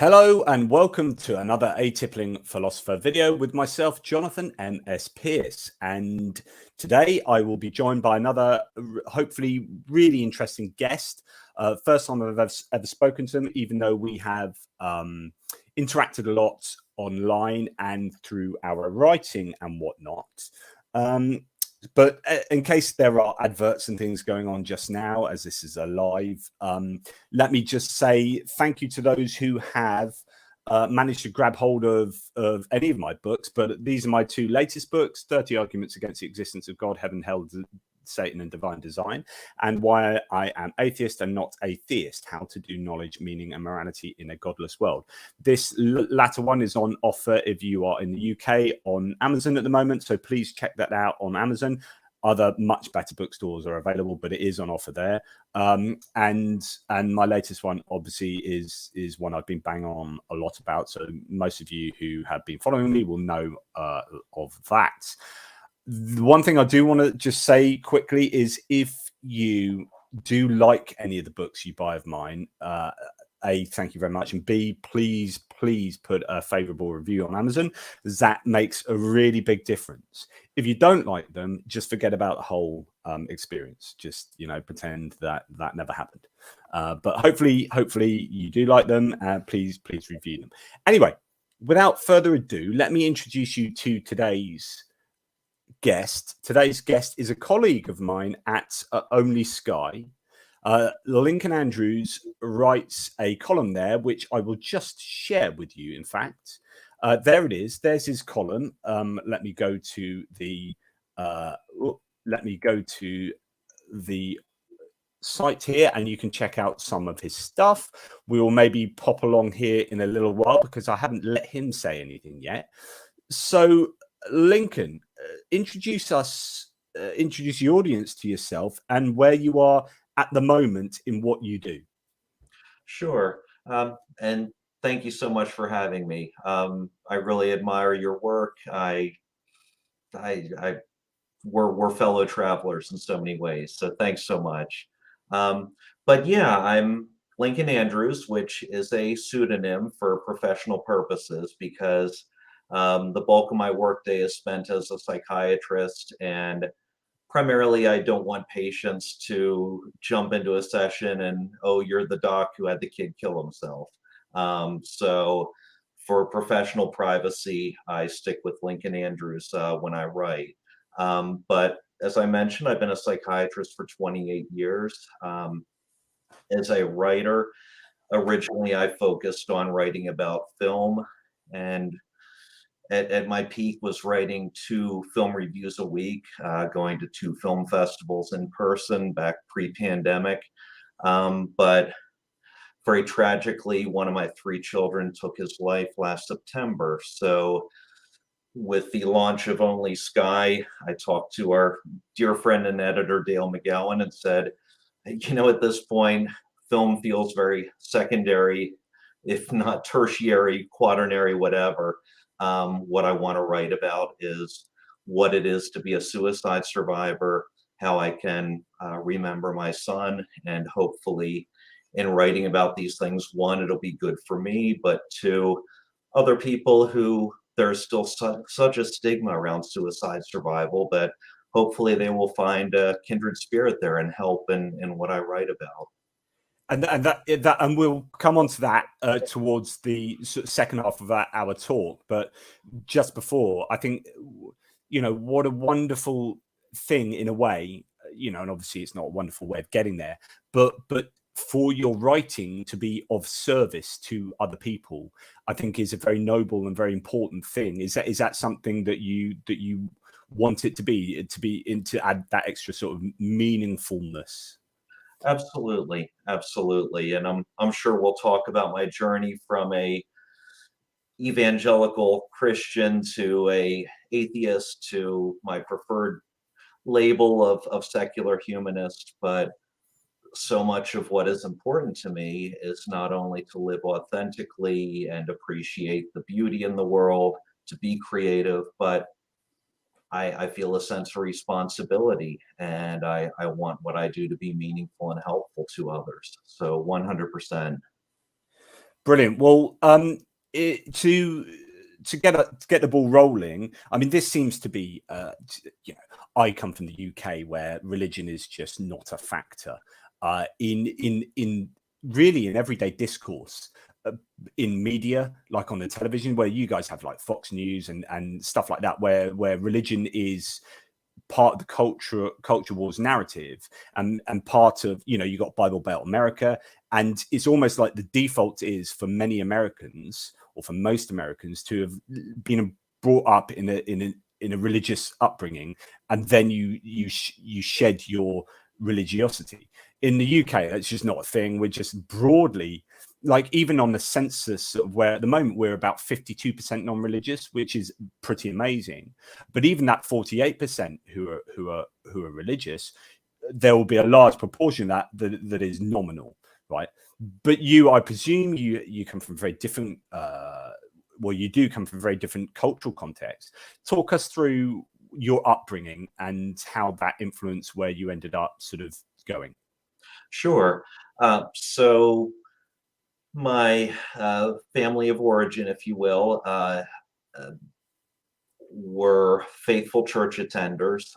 Hello and welcome to another Atypical Philosopher video with myself, Jonathan M.S. Pearce. And today I will be joined by another hopefully really interesting guest. First time I've ever spoken to him, even though we have interacted a lot online and through our writing and whatnot. But in case there are adverts and things going on just now, as this is a live, let me just say thank you to those who have managed to grab hold of any of my books. But these are my two latest books: 30 Arguments Against the Existence of God, Heaven, Hell, Satan and Divine Design, and Why I Am Atheist and Not a Theist: How to Do Knowledge, Meaning and Morality in a Godless World. This latter one is on offer if you are in the UK on Amazon at the moment, so please check that out on Amazon. Other much better bookstores are available, but it is on offer there. And my latest one obviously is one I've been banging on a lot about, so most of you who have been following me will know of that. The one thing I do want to just say quickly is if you do like any of the books you buy of mine, A, thank you very much, and B, please put a favorable review on Amazon. That makes a really big difference. If you don't like them, just forget about the whole experience. Just, pretend that never happened. But hopefully you do like them. Please review them. Anyway, without further ado, let me introduce you to today's guest. Today's guest is a colleague of mine at OnlySky. Lincoln Andrews writes a column there, which I will just share with you. In fact, there it is. There's his column. Let me go to the site here, and you can check out some of his stuff. We will maybe pop along here in a little while because I haven't let him say anything yet. So, Lincoln, introduce the audience to yourself and where you are at the moment in what you do. Sure. And thank you so much for having me. I really admire your work. We're fellow travelers in so many ways. So thanks so much. But yeah, I'm Lincoln Andrews, which is a pseudonym for professional purposes because the bulk of my workday is spent as a psychiatrist, and primarily I don't want patients to jump into a session and, oh, you're the doc who had the kid kill himself. So for professional privacy, I stick with Lincoln Andrews when I write. But as I mentioned, I've been a psychiatrist for 28 years. As a writer, originally I focused on writing about film, and at my peak was writing 2 film reviews a week, going to 2 film festivals in person back pre-pandemic. But very tragically, one of my 3 children took his life last September. So with the launch of OnlySky, I talked to our dear friend and editor, Dale McGowan, and said, at this point, film feels very secondary, if not tertiary, quaternary, whatever. What I want to write about is what it is to be a suicide survivor, how I can remember my son, and hopefully in writing about these things, 1, it'll be good for me, but 2, other people who there's still such a stigma around suicide survival, but hopefully they will find a kindred spirit there and help in what I write about. And we'll come on to that towards the second half of our talk. But just before, I think, what a wonderful thing in a way, and obviously it's not a wonderful way of getting there, but for your writing to be of service to other people, I think is a very noble and very important thing. Is that something that you want it to be to add that extra sort of meaningfulness? Absolutely, and I'm sure we'll talk about my journey from a evangelical Christian to a atheist to my preferred label of secular humanist. But so much of what is important to me is not only to live authentically and appreciate the beauty in the world, to be creative, but I feel a sense of responsibility, and I want what I do to be meaningful and helpful to others. So 100%. Brilliant. Well, to get the ball rolling, I mean, this seems to be, I come from the UK where religion is just not a factor in really in everyday discourse, in media, like on the television, where you guys have like Fox News and stuff like that, where religion is part of the culture wars narrative, and part of, you got Bible Belt America, and it's almost like the default is for many Americans, or for most Americans, to have been brought up in a religious upbringing, and then you shed your religiosity. In the UK, that's just not a thing. We're just broadly, like, even on the census, where at the moment we're about 52% non-religious, which is pretty amazing. But even that 48% who are religious, there will be a large proportion of that is nominal, right? But I presume you come from very different, well, you do come from very different cultural contexts. Talk us through your upbringing and how that influenced where you ended up sort of going. Sure. So my family of origin, if you will, were faithful church attenders.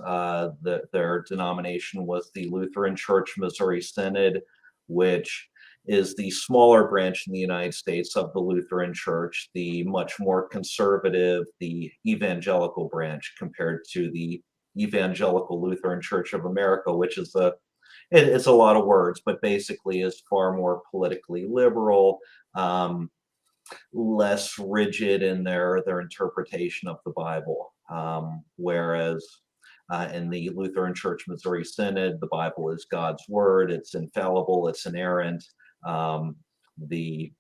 Their denomination was the Lutheran Church Missouri Synod, which is the smaller branch in the United States of the Lutheran Church, the much more conservative, the evangelical branch, compared to the Evangelical Lutheran Church of America, which is it's a lot of words, but basically is far more politically liberal, less rigid in their interpretation of the Bible. Whereas in the Lutheran Church Missouri Synod, the Bible is God's word, it's infallible, it's inerrant. The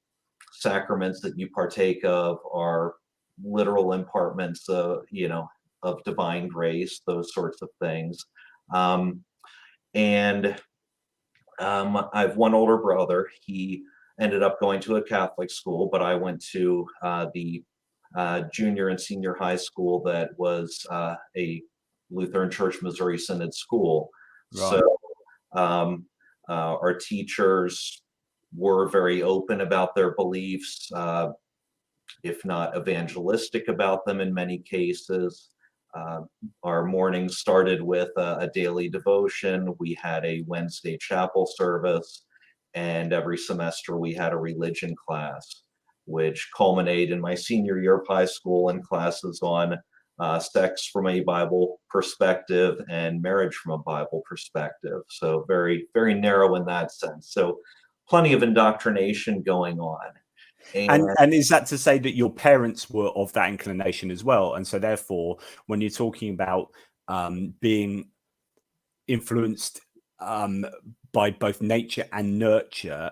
sacraments that you partake of are literal impartments of divine grace, those sorts of things. And I have one older brother. He ended up going to a Catholic school, but I went to the junior and senior high school that was a Lutheran Church Missouri Synod school. Right. So our teachers were very open about their beliefs, if not evangelistic about them in many cases. Our mornings started with a daily devotion. We had a Wednesday chapel service, and every semester we had a religion class, which culminated in my senior year of high school in classes on sex from a Bible perspective and marriage from a Bible perspective. So very, very narrow in that sense. So plenty of indoctrination going on. And is that to say that your parents were of that inclination as well? And so therefore, when you're talking about being influenced by both nature and nurture,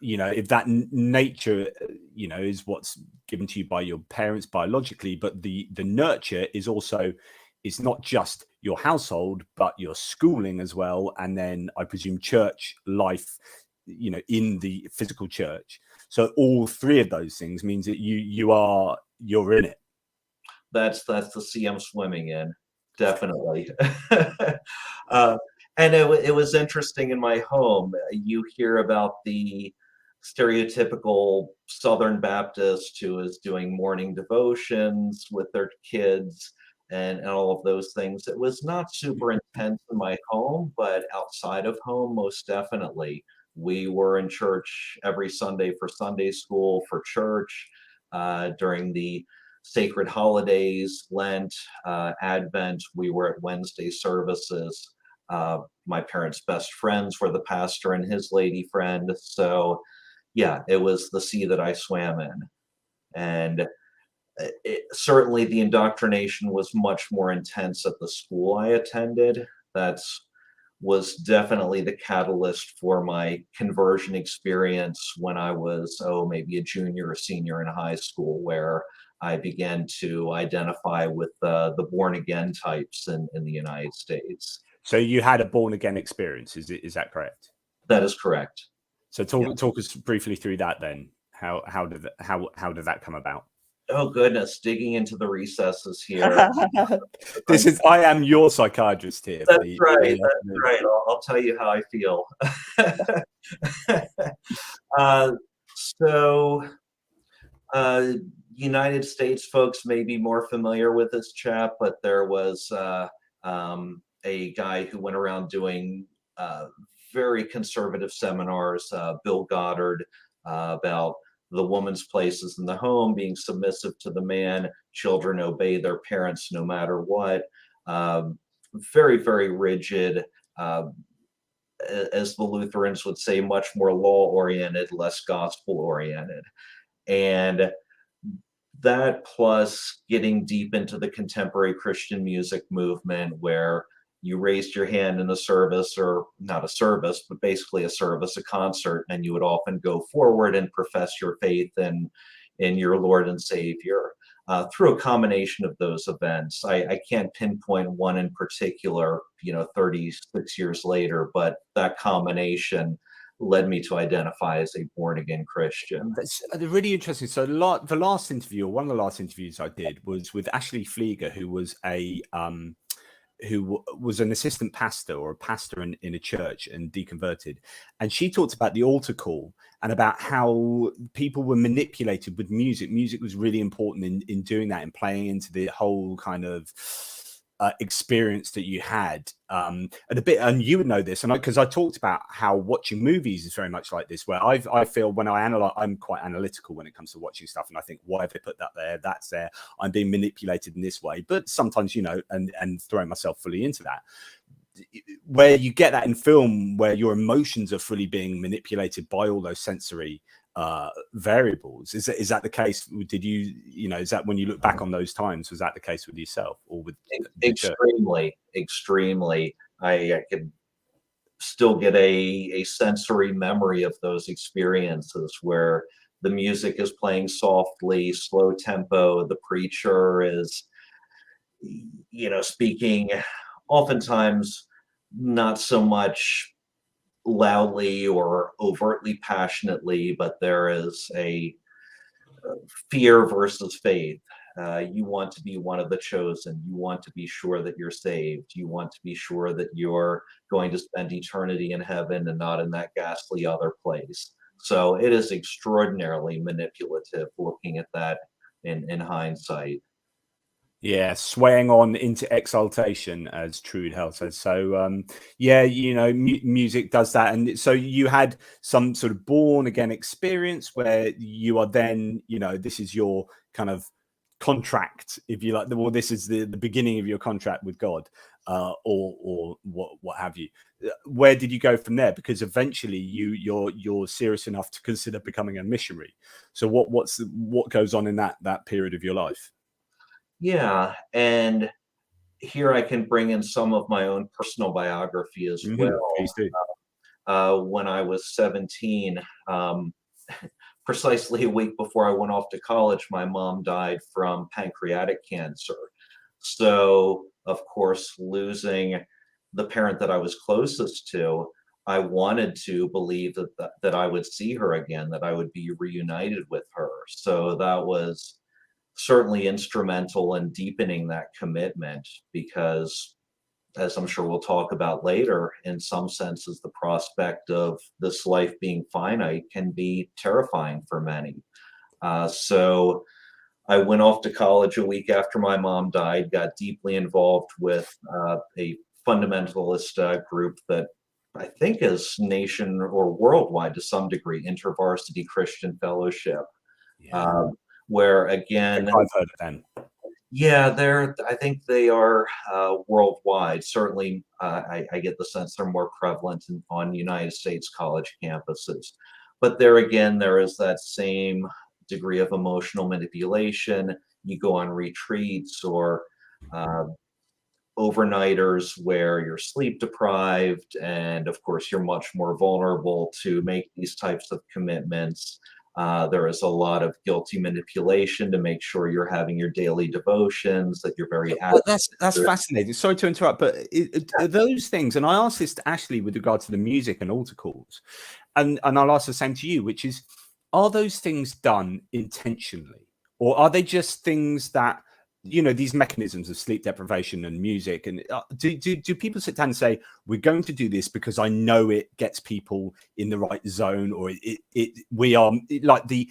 if that nature, is what's given to you by your parents biologically, but the nurture is also, it's not just your household, but your schooling as well. And then I presume church life, in the physical church. So all three of those things means that you're in it. That's the sea I'm swimming in, definitely. And it was interesting in my home. You hear about the stereotypical Southern Baptist who is doing morning devotions with their kids and all of those things. It was not super intense in my home, but outside of home, most definitely. We were in church every Sunday for Sunday school, for church, during the sacred holidays, Lent, Advent. We were at Wednesday services. My parents' best friends were the pastor and his lady friend. So yeah, it was the sea that I swam in. And certainly the indoctrination was much more intense at the school I attended. Was definitely the catalyst for my conversion experience when I was, maybe a junior or senior in high school, where I began to identify with the born again types in the United States. So you had a born again experience, is that correct? That is correct. So talk us briefly through that then. How did that come about? Oh goodness, digging into the recesses here. I am your psychiatrist here. That's right. That's right. I'll tell you how I feel. So, United States folks may be more familiar with this chap, but there was a guy who went around doing very conservative seminars, Bill Goddard, about the woman's places in the home, being submissive to the man, children obey their parents no matter what. Very, very rigid, as the Lutherans would say, much more law-oriented, less gospel-oriented. And that plus getting deep into the contemporary Christian music movement, where you raised your hand in a service, or not a service, but basically a service, a concert, and you would often go forward and profess your faith in your Lord and Savior. Through a combination of those events, I can't pinpoint one in particular, 36 years later, but that combination led me to identify as a born-again Christian. That's really interesting. So the last interview, or one of the last interviews I did, was with Ashley Flieger, who was an assistant pastor, or a pastor in a church, and deconverted. And she talked about the altar call and about how people were manipulated with music. Music was really important in doing that, and playing into the whole kind of experience that you had. And you would know this, and because I talked about how watching movies is very much like this, where I feel when I analyze, I'm quite analytical when it comes to watching stuff, and I think, why have they put that there? That's there. I'm being manipulated in this way. But sometimes, and throwing myself fully into that, where you get that in film, where your emotions are fully being manipulated by all those sensory variables. Is that the case? Did you, is that, when you look back on those times, was that the case with yourself, or with extremely? I could still get a sensory memory of those experiences, where the music is playing softly, slow tempo, the preacher is speaking oftentimes not so much loudly or overtly passionately, but there is a fear versus faith. You want to be one of the chosen. You want to be sure that you're saved. You want to be sure that you're going to spend eternity in heaven and not in that ghastly other place. So it is extraordinarily manipulative, looking at that in hindsight. Yeah, swaying on into exaltation, as Trude Hell says. So, music does that. And so you had some sort of born again experience, where you are then, this is your kind of contract, if you like. Well, this is the beginning of your contract with God, or what have you. Where did you go from there? Because eventually you're serious enough to consider becoming a missionary. So what goes on in that period of your life? Yeah, and here I can bring in some of my own personal biography as well. Please do. When I was 17, precisely a week before I went off to college, my mom died from pancreatic cancer. So, of course, losing the parent that I was closest to, I wanted to believe that I would see her again, that I would be reunited with her. So that was certainly instrumental in deepening that commitment, because, as I'm sure we'll talk about later, in some senses, the prospect of this life being finite can be terrifying for many. So I went off to college a week after my mom died, got deeply involved with a fundamentalist group that I think is nation or worldwide to some degree, InterVarsity Christian Fellowship. Yeah. Where again, I've heard of them. Yeah, I think they are worldwide. Certainly, I get the sense they're more prevalent on United States college campuses. But there again, there is that same degree of emotional manipulation. You go on retreats or overnighters where you're sleep deprived, and of course, you're much more vulnerable to make these types of commitments. There is a lot of guilty manipulation to make sure you're having your daily devotions, that you're very active. Well, that's fascinating. Sorry to interrupt, but are those things, and I asked this to Ashley with regard to the music and altar calls, and I'll ask the same to you, which is, are those things done intentionally, or are they just things that these mechanisms of sleep deprivation and music, and do people sit down and say, we're going to do this because I know it gets people in the right zone, or we are like the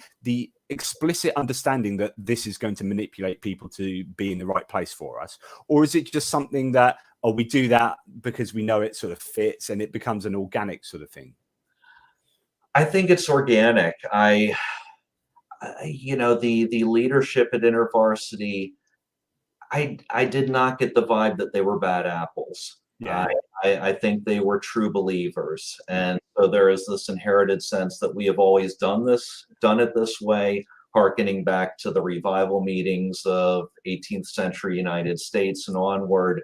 explicit understanding that this is going to manipulate people to be in the right place for us? Or is it just something that, we do that because we know it sort of fits and it becomes an organic sort of thing? I think it's organic. The leadership at InterVarsity, I did not get the vibe that they were bad apples. Yeah. I think they were true believers. And so there is this inherited sense that we have always done it this way, hearkening back to the revival meetings of 18th century United States and onward.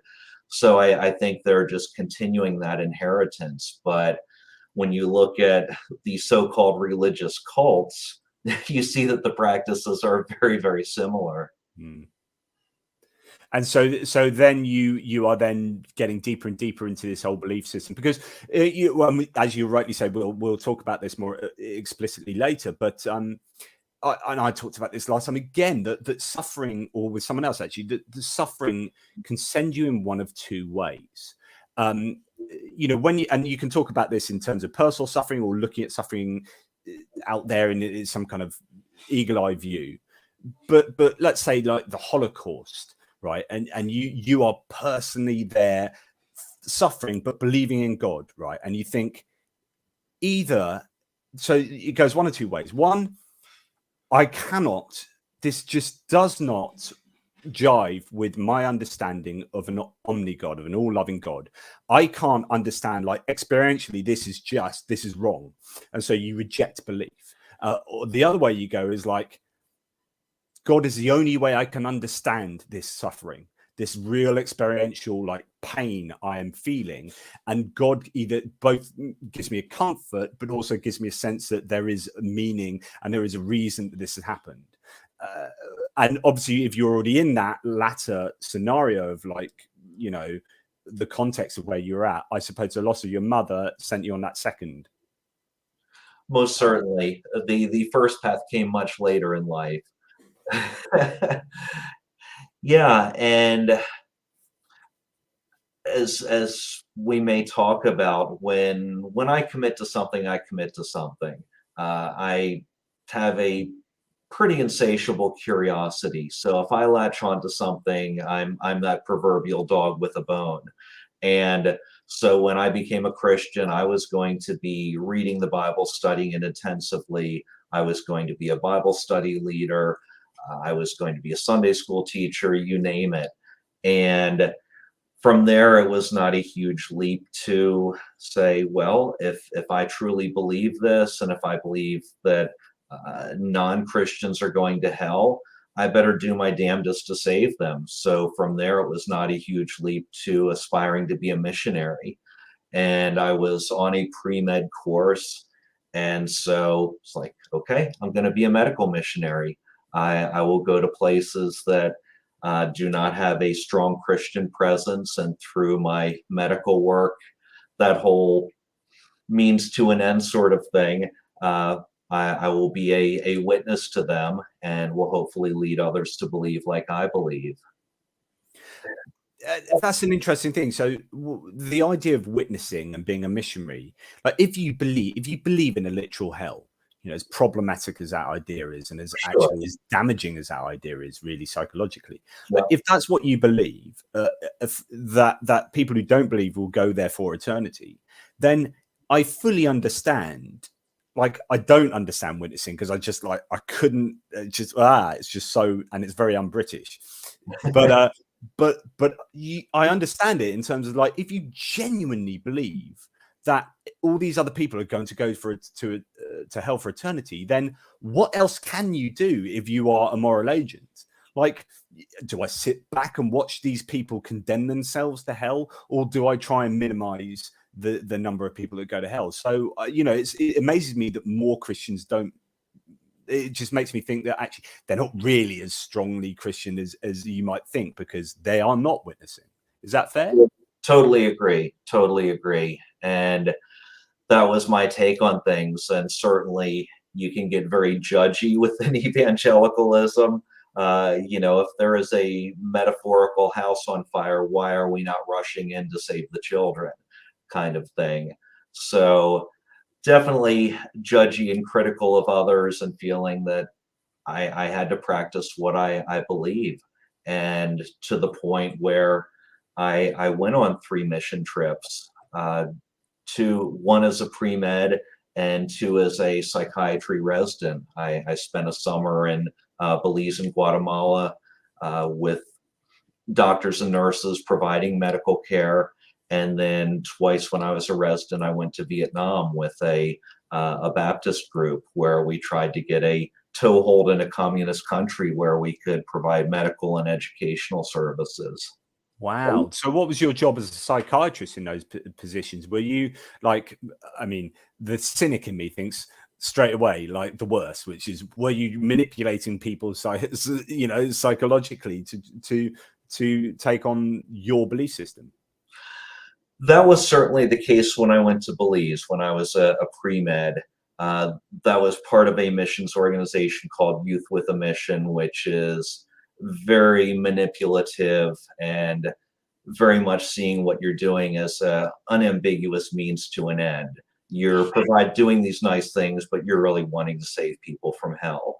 So I think they're just continuing that inheritance. But when you look at the so-called religious cults, you see that the practices are very, very similar. Mm. And so then you are then getting deeper and deeper into this whole belief system, because as you rightly say, we'll talk about this more explicitly later. But I talked about this last time again, that suffering, or with someone else actually, that the suffering can send you in one of two ways. When you can talk about this in terms of personal suffering, or looking at suffering out there in some kind of eagle-eye view. But let's say like the Holocaust, right? And you are personally there suffering, but believing in God, right? And you think so it goes one of two ways. One, this just does not jive with my understanding of an omni-God, of an all-loving God. I can't understand, like, experientially, this is wrong. And so you reject belief. Or the other way you go is like, God is the only way I can understand this suffering, this real experiential like pain I am feeling. And God either both gives me a comfort, but also gives me a sense that there is a meaning and there is a reason that this has happened. And obviously, if you're already in that latter scenario of like, the context of where you're at, I suppose the loss of your mother sent you on that second. Most certainly. The first path came much later in life. Yeah, and as we may talk about, when I commit to something, I commit to something. I have a pretty insatiable curiosity. So if I latch onto something, I'm that proverbial dog with a bone. And so when I became a Christian, I was going to be reading the Bible, studying it intensively. I was going to be a Bible study leader. I was going to be a Sunday school teacher, you name it. And from there, it was not a huge leap to say, well, if I truly believe this, and if I believe that non-Christians are going to hell, I better do my damnedest to save them. So from there, it was not a huge leap to aspiring to be a missionary. And I was on a pre-med course. And so it's like, okay, I'm going to be a medical missionary. I will go to places that do not have a strong Christian presence. And through my medical work, that whole means to an end sort of thing, I will be a witness to them, and will hopefully lead others to believe like I believe. That's an interesting thing. So the idea of witnessing and being a missionary, like if you believe in a literal hell, as problematic as that idea is, and as actually as damaging as that idea is, really psychologically. Yeah. But if that's what you believe, that people who don't believe will go there for eternity, then I fully understand. Like, I don't understand witnessing because I couldn't it's just so, and it's very un-British. But I understand it in terms of, like, if you genuinely believe that all these other people are going to go to hell for eternity, then what else can you do if you are a moral agent? Like, do I sit back and watch these people condemn themselves to hell, or do I try and minimize the number of people that go to hell? So it amazes me that more Christians don't. It just makes me think that actually they're not really as strongly Christian as you might think, because they are not witnessing. Is that fair? Totally agree. Totally agree. And that was my take on things. And certainly you can get very judgy within evangelicalism. If there is a metaphorical house on fire, why are we not rushing in to save the children, kind of thing. So definitely judgy and critical of others, and feeling that I had to practice what I believe, and to the point where I went on 3 mission trips, one as a pre-med and 2 as a psychiatry resident. I spent a summer in Belize and Guatemala with doctors and nurses providing medical care. And then twice when I was a resident, I went to Vietnam with a Baptist group, where we tried to get a toehold in a communist country where we could provide medical and educational services. Wow. So what was your job as a psychiatrist in those positions? Were you like, I mean, the cynic in me thinks straight away, like the worst, which is, were you manipulating people, psychologically to take on your belief system? That was certainly the case when I went to Belize, when I was a pre-med. That was part of a missions organization called Youth with a Mission, which is very manipulative and very much seeing what you're doing as a unambiguous means to an end. You're doing these nice things, but you're really wanting to save people from hell.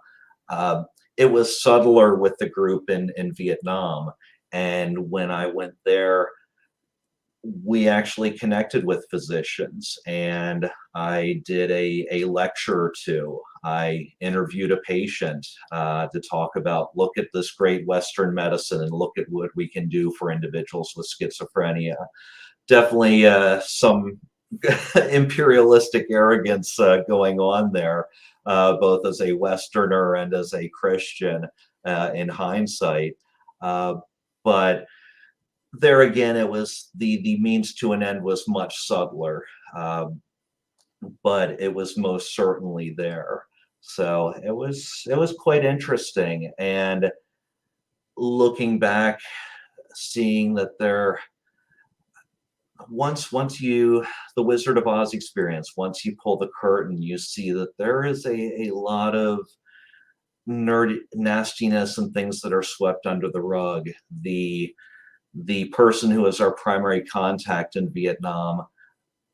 It was subtler with the group in Vietnam. And when I went there, we actually connected with physicians, and I did a lecture or two. I interviewed a patient to talk about, look at this great Western medicine and look at what we can do for individuals with schizophrenia. Definitely some imperialistic arrogance going on there, both as a Westerner and as a Christian in hindsight. But there again, it was the means to an end was much subtler, but it was most certainly there. So it was quite interesting. And looking back, seeing that once you, the Wizard of Oz experience, once you pull the curtain, you see that there is a lot of nerdy nastiness and things that are swept under the rug. The person who was our primary contact in Vietnam,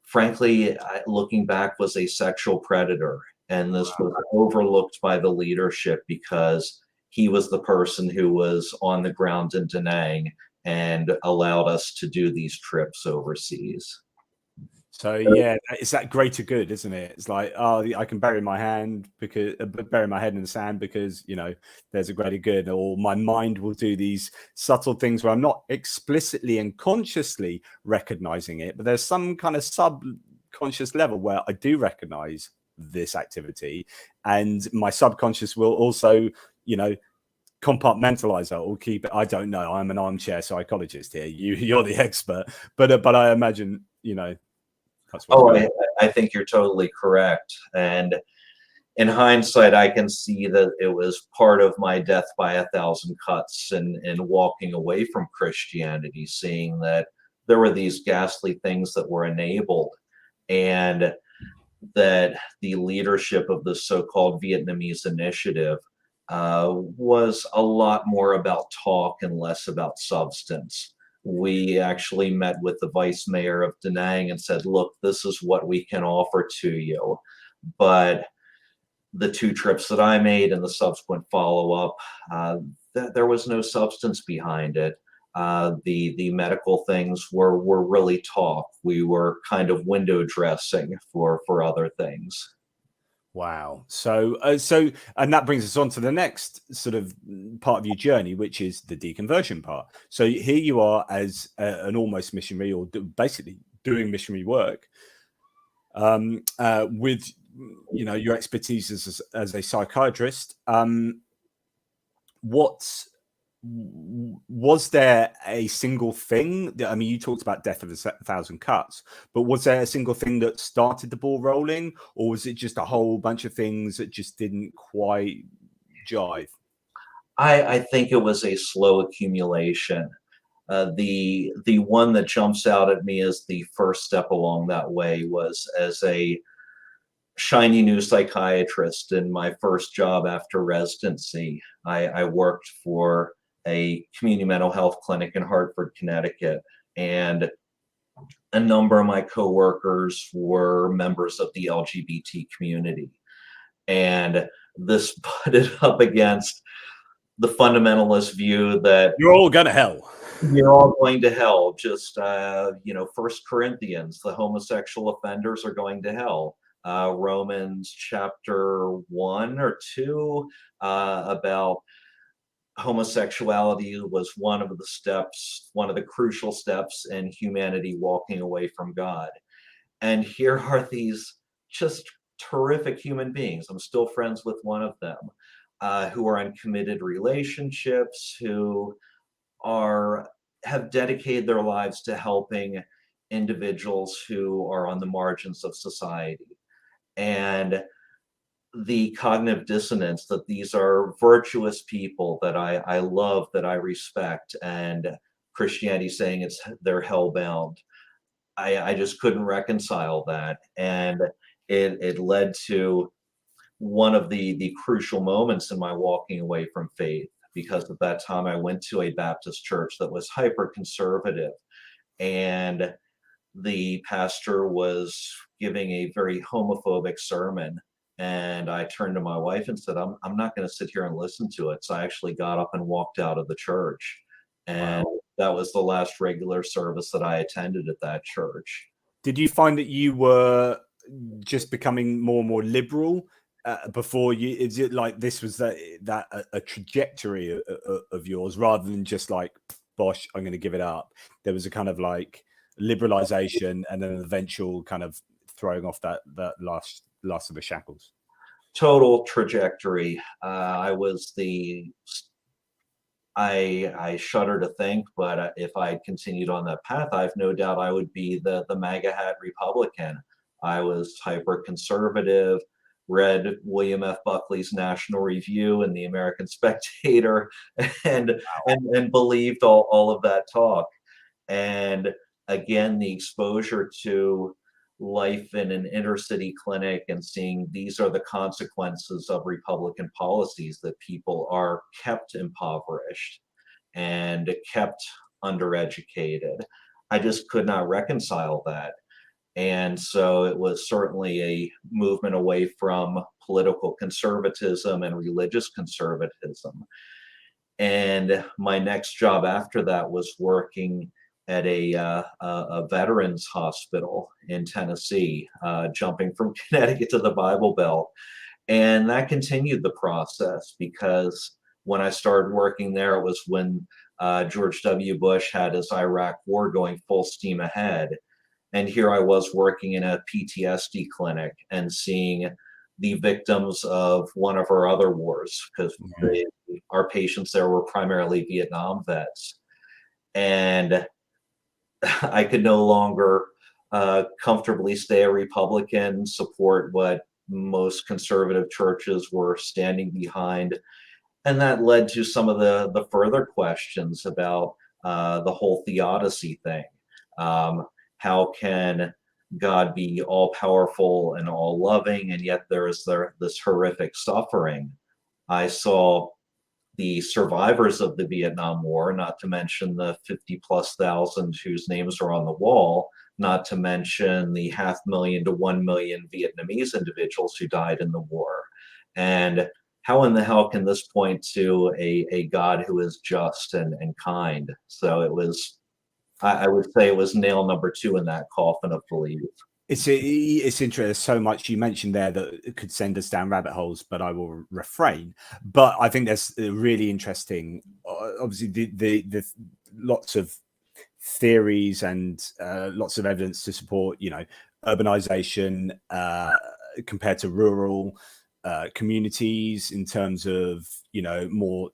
frankly, looking back, was a sexual predator. And this was overlooked by the leadership because he was the person who was on the ground in Da Nang and allowed us to do these trips overseas. So yeah, it's that greater good, isn't it? It's like, oh, I can bury my head in the sand because there's a greater good, or my mind will do these subtle things where I'm not explicitly and consciously recognizing it, but there's some kind of subconscious level where I do recognize this activity, and my subconscious will also, compartmentalize it or keep it. I don't know. I'm an armchair psychologist here. You're the expert, but I imagine I think you're totally correct. And in hindsight, I can see that it was part of my death by 1,000 cuts and walking away from Christianity, seeing that there were these ghastly things that were enabled, and that the leadership of the so-called Vietnamese initiative was a lot more about talk and less about substance. We actually met with the vice mayor of Da Nang and said, look, this is what we can offer to you. But the 2 trips that I made and the subsequent follow-up, there was no substance behind it. The medical things were really talk. We were kind of window dressing for other things. Wow. So and that brings us on to the next sort of part of your journey, which is the deconversion part. So here you are as an almost missionary, or basically doing missionary work, with your expertise as a psychiatrist. Was there a single thing I mean, you talked about death of 1,000 cuts, but was there a single thing that started the ball rolling, or was it just a whole bunch of things that just didn't quite jive? I think it was a slow accumulation. The one that jumps out at me as the first step along that way was as a shiny new psychiatrist in my first job after residency. I worked for a community mental health clinic in Hartford, Connecticut, and a number of my coworkers were members of the LGBT community. And this butted up against the fundamentalist view that You're all going to hell. you're all going to hell. Just, First Corinthians, the homosexual offenders are going to hell. Romans chapter 1 or 2 about homosexuality was one of the steps, one of the crucial steps in humanity walking away from God. And here are these just terrific human beings. I'm still friends with one of them, who are in committed relationships, who have dedicated their lives to helping individuals who are on the margins of society. And the cognitive dissonance that these are virtuous people that I love, that I respect, and Christianity saying they're hellbound. I just couldn't reconcile that. And it led to one of the crucial moments in my walking away from faith, because at that time I went to a Baptist church that was hyper conservative, and the pastor was giving a very homophobic sermon. And I turned to my wife and said, I'm not going to sit here and listen to it. So I actually got up and walked out of the church. And Wow. that was the last regular service that I attended at that church. Did you find that you were just becoming more and more liberal before you? Is it like this was that a trajectory of yours, rather than just like, bosh, I'm going to give it up? There was a kind of like liberalization and then an eventual kind of throwing off that last of the shackles. Total trajectory. I shudder to think, but if I had continued on that path, I've no doubt I would be the MAGA hat Republican. I was hyper conservative, read William F. Buckley's National Review and the American Spectator, and believed all of that talk. And again, the exposure to life in an inner city clinic and seeing these are the consequences of Republican policies, that people are kept impoverished and kept undereducated. I just could not reconcile that. And so it was certainly a movement away from political conservatism and religious conservatism. And my next job after that was working at a veterans hospital in Tennessee, jumping from Connecticut to the Bible Belt. And that continued the process, because when I started working there, it was when George W. Bush had his Iraq war going full steam ahead. And here I was working in a PTSD clinic and seeing the victims of one of our other wars, because our patients there were primarily Vietnam vets. And I could no longer comfortably stay a Republican, support what most conservative churches were standing behind. And that led to some of the further questions about the whole theodicy thing. How can God be all powerful and all loving, and yet there is this horrific suffering? I saw the survivors of the Vietnam War, not to mention the 50,000+ whose names are on the wall, not to mention the 500,000 to 1 million Vietnamese individuals who died in the war. And how in the hell can this point to a God who is just and kind? So it was, I would say it was nail number 2 in that coffin of belief. It's interesting. There's so much you mentioned there that could send us down rabbit holes, but I will refrain. But I think there's really interesting, obviously the lots of theories and lots of evidence to support, urbanization compared to rural communities in terms of, more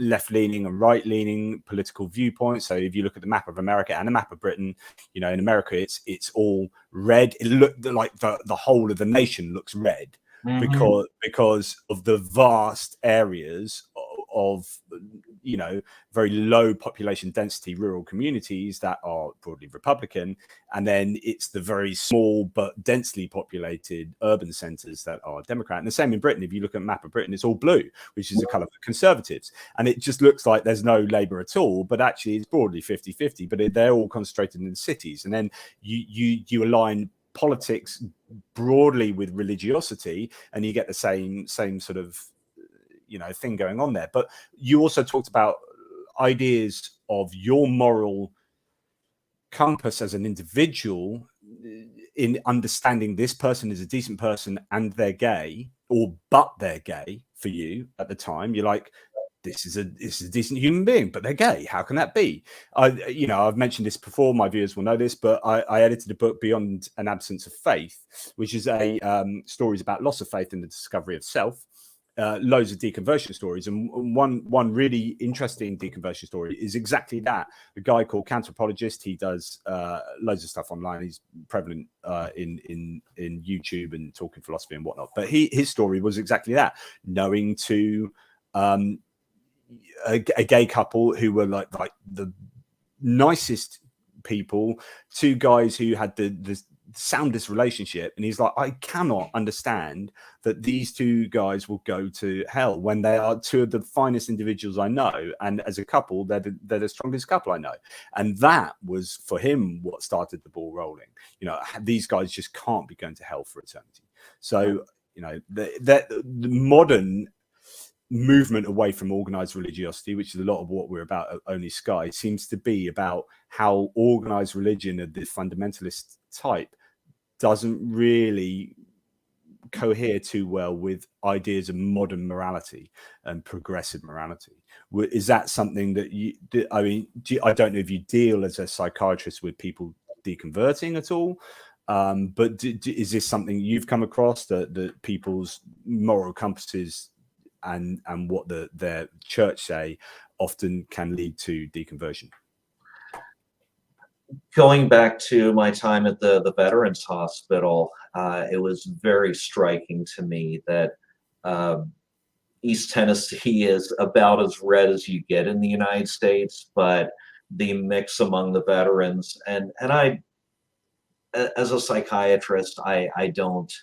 left-leaning and right-leaning political viewpoints. So if you look at the map of America and the map of Britain, in America it's all red. It looked like the whole of the nation looks red, because of the vast areas of very low population density rural communities that are broadly Republican, and then it's the very small but densely populated urban centres that are Democrat. And the same in Britain. If you look at a map of Britain, it's all blue, which is the colour for Conservatives, and it just looks like there's no Labour at all, but actually it's broadly 50-50, but they're all concentrated in the cities. And then you align politics broadly with religiosity, and you get the same sort of thing going on there. But you also talked about ideas of your moral compass as an individual, in understanding this person is a decent person and they're gay, but they're gay for you at the time. You're like, this is a decent human being, but they're gay. How can that be? I've mentioned this before. My viewers will know this, but I edited a book, Beyond an Absence of Faith, which is a stories about loss of faith and the discovery of self. Loads of deconversion stories, and one really interesting deconversion story is exactly that. A guy called Counterapologist. He does loads of stuff online. He's prevalent in YouTube and talking philosophy and whatnot. But his story was exactly that: knowing to a gay couple who were like the nicest people, two guys who had the soundest relationship, and he's like, I cannot understand that these two guys will go to hell when they are two of the finest individuals I know, and as a couple they're the strongest couple I know. And that was for him what started the ball rolling. These guys just can't be going to hell for eternity. So the modern movement away from organized religiosity, which is a lot of what we're about at OnlySky, seems to be about how organized religion of the fundamentalist type doesn't really cohere too well with ideas of modern morality and progressive morality. Is that something that I don't know if you deal as a psychiatrist with people deconverting at all, but is this something you've come across, that people's moral compasses and what their church say often can lead to deconversion? Going back to my time at the Veterans Hospital, it was very striking to me that East Tennessee is about as red as you get in the United States, but the mix among the veterans, and I, as a psychiatrist, I don't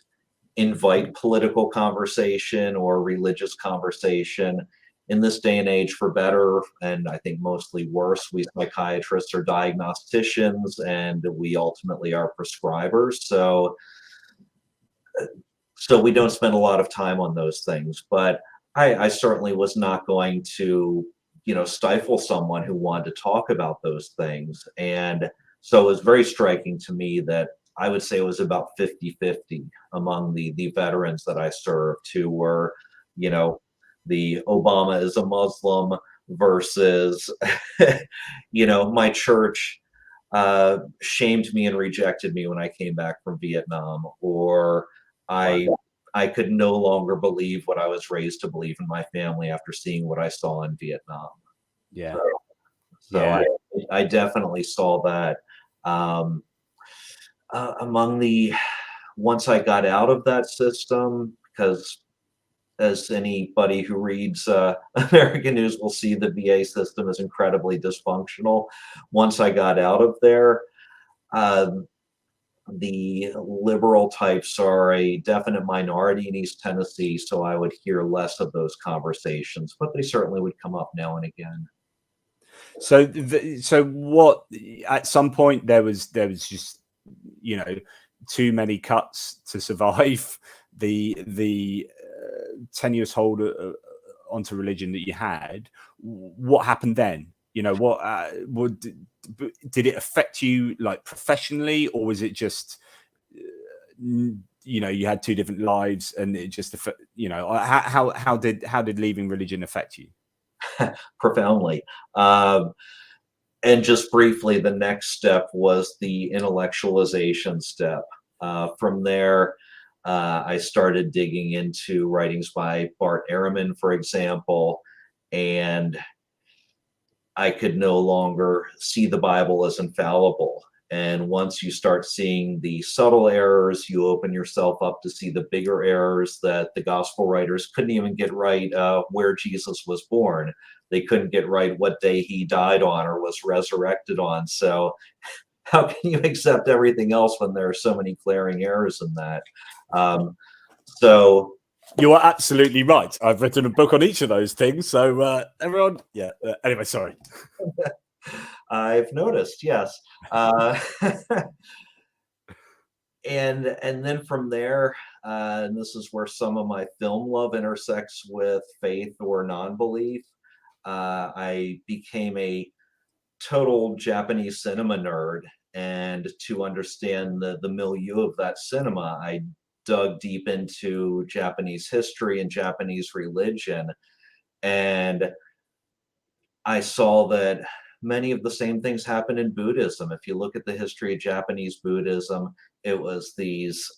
invite political conversation or religious conversation. In this day and age, for better, and I think mostly worse, we psychiatrists are diagnosticians, and we ultimately are prescribers. So we don't spend a lot of time on those things. But I certainly was not going to, stifle someone who wanted to talk about those things. And so it was very striking to me that I would say it was about 50-50 among the veterans that I served, who were, the Obama is a Muslim versus, my church shamed me and rejected me when I came back from Vietnam, or I could no longer believe what I was raised to believe in my family after seeing what I saw in Vietnam. Yeah. So yeah. I definitely saw that. Once I got out of that system, because as anybody who reads American news will see, the VA system is incredibly dysfunctional. Once I got out of there, the liberal types are a definite minority in East Tennessee, so I would hear less of those conversations, but they certainly would come up now and again. So what, at some point there was just, too many cuts to survive the tenuous hold onto religion that you had. What happened then? What did it affect you, like, professionally, or was it just you had two different lives and it just how did leaving religion affect you? Profoundly. And just briefly, the next step was the intellectualization step. From there, I started digging into writings by Bart Ehrman, for example, and I could no longer see the Bible as infallible. And once you start seeing the subtle errors, you open yourself up to see the bigger errors that the gospel writers couldn't even get right, where Jesus was born. They couldn't get right what day he died on or was resurrected on. So how can you accept everything else when there are so many glaring errors in that? So you are absolutely right. I've written a book on each of those things. So everyone, yeah. Anyway, sorry. I've noticed, yes. And then from there, and this is where some of my film love intersects with faith or non-belief. I became a total Japanese cinema nerd, and to understand the milieu of that cinema, I dug deep into Japanese history and Japanese religion, and I saw that many of the same things happen in Buddhism. If you look at the history of Japanese Buddhism, it was these,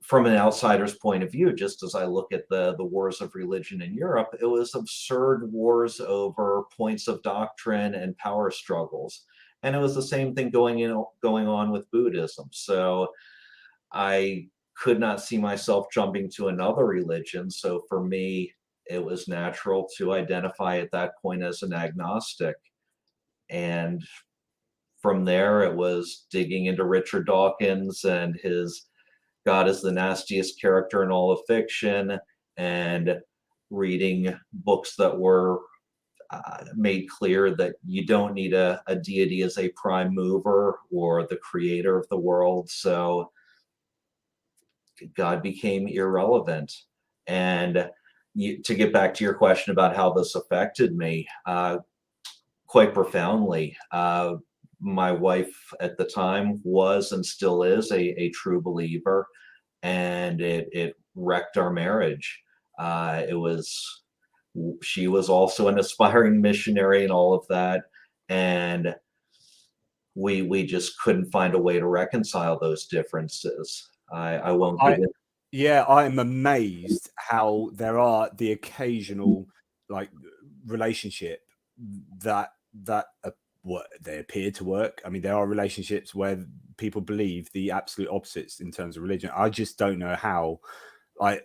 from an outsider's point of view, just as I look at the wars of religion in Europe, it was absurd wars over points of doctrine and power struggles. And it was the same thing going on with Buddhism. So I could not see myself jumping to another religion. So for me, it was natural to identify at that point as an agnostic. And from there, it was digging into Richard Dawkins and his God is the nastiest character in all of fiction, and reading books that were made clear that you don't need a deity as a prime mover or the creator of the world. So God became irrelevant. And to get back to your question about how this affected me, quite profoundly. My wife at the time was and still is a true believer, and it wrecked our marriage. She was also an aspiring missionary and all of that, and we just couldn't find a way to reconcile those differences. I won't get into. Yeah, I'm amazed how there are the occasional like relationship that what they appear to work. I mean, there are relationships where people believe the absolute opposites in terms of religion. I just don't know how. I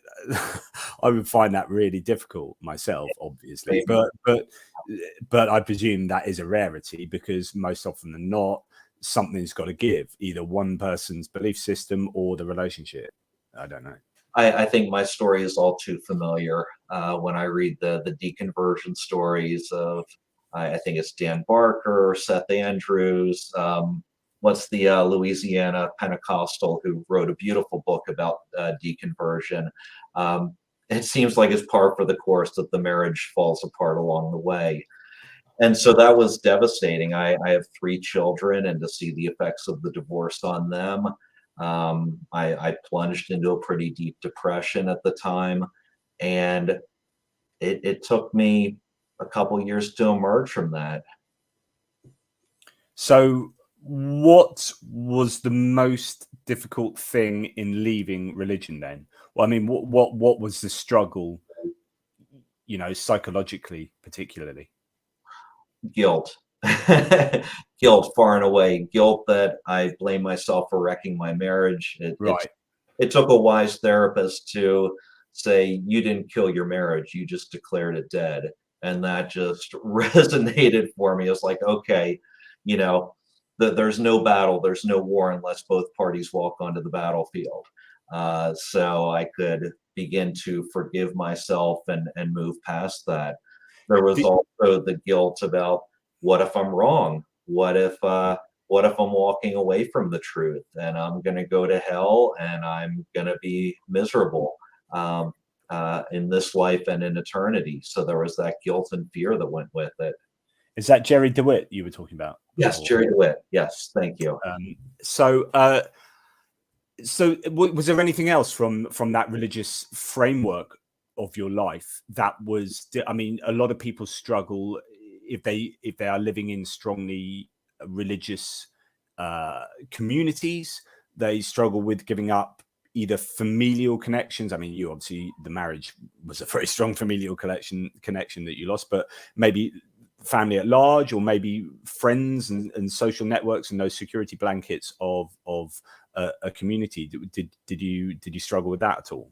I would find that really difficult myself, obviously, but I presume that is a rarity because most often than not, something's got to give, either one person's belief system or the relationship. I don't know. I think my story is all too familiar when I read the deconversion stories of, I think it's Dan Barker, Seth Andrews. What's the Louisiana Pentecostal who wrote a beautiful book about deconversion? It seems like it's par for the course that the marriage falls apart along the way. And so that was devastating. I have 3 children, and to see the effects of the divorce on them, I plunged into a pretty deep depression at the time, and it took me a couple years to emerge from that. So, what was the most difficult thing in leaving religion then? Well, I mean, what was the struggle, psychologically, particularly? Guilt. Guilt, far and away. Guilt that I blame myself for wrecking my marriage. Right. It took a wise therapist to say, you didn't kill your marriage, you just declared it dead. And that just resonated for me. It's like, okay, there's no battle, there's no war unless both parties walk onto the battlefield. So I could begin to forgive myself and move past that. There was also the guilt about, what if I'm wrong? What if I'm walking away from the truth and I'm going to go to hell and I'm going to be miserable in this life and in eternity? So there was that guilt and fear that went with it. Is that Jerry DeWitt you were talking about? Yes, Jerry DeWitt. Yes, thank you. So was there anything else from that religious framework of your life that was? I mean, a lot of people struggle if they are living in strongly religious communities. They struggle with giving up either familial connections. I mean, you obviously, the marriage was a very strong familial connection that you lost, but maybe family at large, or maybe friends and social networks and those security blankets of a community? Did you struggle with that at all?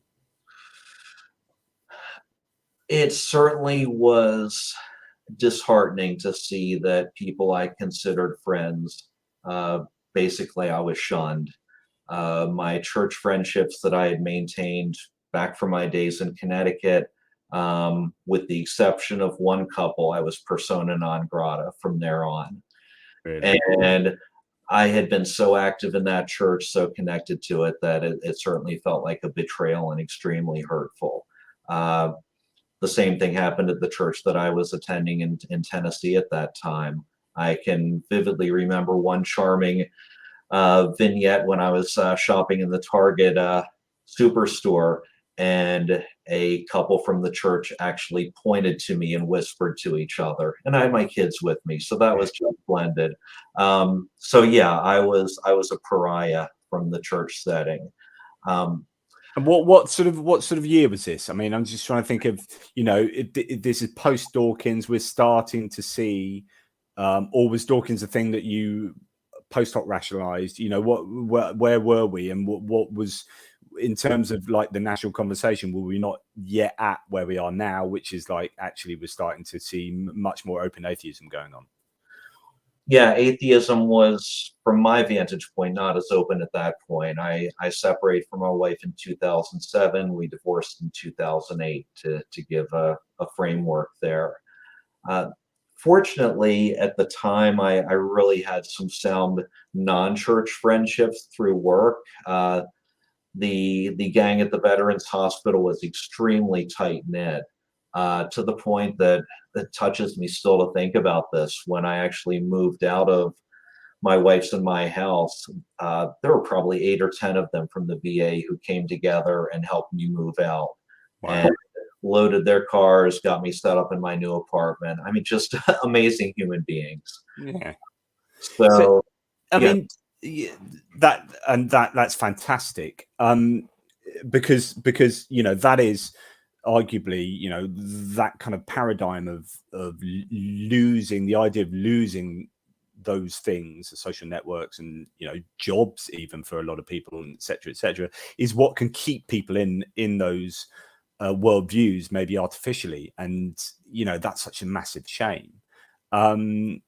It certainly was disheartening to see that people I considered friends, basically I was shunned. My church friendships that I had maintained back from my days in Connecticut, with the exception of one couple, I was persona non grata from there on. Really? And I had been so active in that church, so connected to it, that it certainly felt like a betrayal and extremely hurtful. Uh, the same thing happened at the church that I was attending in Tennessee at that time. I can vividly remember one charming vignette when I was shopping in the Target superstore, and a couple from the church actually pointed to me and whispered to each other. And I had my kids with me, so that was just blended. So yeah, I was a pariah from the church setting. And what sort of year was this? I mean, I'm just trying to think of, this is post Dawkins. We're starting to see, or was Dawkins a thing that you post hoc rationalized? Where were we, and what was, in terms of like the national conversation, were we not yet at where we are now, which is like actually we're starting to see much more open atheism going on? Yeah, atheism was, from my vantage point, not as open at that point. I separated from my wife in 2007. We divorced in 2008 to give a framework there. Fortunately, at the time, I really had some sound non-church friendships through work. The gang at the Veterans Hospital was extremely tight-knit, to the point that it touches me still to think about this. When I actually moved out of my wife's and my house, there were probably 8 or 10 of them from the VA who came together and helped me move out. Wow. And loaded their cars, got me set up in my new apartment. I mean, just amazing human beings. Yeah. So I yeah. mean, that's fantastic. Because that is arguably, that kind of paradigm of losing, the idea of losing those things, the social networks and jobs, even for a lot of people, and et cetera, is what can keep people in those worldviews, maybe artificially, and that's such a massive shame. And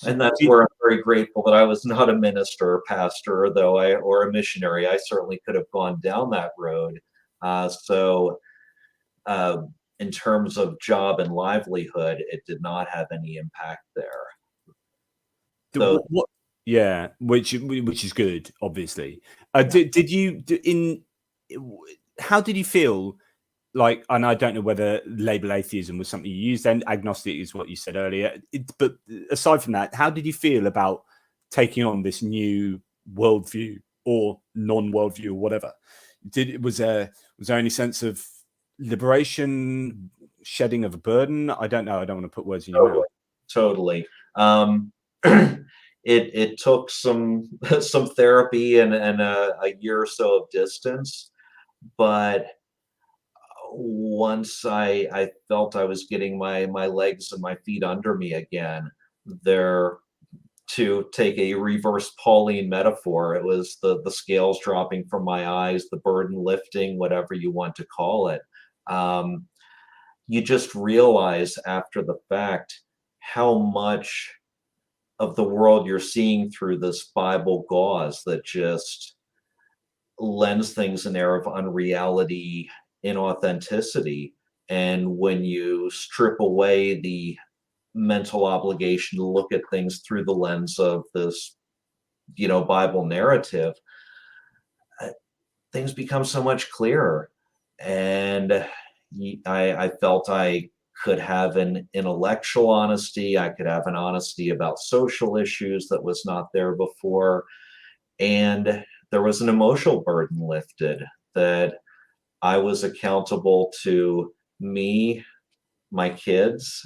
that's where I'm very grateful that I was not a minister or pastor, or a missionary. I certainly could have gone down that road. In terms of job and livelihood, it did not have any impact there. Yeah, which is good, obviously. How did you feel? Like, and I don't know whether label atheism was something you used then. Agnostic is what you said earlier. But aside from that, how did you feel about taking on this new worldview or non-worldview or whatever? Was there any sense of liberation, shedding of a burden? I don't know. I don't want to put words in your mouth. Totally. It took some therapy and a year or so of distance, but once I felt I was getting my legs and my feet under me again, to take a reverse Pauline metaphor, it was the scales dropping from my eyes, the burden lifting, whatever you want to call it. You just realize after the fact how much of the world you're seeing through this Bible gauze that just lends things an air of unreality, inauthenticity. And when you strip away the mental obligation to look at things through the lens of this, Bible narrative, things become so much clearer. And I felt I could have an intellectual honesty. I could have an honesty about social issues that was not there before. And there was an emotional burden lifted, that I was accountable to me, my kids,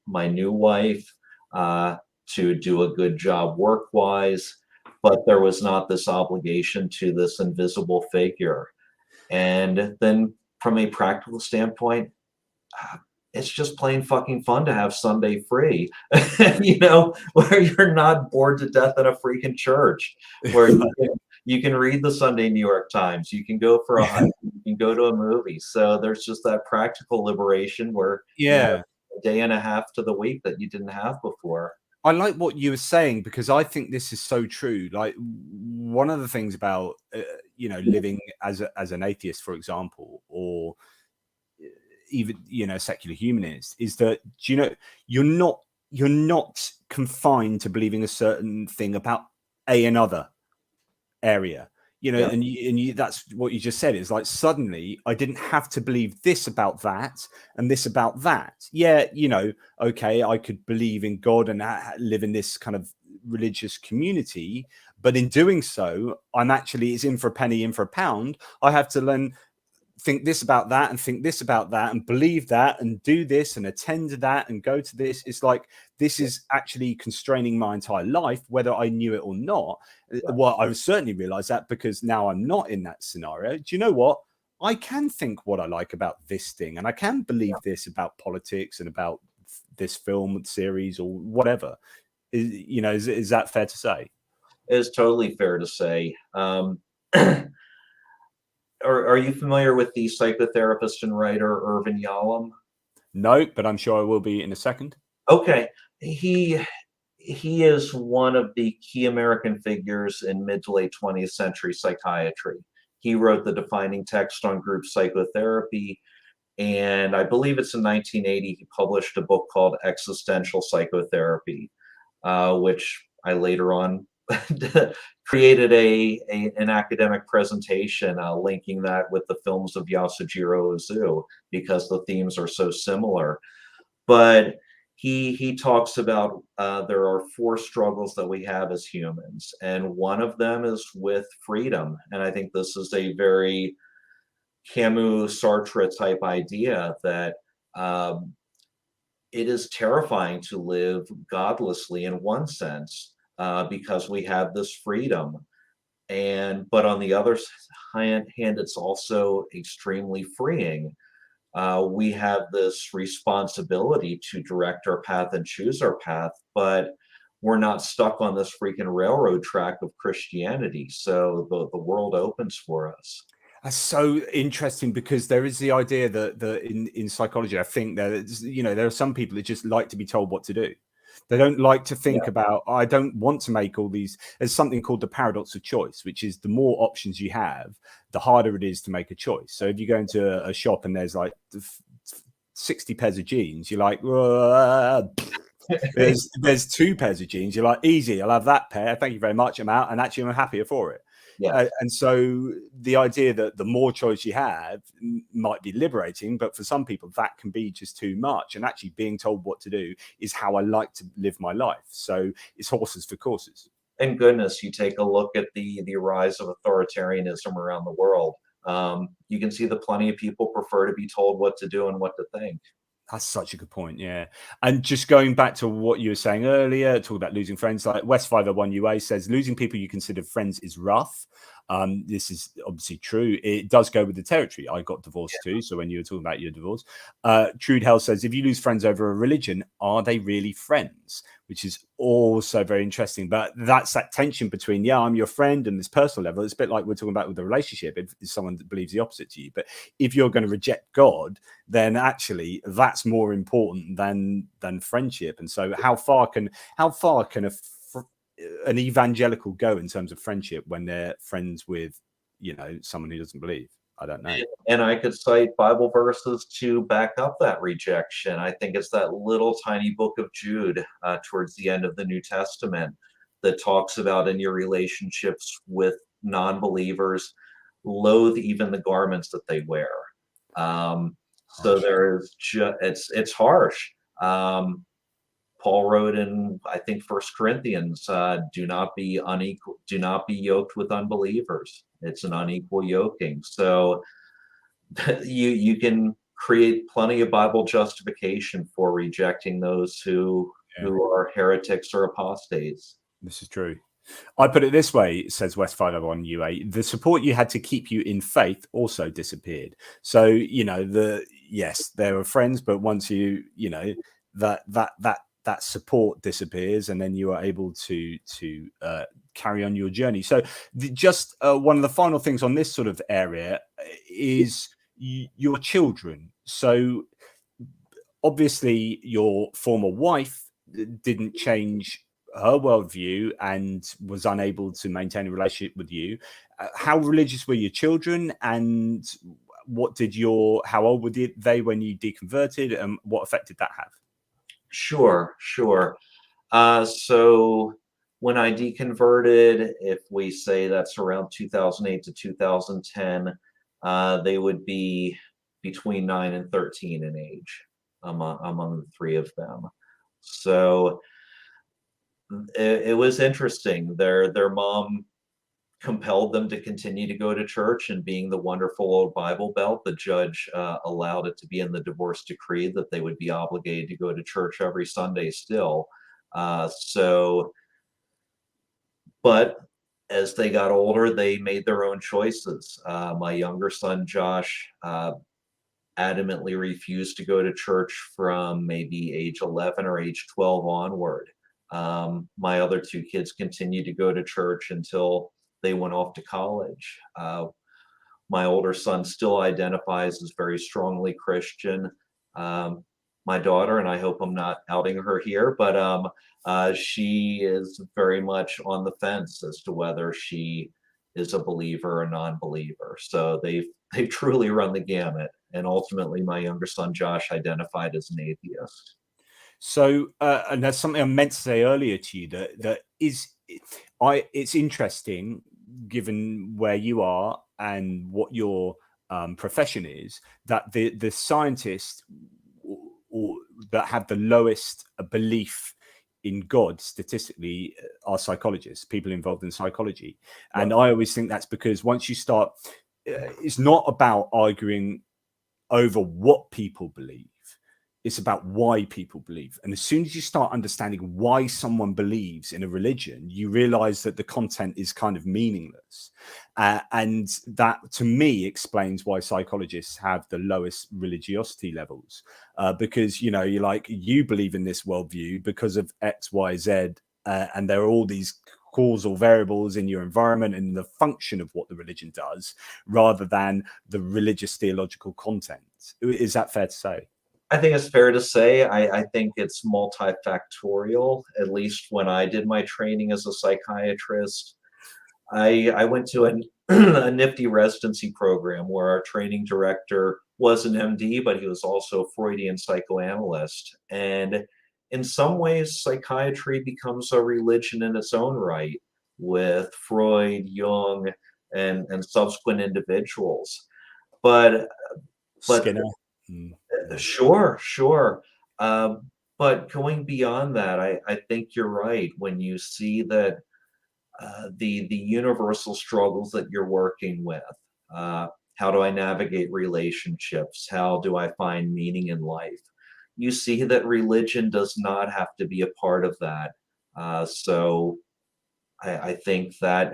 my new wife, to do a good job work-wise, but there was not this obligation to this invisible figure. And then from a practical standpoint, it's just plain fucking fun to have Sunday free, where you're not bored to death in a freaking church, where you can read the Sunday New York Times, you can go for a hike, you can go to a movie. So there's just that practical liberation where you have Yeah. a day and a half to the week that you didn't have before. I like what you were saying, because I think this is so true. Like, one of the things about living as an atheist, for example, or even secular humanist, is that you're not confined to believing a certain thing about another area, Yeah, and that's what you just said. Is like, suddenly I didn't have to believe this about that and this about that. Yeah, okay, I could believe in God and live in this kind of religious community, but in doing so, I'm actually, it's in for a penny, in for a pound. I have to learn, think this about that and think this about that and believe that and do this and attend to that and go to this. It's like, this is actually constraining my entire life, whether I knew it or not. right. Well, I certainly realized that, because now I'm not in that scenario. Do you know what? I can think what I like about this thing, and I can believe this about politics and about this film series or whatever. Is that fair to say? It's totally fair to say. Are you familiar with the psychotherapist and writer Irvin Yalom? No, but I'm sure I will be in a second. Okay, he is one of the key American figures in mid to late 20th century psychiatry. He wrote the defining text on group psychotherapy, and I believe it's in 1980 he published a book called Existential Psychotherapy, which I later on created an academic presentation linking that with the films of Yasujiro Ozu, because the themes are so similar. But he talks about there are four struggles that we have as humans, and one of them is with freedom. And I think this is a very Camus Sartre type idea that um, it is terrifying to live godlessly in one sense, because we have this freedom, but on the other hand, it's also extremely freeing. We have this responsibility to direct our path and choose our path, but we're not stuck on this freaking railroad track of Christianity. So the world opens for us. That's so interesting, because there is the idea that in psychology, I think that there are some people that just like to be told what to do. They don't like to think Yeah. about, I don't want to make all these. There's something called the paradox of choice, which is the more options you have, the harder it is to make a choice. So if you go into a shop and there's like 60 pairs of jeans, you're like, there's 2 pairs of jeans, you're like, easy, I'll have that pair, thank you very much, I'm out, and actually I'm happier for it. Yeah. And so the idea that the more choice you have might be liberating, but for some people that can be just too much. And actually being told what to do is how I like to live my life. So it's horses for courses. And goodness, you take a look at the rise of authoritarianism around the world. You can see that plenty of people prefer to be told what to do and what to think. That's such a good point. Yeah. And just going back to what you were saying earlier, talking about losing friends, like West 501 UA says, losing people you consider friends is rough. This is obviously true. It does go with the territory. I got divorced too. So when you were talking about your divorce, Trude Hell says, if you lose friends over a religion, are they really friends? Which is also very interesting. But that's that tension between, yeah, I'm your friend, and this personal level. It's a bit like we're talking about with the relationship. If it's someone that believes the opposite to you, but if you're going to reject God, then actually that's more important than friendship. And so how far can an evangelical go in terms of friendship when they're friends with someone who doesn't believe? I don't know. And I could cite Bible verses to back up that rejection. I think it's that little tiny book of Jude towards the end of the New Testament that talks about, in your relationships with non-believers, loathe even the garments that they wear. So there's it's harsh. Paul wrote in, I think, First Corinthians, do not be yoked with unbelievers. It's an unequal yoking. So you can create plenty of Bible justification for rejecting those who are heretics or apostates. This is true. I put it this way, says West 501 UA, the support you had to keep you in faith also disappeared. So, yes, there were friends, but once that support disappears, and then you are able to carry on your journey. So just one of the final things on this sort of area is your children. So obviously your former wife didn't change her worldview and was unable to maintain a relationship with you. How religious were your children, and how old were they when you deconverted, and what effect did that have? Sure. So when I deconverted, if we say that's around 2008 to 2010, they would be between 9 and 13 in age among the three of them. So it was interesting. Their mom compelled them to continue to go to church, and being the wonderful old Bible Belt, the judge allowed it to be in the divorce decree that they would be obligated to go to church every Sunday still. But as they got older, they made their own choices. My younger son, Josh, adamantly refused to go to church from maybe age 11 or age 12 onward. My other two kids continued to go to church until they went off to college. My older son still identifies as very strongly Christian. My daughter, and I hope I'm not outing her here, but she is very much on the fence as to whether she is a believer or non-believer. So they've truly run the gamut. And ultimately, my younger son Josh identified as an atheist. So, and there's something I meant to say earlier to you it's interesting, given where you are and what your profession is, that the scientists or that have the lowest belief in God statistically are psychologists, people involved in psychology. And I always think that's because once you start, it's not about arguing over what people believe. It's about why people believe. And as soon as you start understanding why someone believes in a religion, you realize that the content is kind of meaningless. And that, to me, explains why psychologists have the lowest religiosity levels. Because, you're like, you believe in this worldview because of X, Y, Z. And there are all these causal variables in your environment and the function of what the religion does, rather than the religious theological content. Is that fair to say? I think it's fair to say. I think it's multifactorial. At least when I did my training as a psychiatrist, I went to a nifty residency program where our training director was an MD, but he was also a Freudian psychoanalyst. And in some ways, psychiatry becomes a religion in its own right, with Freud, Jung, and subsequent individuals. But Skinner. Sure. But going beyond that, I think you're right when you see that the universal struggles that you're working with. How do I navigate relationships? How do I find meaning in life? You see that religion does not have to be a part of that. So I think that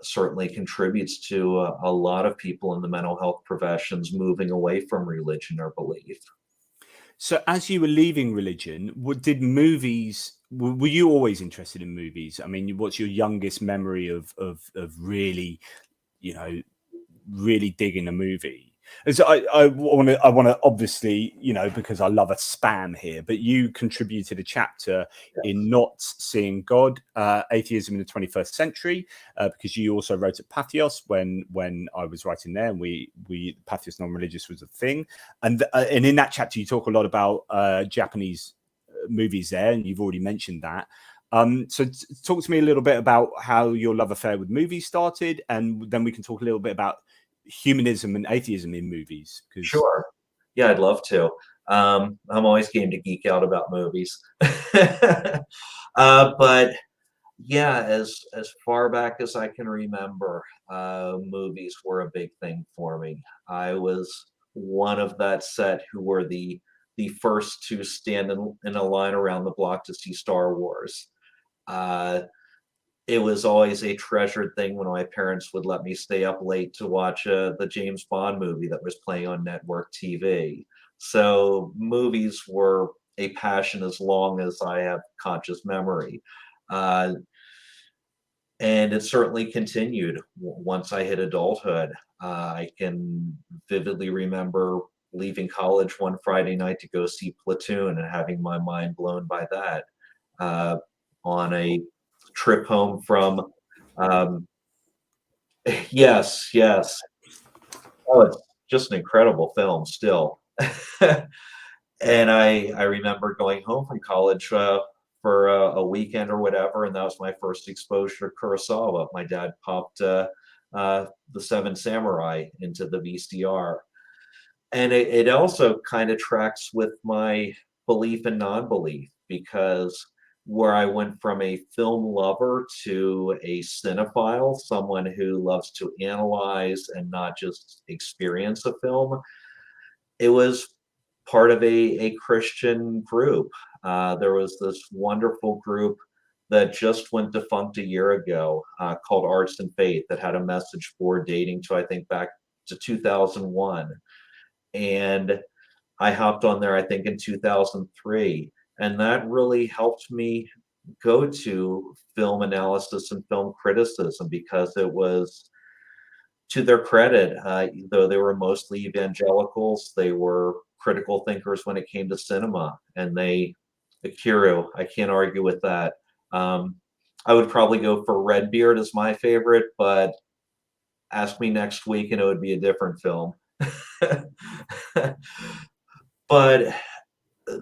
certainly contributes to a lot of people in the mental health professions moving away from religion or belief. So as you were leaving religion, did movies, were you always interested in movies? I mean, what's your youngest memory of really, really digging a movie? As I want to obviously, because I love a spam here, but you contributed a chapter in Not Seeing God, Atheism in the 21st Century, because you also wrote at Patheos when I was writing there, and we Patheos Non-Religious was a thing, and in that chapter you talk a lot about Japanese movies there, and you've already mentioned that. So talk to me a little bit about how your love affair with movies started, and then we can talk a little bit about humanism and atheism in movies. Sure. Yeah, I'd love to. I'm always game to geek out about movies. But yeah, as far back as I can remember, movies were a big thing for me. I was one of that set who were the first to stand in a line around the block to see Star Wars. it was always a treasured thing when my parents would let me stay up late to watch the James Bond movie that was playing on network TV. So movies were a passion as long as I have conscious memory. Uh, and it certainly continued once I hit adulthood. I can vividly remember leaving college one Friday night to go see Platoon and having my mind blown by that. Uh, on a trip home from, um, yes, yes. Oh, it's just an incredible film still. And I remember going home from college for a weekend or whatever, and that was my first exposure to Kurosawa. My dad popped the Seven Samurai into the VCR, and it also kind of tracks with my belief and non-belief, because where I went from a film lover to a cinephile, someone who loves to analyze and not just experience a film, it was part of a Christian group. There was this wonderful group that just went defunct a year ago called Arts and Faith, that had a message board dating to, I think, back to 2001. And I hopped on there, I think, in 2003. And that really helped me go to film analysis and film criticism, because it was, to their credit, though they were mostly evangelicals, they were critical thinkers when it came to cinema, and Akira, I can't argue with that. I would probably go for Redbeard as my favorite, but ask me next week and it would be a different film. But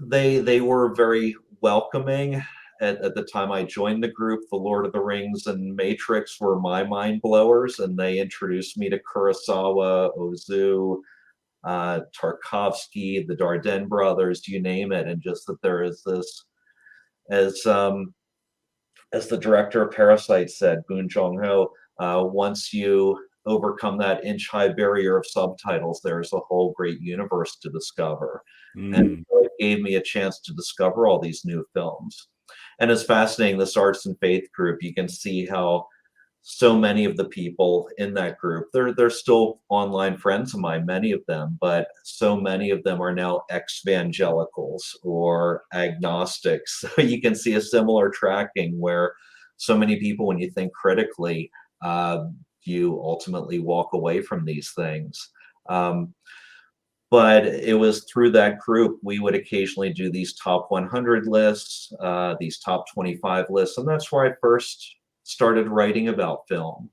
they were very welcoming. At the time I joined the group, The Lord of the Rings and Matrix were my mind blowers, and they introduced me to Kurosawa, Ozu, Tarkovsky, the Dardenne brothers, you name it. And just that there is this, as the director of Parasite said, Boon Jong-ho, once you overcome that inch-high barrier of subtitles, there's a whole great universe to discover. And it gave me a chance to discover all these new films. And it's fascinating, this Arts and Faith group, you can see how so many of the people in that group, they're still online friends of mine, many of them, but so many of them are now ex-evangelicals or agnostics. So you can see a similar tracking where so many people, when you think critically, you ultimately walk away from these things. But it was through that group we would occasionally do these top 100 lists, these top 25 lists, and that's where I first started writing about film,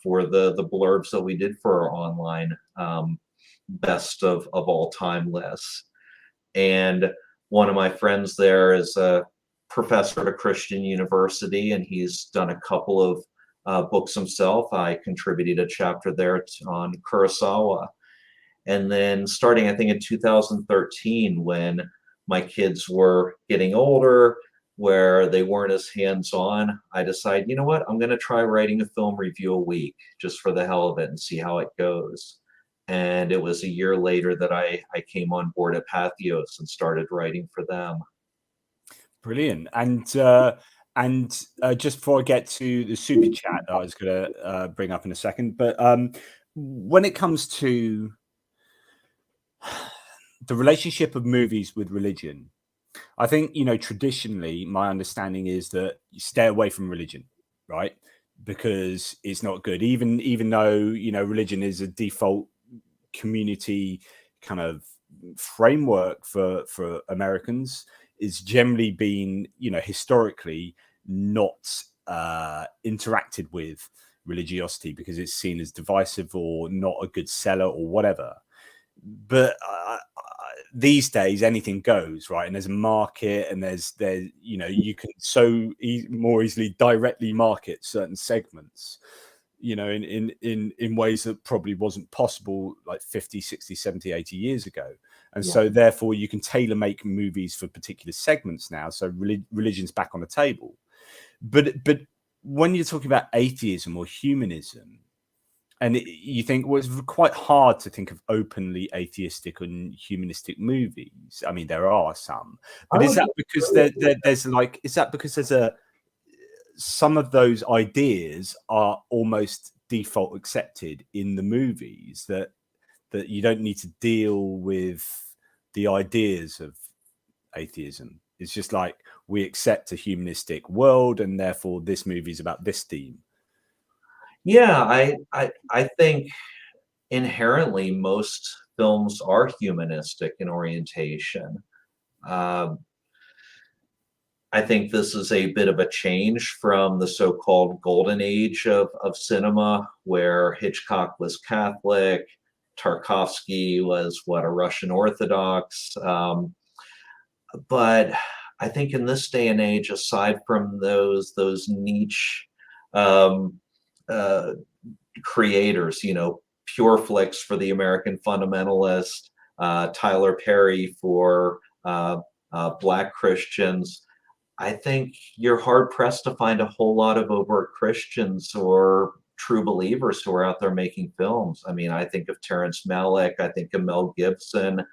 for the blurbs that we did for our online best of all time lists. And one of my friends there is a professor at a Christian university, and he's done a couple of books himself. I contributed a chapter there on Kurosawa. And then starting, I think, in 2013, when my kids were getting older, where they weren't as hands-on, I decided, you know what, I'm going to try writing a film review a week just for the hell of it and see how it goes. And it was a year later that I came on board at Pathos and started writing for them. Brilliant. And just before I get to the super chat that I was going to bring up in a second, but when it comes to the relationship of movies with religion, I think, traditionally my understanding is that you stay away from religion, right? Because it's not good, even though, religion is a default community kind of framework for Americans, is generally been, historically not interacted with religiosity because it's seen as divisive or not a good seller or whatever. But these days anything goes, right? And there's a market, and there's you can more easily directly market certain segments, in ways that probably wasn't possible like 50, 60, 70, 80 years ago. And so therefore you can tailor make movies for particular segments now. So religion's back on the table. But when you're talking about atheism or humanism, and you think, well, it's quite hard to think of openly atheistic and humanistic movies. I mean, there are some, but is that because there's some of those ideas are almost default accepted in the movies, that you don't need to deal with the ideas of atheism. It's just like, we accept a humanistic world, and therefore this movie is about this theme. Yeah, I think inherently most films are humanistic in orientation. Um, I think this is a bit of a change from the so-called golden age of cinema, where Hitchcock was Catholic, Tarkovsky was a Russian Orthodox. But I think in this day and age, aside from those niche um, uh, creators, Pure Flicks for the American fundamentalist, Tyler Perry for Black Christians, I think you're hard pressed to find a whole lot of overt Christians or true believers who are out there making films. I mean, I think of Terrence Malick, I think of Mel Gibson,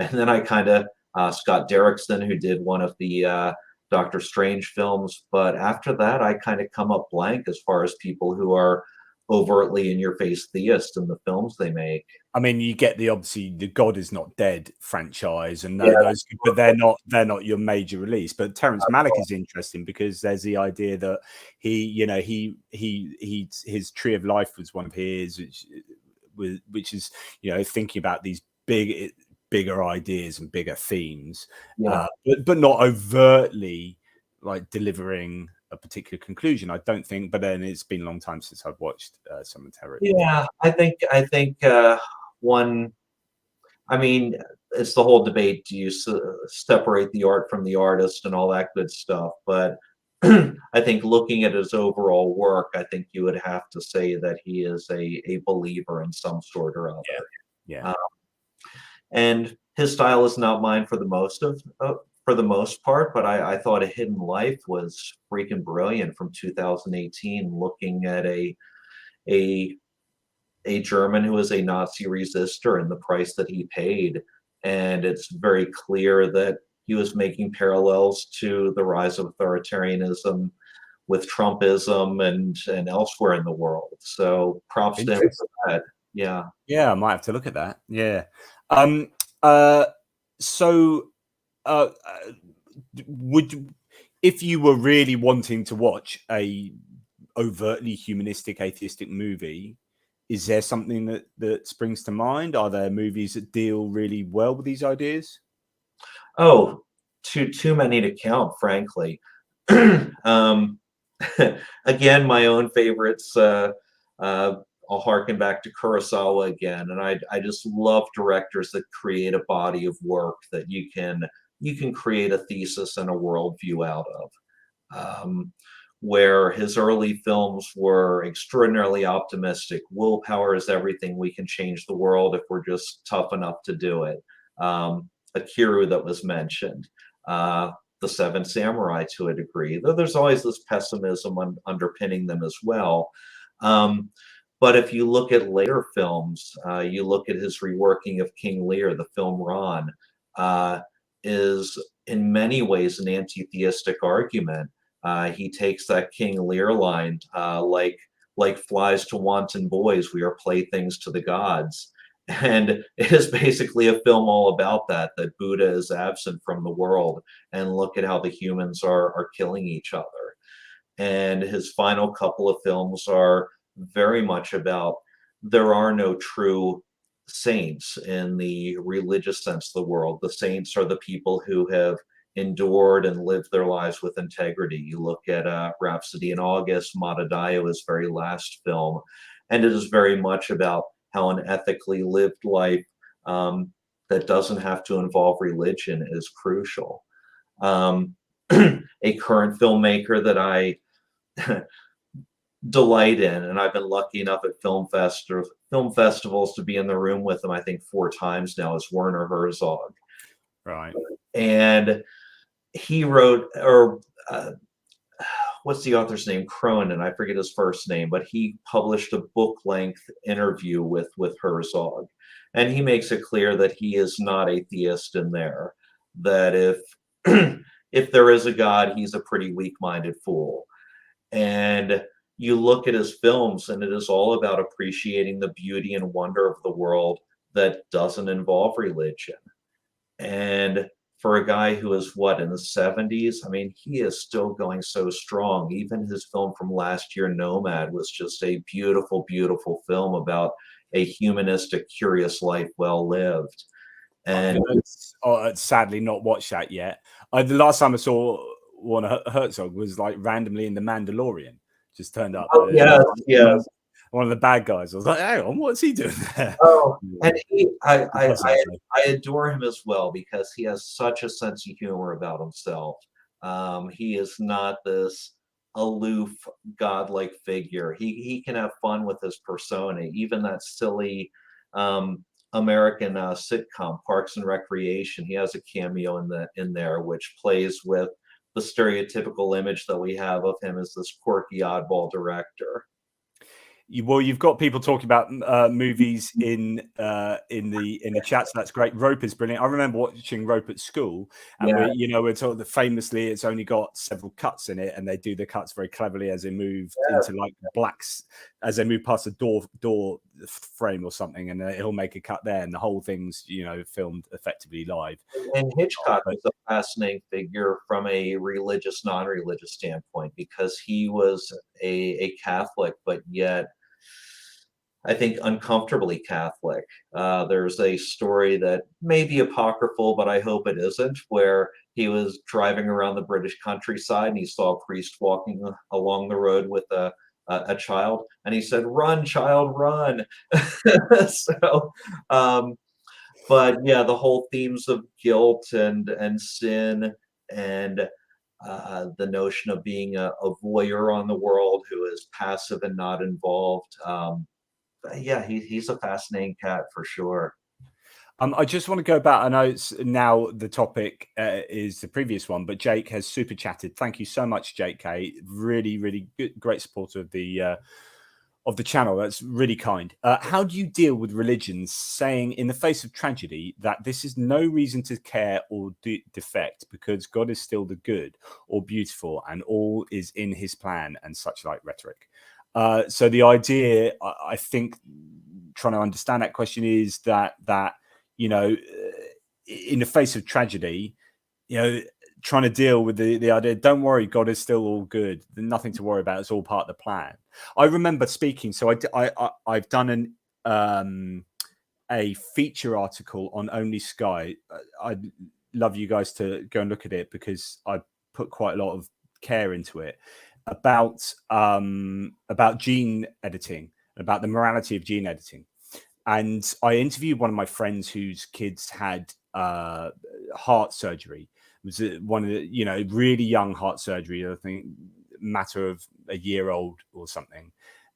and then I kind of Scott Derrickson, who did one of the Doctor Strange films. But after that, I kind of come up blank as far as people who are overtly in your face theists in the films they make. I mean, you get obviously the God Is Not Dead franchise, and Yeah. those, but they're not your major release. But Terrence Malick is interesting because there's the idea that his Tree of Life was one of his, which is, thinking about these bigger ideas and bigger themes, Yeah. but not overtly like delivering a particular conclusion, I don't think. But then it's been a long time since I've watched some of Terry. Yeah, I think one. I mean, it's the whole debate: do you separate the art from the artist and all that good stuff? But I think looking at his overall work, I think you would have to say that he is a believer in some sort or other. Yeah. And his style is not mine for the most part, but I thought A Hidden Life was freaking brilliant from 2018, looking at a German who was a Nazi resistor and the price that he paid. And it's very clear that he was making parallels to the rise of authoritarianism with Trumpism and elsewhere in the world. So props to him for that. Yeah. Yeah, I might have to look at that. Yeah. So would, if you were really wanting to watch a overtly humanistic atheistic movie, is there something that springs to mind? Are there movies that deal really well with these ideas? Oh, too many to count, frankly. Again, my own favorites. I'll harken back to Kurosawa again, and I just love directors that create a body of work that you can create a thesis and a worldview out of. Where his early films were extraordinarily optimistic. Willpower is everything. We can change the world if we're just tough enough to do it. Akiru that was mentioned. The Seven Samurai to a degree, though there's always this pessimism underpinning them as well. But if you look at later films, you look at his reworking of King Lear, the film Ron, is in many ways an anti-theistic argument. He takes that King Lear line, like flies to wanton boys, we are playthings to the gods. And it is basically a film all about that Buddha is absent from the world, and look at how the humans are killing each other. And his final couple of films are very much about there are no true saints in the religious sense of the world. The saints are the people who have endured and lived their lives with integrity. You look at Rhapsody in August, Matadayo, his very last film, and it is very much about how an ethically lived life that doesn't have to involve religion is crucial. A current filmmaker that I delight in, and I've been lucky enough at film festivals to be in the room with him, I think 4 times now, is Werner Herzog. Right. And he wrote, or what's the author's name? Cronin, I forget his first name, but he published a book-length interview with Herzog, and he makes it clear that he is not a theist in there. That if if there is a God, he's a pretty weak-minded fool. And you look at his films, and it is all about appreciating the beauty and wonder of the world that doesn't involve religion. And for a guy who is what, in the 70s, I mean, he is still going so strong. Even his film from last year, Nomad, was just a beautiful, beautiful film about a humanistic, curious life well lived. And I've sadly not watched that yet. The last time I saw one of Herzog was like randomly in The Mandalorian. Just turned up. oh yes, yes. One of the bad guys. I was like, hang on, what's he doing there? Oh, and Exactly. I adore him as well because he has such a sense of humor about himself. He is not this aloof, godlike figure. He can have fun with his persona, even that silly American sitcom Parks and Recreation. He has a cameo in there, which plays with the stereotypical image that we have of him as this quirky oddball director. Well, you've got people talking about movies in the chat, so that's great. Rope is brilliant. I remember watching Rope at school, and Yeah. we're told that famously it's only got several cuts in it, and they do the cuts very cleverly as they move into like blacks, as they move past a door frame or something, and he'll make a cut there, and the whole thing's filmed effectively live. And Hitchcock was a fascinating figure from a religious, non-religious standpoint because he was a Catholic, but yet I think uncomfortably Catholic. There's a story that may be apocryphal, but I hope it isn't, where he was driving around the British countryside and he saw a priest walking along the road with a child, and he said, "Run, child, run." So, but yeah, the whole themes of guilt and sin and the notion of being a voyeur on the world who is passive and not involved. Yeah, he's a fascinating cat for sure. I just want to go back. I know it's now the topic is the previous one, but Jake has super chatted. Thank you so much, Jake K. Really, really good, great supporter of the channel. That's really kind. How do you deal with religions saying in the face of tragedy that this is no reason to care or defect because God is still the good or beautiful and all is in his plan and such like rhetoric? So the idea, I think, trying to understand that question is that in the face of tragedy, trying to deal with the idea, don't worry, God is still all good. There's nothing to worry about. It's all part of the plan. I remember speaking. So I've done a feature article on OnlySky. I'd love you guys to go and look at it because I put quite a lot of care into it about gene editing, about the morality of gene editing. And I interviewed one of my friends whose kids had heart surgery. It was one of the, really young heart surgery, I think matter of a year old or something.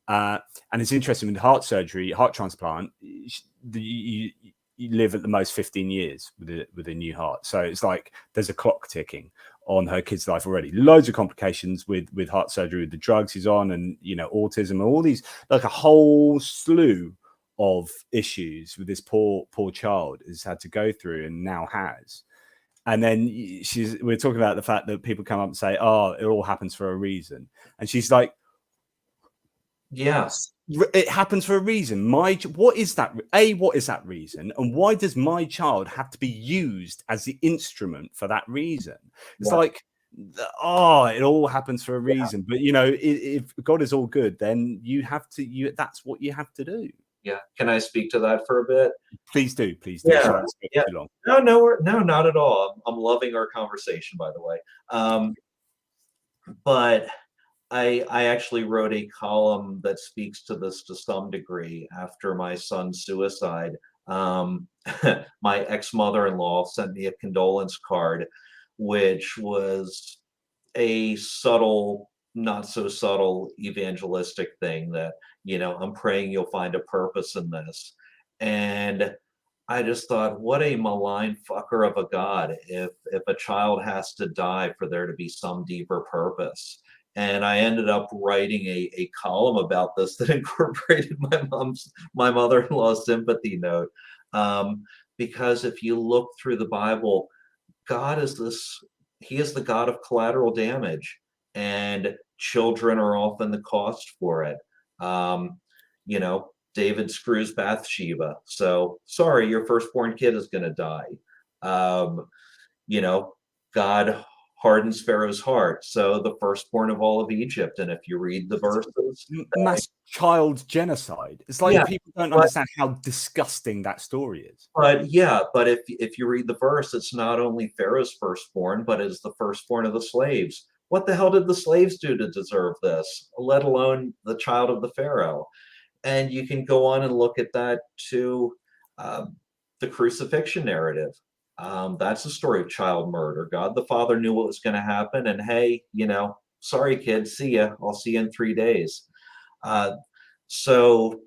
And it's interesting with heart surgery, heart transplant, you live at the most 15 years with a new heart. So it's like there's a clock ticking on her kid's life already. Loads of complications with heart surgery, with the drugs he's on, and autism, and all these, like a whole slew of issues with this poor child has had to go through and now has. And then we're talking about the fact that people come up and say, oh, it all happens for a reason. And she's like, yes, it happens for a reason. What is that reason? And why does my child have to be used as the instrument for that reason? It's like, it all happens for a reason. But if God is all good, then that's what you have to do. Yeah. Can I speak to that for a bit? Please do. Please do. Yeah. Too long. No, not at all. I'm loving our conversation, by the way. But I actually wrote a column that speaks to this to some degree after my son's suicide. My ex-mother-in-law sent me a condolence card, which was a subtle, not so subtle evangelistic thing that, I'm praying you'll find a purpose in this. And I just thought, what a malign fucker of a God if a child has to die for there to be some deeper purpose. And I ended up writing a column about this that incorporated my mother-in-law's sympathy note. Because if you look through the Bible, God is he is the God of collateral damage. And children are often the cost for it. You know, David screws Bathsheba. So sorry, your firstborn kid is going to die. You know, God hardens Pharaoh's heart. So the firstborn of all of Egypt. And if you read the verses, Mass child genocide. It's like yeah, people don't understand how disgusting that story is. but yeah, but if you read the verse, it's not only Pharaoh's firstborn, but it's the firstborn of the slaves. What the hell did the slaves do to deserve this? Let alone the child of the Pharaoh. And you can go on and look at that to the crucifixion narrative. That's a story of child murder. God the Father knew what was going to happen, and hey, you know, sorry, kid, see ya. I'll see you in 3 days. Uh, so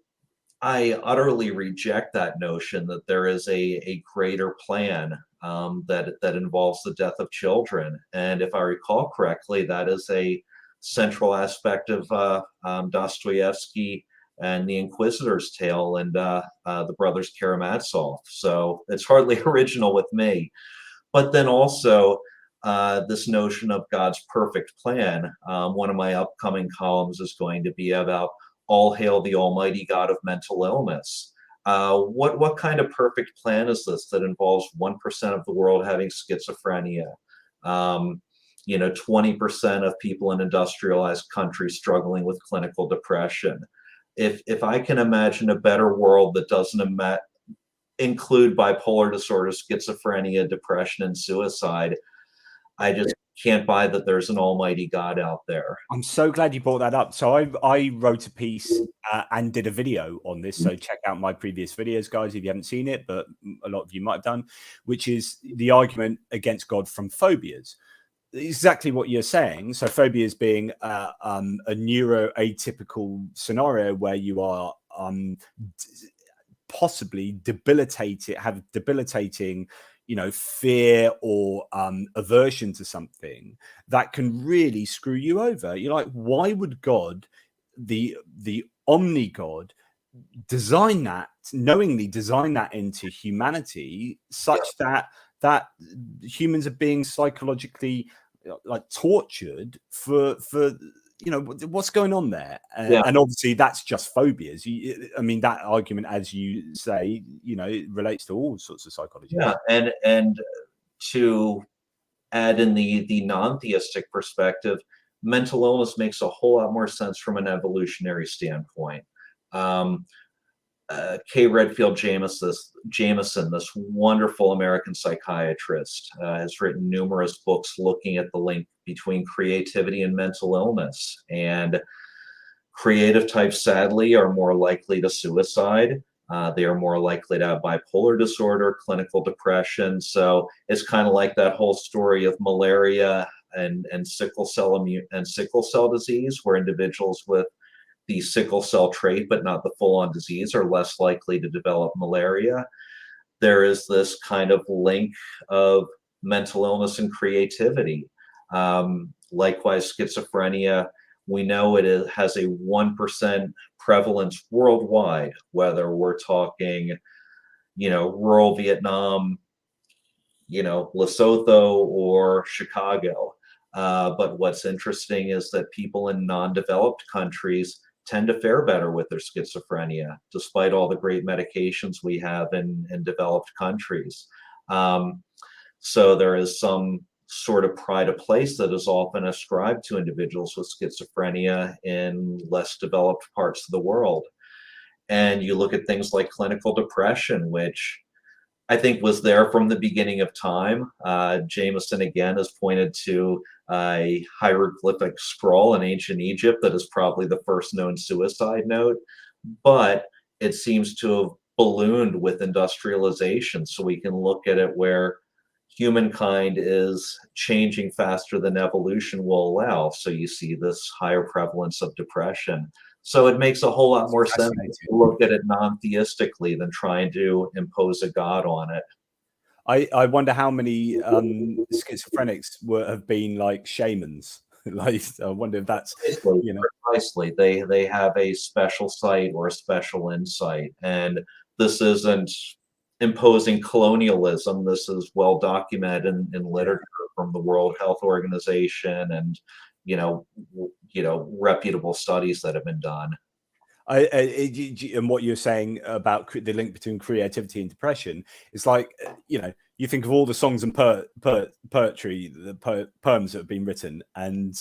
I utterly reject that notion that there is a greater plan that involves the death of children. And if I recall correctly, that is a central aspect of Dostoevsky and the Inquisitor's Tale and the brothers Karamazov. So it's hardly original with me. But then also this notion of God's perfect plan. One of my upcoming columns is going to be about all hail the almighty God of mental illness. What kind of perfect plan is this that involves 1% of the world having schizophrenia? You know, 20% of people in industrialized countries struggling with clinical depression. If I can imagine a better world that doesn't include bipolar disorder, schizophrenia, depression, and suicide, I just can't buy that there's an almighty God out there. I'm so glad you brought that up. So I wrote a piece and did a video on this. So check out my previous videos, guys, if you haven't seen it, but a lot of you might have done, which is the argument against God from phobias. Exactly what you're saying. So phobias being a neuroatypical scenario where you are possibly have debilitating, you know, fear or aversion to something that can really screw you over. You're like, why would God, the omni God, knowingly design that into humanity such that humans are being psychologically like tortured for you know what's going on there? And obviously that's just phobias. I mean, that argument, as you say, you know, it relates to all sorts of psychology. Yeah, and to add in the non-theistic perspective, mental illness makes a whole lot more sense from an evolutionary standpoint. K. Redfield Jameson, this wonderful American psychiatrist, has written numerous books looking at the link between creativity and mental illness. And creative types, sadly, are more likely to suicide. They are more likely to have bipolar disorder, clinical depression. So it's kind of like that whole story of malaria and sickle cell disease, where individuals with the sickle cell trait but not the full-on disease are less likely to develop malaria. There is this kind of link of mental illness and creativity. Likewise, schizophrenia, we know it has a 1% prevalence worldwide, whether we're talking, you know, rural Vietnam, you know, Lesotho or Chicago. But what's interesting is that people in non-developed countries tend to fare better with their schizophrenia, despite all the great medications we have in developed countries. So there is some sort of pride of place that is often ascribed to individuals with schizophrenia in less developed parts of the world. And you look at things like clinical depression, which I think was there from the beginning of time. Jameson again has pointed to a hieroglyphic scroll in ancient Egypt that is probably the first known suicide note, but it seems to have ballooned with industrialization. So we can look at it where humankind is changing faster than evolution will allow. So you see this higher prevalence of depression. So it makes a whole lot more sense to look at it non-theistically than trying to impose a god on it. I wonder how many schizophrenics have been like shamans. Like, I wonder if that's precisely, you know. precisely. They have a special sight or a special insight, and this isn't imposing colonialism. This is well documented in literature from the World Health Organization and reputable studies that have been done. And what you're saying about the link between creativity and depression is like, you think of all the songs and poetry, the poems that have been written, and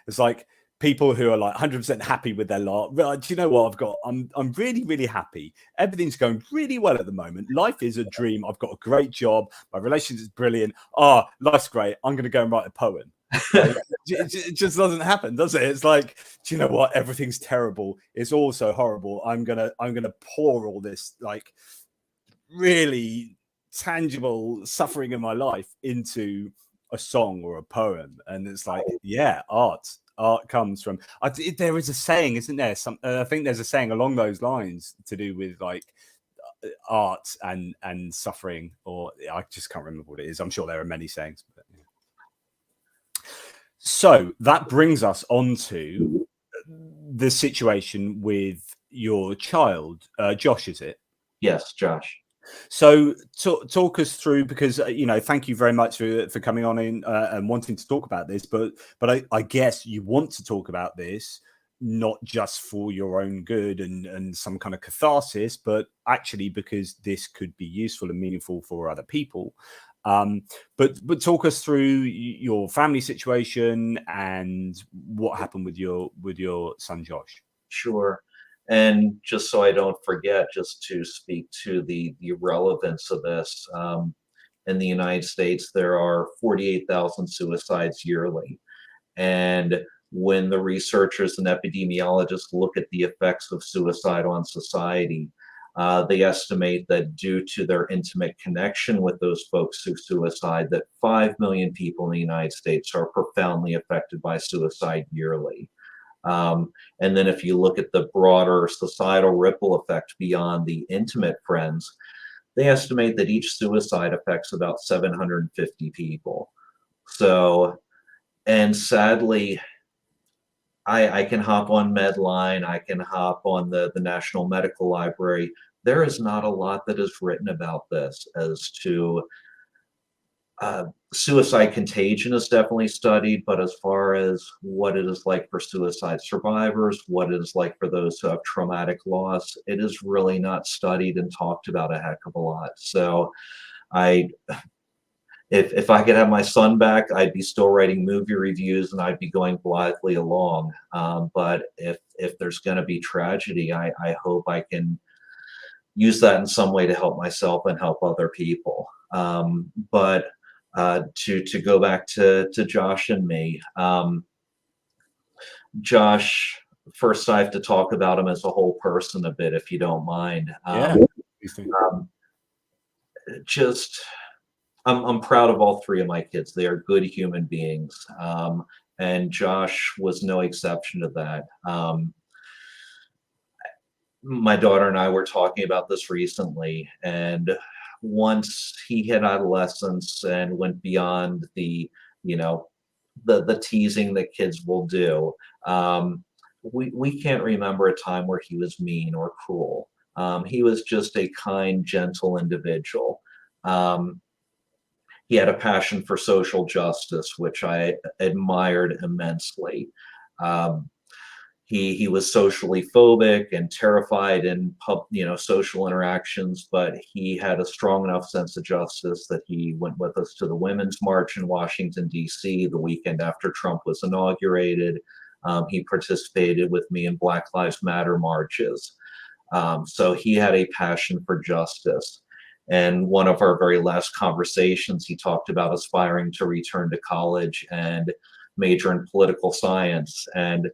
it's like people who are like 100% happy with their lot. Do you know what I've got? I'm really, really happy. Everything's going really well at the moment. Life is a dream. I've got a great job. My relationship is brilliant. Life's great. I'm going to go and write a poem. Like, it just doesn't happen, does it? It's like, do you know what? Everything's terrible. It's all so horrible. I'm gonna pour all this like really tangible suffering in my life into a song or a poem, and it's like, yeah, art comes from. There is a saying, isn't there? I think there's a saying along those lines to do with like art and suffering, or I just can't remember what it is. I'm sure there are many sayings. But, yeah. So that brings us on to the situation with your child, Josh, is it? Yes, Josh. So talk us through, because thank you very much for coming on in and wanting to talk about this, but I guess you want to talk about this not just for your own good and some kind of catharsis, but actually because this could be useful and meaningful for other people. But talk us through your family situation and what happened with your son Josh. Sure. And just so I don't forget, just to speak to the relevance of this, in the United States, there are 48,000 suicides yearly. And when the researchers and epidemiologists look at the effects of suicide on society, they estimate that due to their intimate connection with those folks who suicide, that 5 million people in the United States are profoundly affected by suicide yearly. And then if you look at the broader societal ripple effect beyond the intimate friends, they estimate that each suicide affects about 750 people. So, and sadly, I can hop on Medline, I can hop on the National Medical Library. There is not a lot that is written about this as to suicide contagion is definitely studied, but as far as what it is like for suicide survivors, what it is like for those who have traumatic loss, it is really not studied and talked about a heck of a lot. So if I could have my son back, I'd be still writing movie reviews and I'd be going blithely along. But if there's going to be tragedy, I hope I can use that in some way to help myself and help other people. But to go back to Josh and me, Josh, first I have to talk about him as a whole person a bit, if you don't mind. Yeah. Just I'm proud of all three of my kids. They are good human beings. And Josh was no exception to that. My daughter and I were talking about this recently, and once he hit adolescence and went beyond the teasing that kids will do, we can't remember a time where he was mean or cruel. He was just a kind, gentle individual. He had a passion for social justice, which I admired immensely. He was socially phobic and terrified in social interactions, but he had a strong enough sense of justice that he went with us to the Women's March in Washington, D.C. the weekend after Trump was inaugurated. He participated with me in Black Lives Matter marches. So he had a passion for justice. And one of our very last conversations, he talked about aspiring to return to college and major in political science. And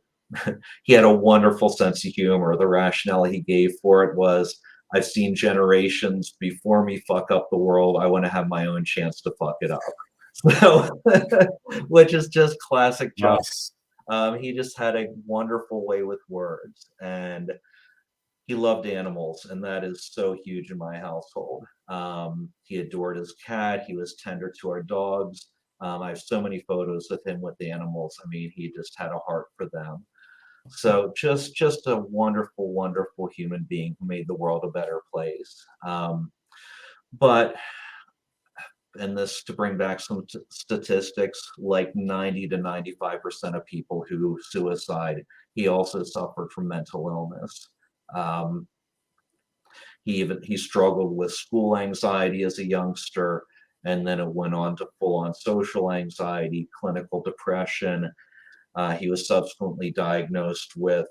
he had a wonderful sense of humor. The rationale he gave for it was, I've seen generations before me fuck up the world. I want to have my own chance to fuck it up. So, which is just classic Josh. Nice. He just had a wonderful way with words, and he loved animals, and that is so huge in my household. He adored his cat. He was tender to our dogs. I have so many photos of him with the animals. I mean, he just had a heart for them. So just a wonderful, wonderful human being who made the world a better place. But and this to bring back some statistics, like 90 to 95% of people who suicide, he also suffered from mental illness. Um, he struggled with school anxiety as a youngster, and then it went on to full-on social anxiety, clinical depression. He was subsequently diagnosed with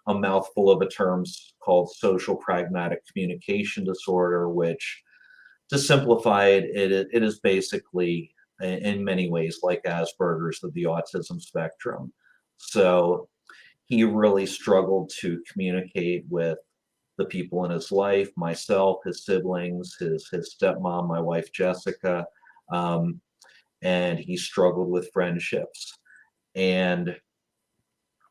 a mouthful of terms called social pragmatic communication disorder, which, to simplify it, it is basically, in many ways, like Asperger's of the autism spectrum. So he really struggled to communicate with the people in his life, myself, his siblings, his stepmom, my wife Jessica, um, and he struggled with friendships. And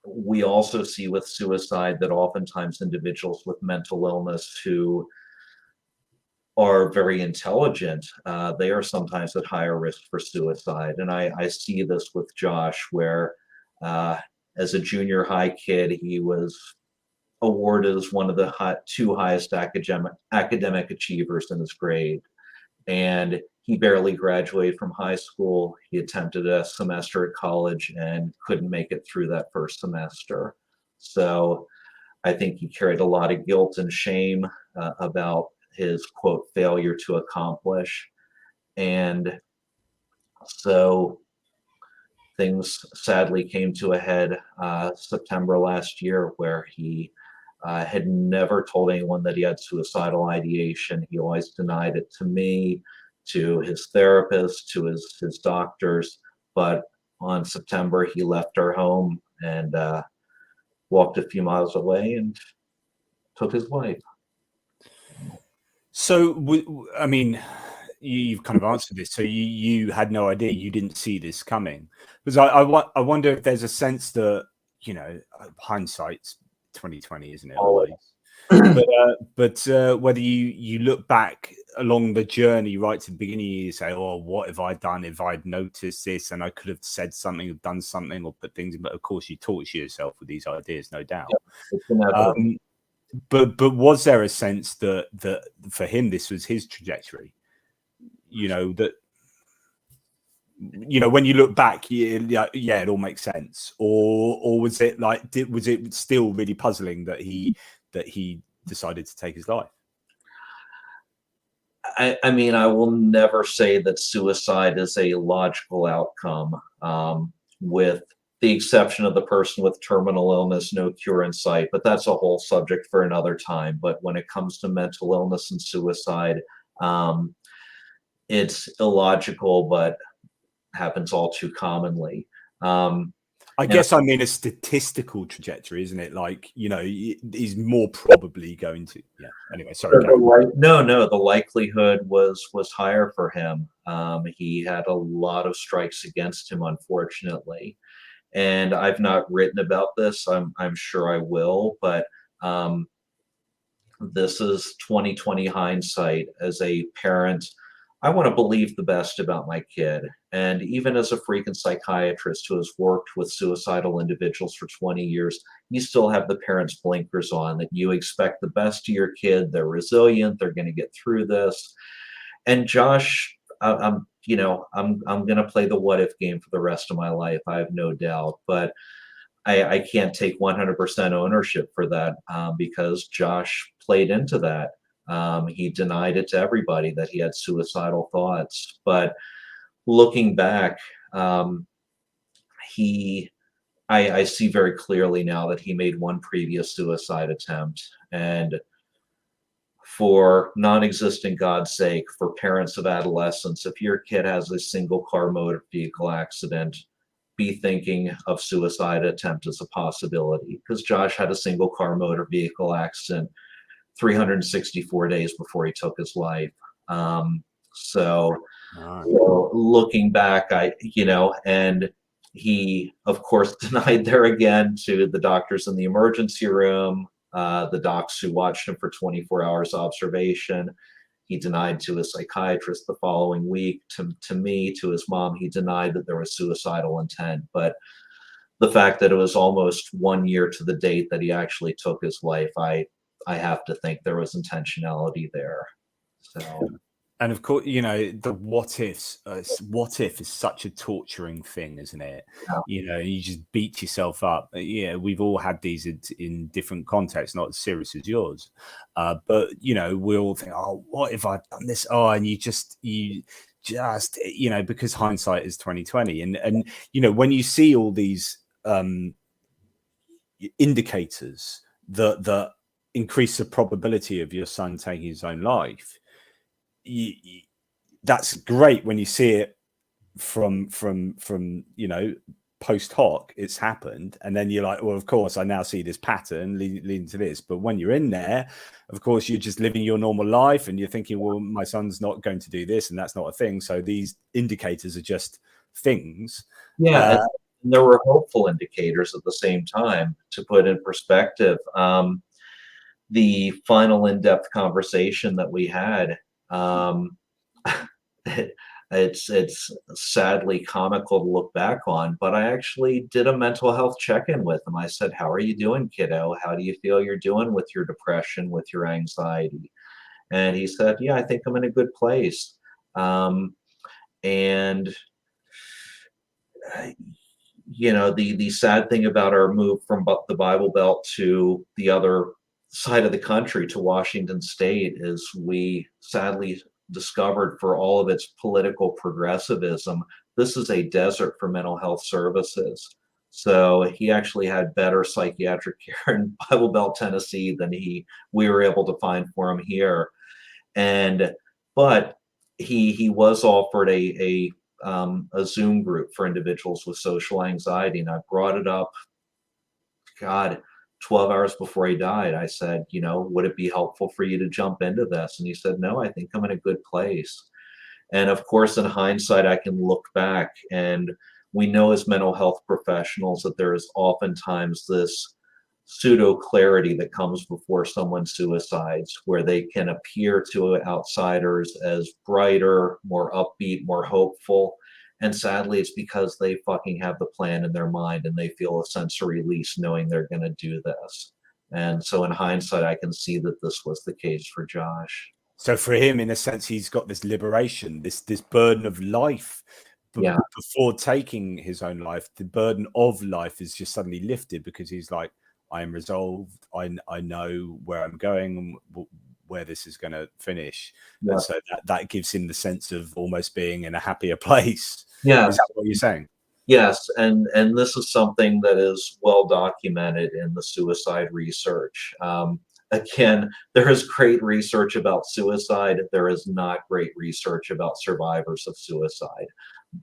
we also see with suicide that oftentimes individuals with mental illness who are very intelligent, they are sometimes at higher risk for suicide. And I see this with Josh, where as a junior high kid, he was awarded as one of the two highest academic achievers in his grade. And he barely graduated from high school. He attempted a semester at college and couldn't make it through that first semester. So I think he carried a lot of guilt and shame about his, quote, failure to accomplish. And so things sadly came to a head September last year, where he had never told anyone that he had suicidal ideation. He always denied it to me, to his therapist, to his doctors. But on September, he left our home and walked a few miles away and took his life. So, I mean, you've kind of answered this. So you had no idea, you didn't see this coming. Because I wonder if there's a sense that, you know, hindsight's 2020, isn't it? Always. But whether you look back along the journey right to the beginning, you say, oh, what have I done if I'd noticed this and I could have said something or done something or put things in. But of course, you torture yourself with these ideas, no doubt. Yeah, but was there a sense that for him this was his trajectory? You know, that, you know, when you look back, yeah, it all makes sense. Or was it like, was it still really puzzling that he decided to take his life? I mean, I will never say that suicide is a logical outcome, with the exception of the person with terminal illness, no cure in sight, but that's a whole subject for another time. But when it comes to mental illness and suicide, it's illogical, but happens all too commonly. I guess I mean a statistical trajectory, isn't it? Like, you know, he's more probably going to. Yeah. Anyway, sorry. No, the likelihood was higher for him. He had a lot of strikes against him, unfortunately. And I've not written about this. I'm sure I will, but this is 2020 hindsight. As a parent, I want to believe the best about my kid. And even as a freaking psychiatrist who has worked with suicidal individuals for 20 years, you still have the parents' blinkers on, that you expect the best of your kid. They're resilient. They're going to get through this. And Josh, I'm going to play the what if game for the rest of my life. I have no doubt, but I can't take 100% ownership for that, because Josh played into that. He denied it to everybody that he had suicidal thoughts. But looking back, I see very clearly now that he made one previous suicide attempt. And for non-existent God's sake, for parents of adolescents, if your kid has a single car motor vehicle accident, be thinking of suicide attempt as a possibility, because Josh had a single car motor vehicle accident 364 days before he took his life. So looking back, and he, of course, denied there again to the doctors in the emergency room, the docs who watched him for 24 hours observation. He denied to his psychiatrist the following week. To me, to his mom, he denied that there was suicidal intent. But the fact that it was almost 1 year to the date that he actually took his life, I have to think there was intentionality there. So And of course, the what ifs. What if is such a torturing thing, isn't it? Yeah. You just beat yourself up. Yeah, we've all had these in different contexts, not as serious as yours. But we all think, oh, what if I'd done this? Oh, and you just because hindsight is 2020, and when you see all these indicators that increase the probability of your son taking his own life. That's great when you see it from post hoc, it's happened, and then you're like, well, of course I now see this pattern leading to this. But when you're in there, of course, you're just living your normal life and you're thinking, well, my son's not going to do this, and that's not a thing. So these indicators are just things. And there were hopeful indicators at the same time. To put in perspective, the final in-depth conversation that we had, it's sadly comical to look back on, but I actually did a mental health check-in with him. I said, how are you doing, kiddo? How do you feel you're doing with your depression, with your anxiety? And he said, yeah, I think I'm in a good place. And the sad thing about our move from the Bible Belt to the other side of the country, to Washington State, is we sadly discovered, for all of its political progressivism, this is a desert for mental health services. So he actually had better psychiatric care in Bible Belt, Tennessee than we were able to find for him here. But he was offered a Zoom group for individuals with social anxiety, and I brought it up, 12 hours before he died. I said, would it be helpful for you to jump into this? And he said, no, I think I'm in a good place. And of course, in hindsight, I can look back, and we know as mental health professionals that there is oftentimes this pseudo clarity that comes before someone suicides, where they can appear to outsiders as brighter, more upbeat, more hopeful. And sadly, it's because they fucking have the plan in their mind and they feel a sense of release knowing they're going to do this. And so in hindsight, I can see that this was the case for Josh. So for him, in a sense, he's got this liberation, this burden of life. Before taking his own life, the burden of life is just suddenly lifted, because he's like, I am resolved. I know where I'm going, where this is going to finish. Yeah. And so that gives him the sense of almost being in a happier place. Yeah. Is that what you're saying? Yes. And this is something that is well documented in the suicide research. Again, there is great research about suicide. There is not great research about survivors of suicide.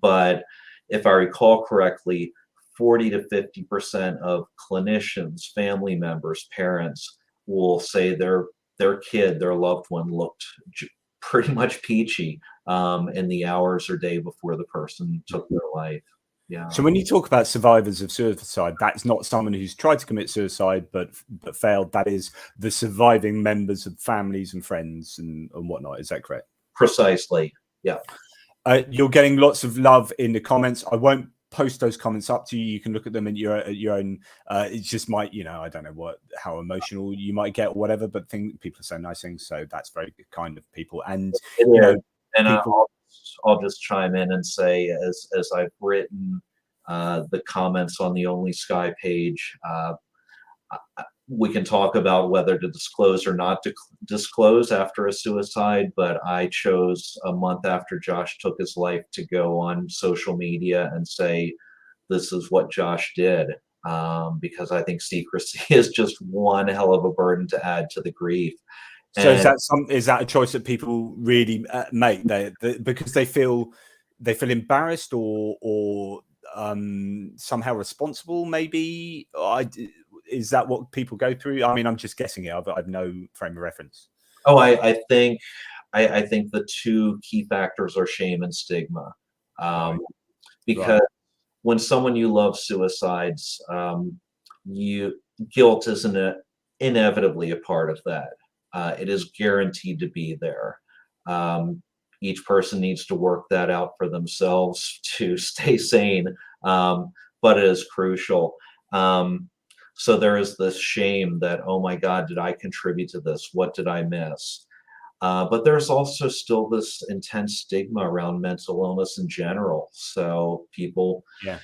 But if I recall correctly, 40 to 50% of clinicians, family members, parents will say their kid, their loved one, looked pretty much peachy in the hours or day before the person took their life. Yeah. So when you talk about survivors of suicide, that's not someone who's tried to commit suicide but failed. That is the surviving members of families and friends and whatnot. Is that correct? Precisely. Yeah. You're getting lots of love in the comments. I won't post those comments up to you. You can look at them at your own. It just might, I don't know how emotional you might get or whatever, but people are saying nice things, so that's very kind of people. And people... I'll just chime in and say, as I've written the comments on the OnlySky page, we can talk about whether to disclose or not to disclose after a suicide, but I chose a month after Josh took his life to go on social media and say, this is what Josh did, because I think secrecy is just one hell of a burden to add to the grief. So is that a choice that people really make because they feel embarrassed or somehow responsible? Maybe is that what people go through? I mean, I'm just guessing it. I've no frame of reference. Oh, I think the two key factors are shame and stigma, because when someone you love suicides, guilt is inevitably a part of that. It is guaranteed to be there. Each person needs to work that out for themselves to stay sane, but it is crucial. So there is this shame that, oh my God, did I contribute to this? What did I miss? But there's also still this intense stigma around mental illness in general. Yeah.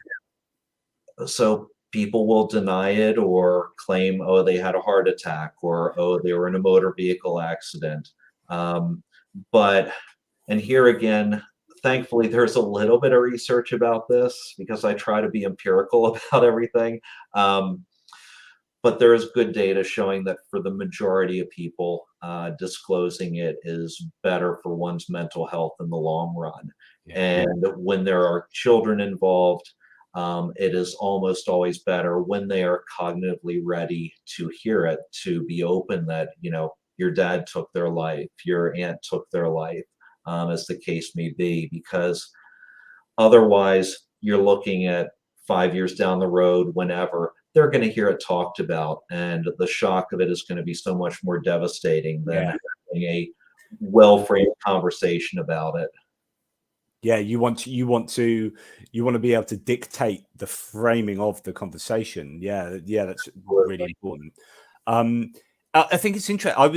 So people will deny it or claim, oh, they had a heart attack, or oh, they were in a motor vehicle accident. Um, but and here again, thankfully, there's a little bit of research about this because I try to be empirical about everything. Um, but there is good data showing that for the majority of people, disclosing it is better for one's mental health in the long run. Yeah. And when there are children involved, it is almost always better when they are cognitively ready to hear it, to be open that, your dad took their life, your aunt took their life, as the case may be, because otherwise, you're looking at 5 years down the road, whenever they're going to hear it talked about, and the shock of it is going to be so much more devastating than Yeah. having a well-framed conversation about it. Yeah, you want to be able to dictate the framing of the conversation. Yeah, yeah, that's really important. I think it's interesting. I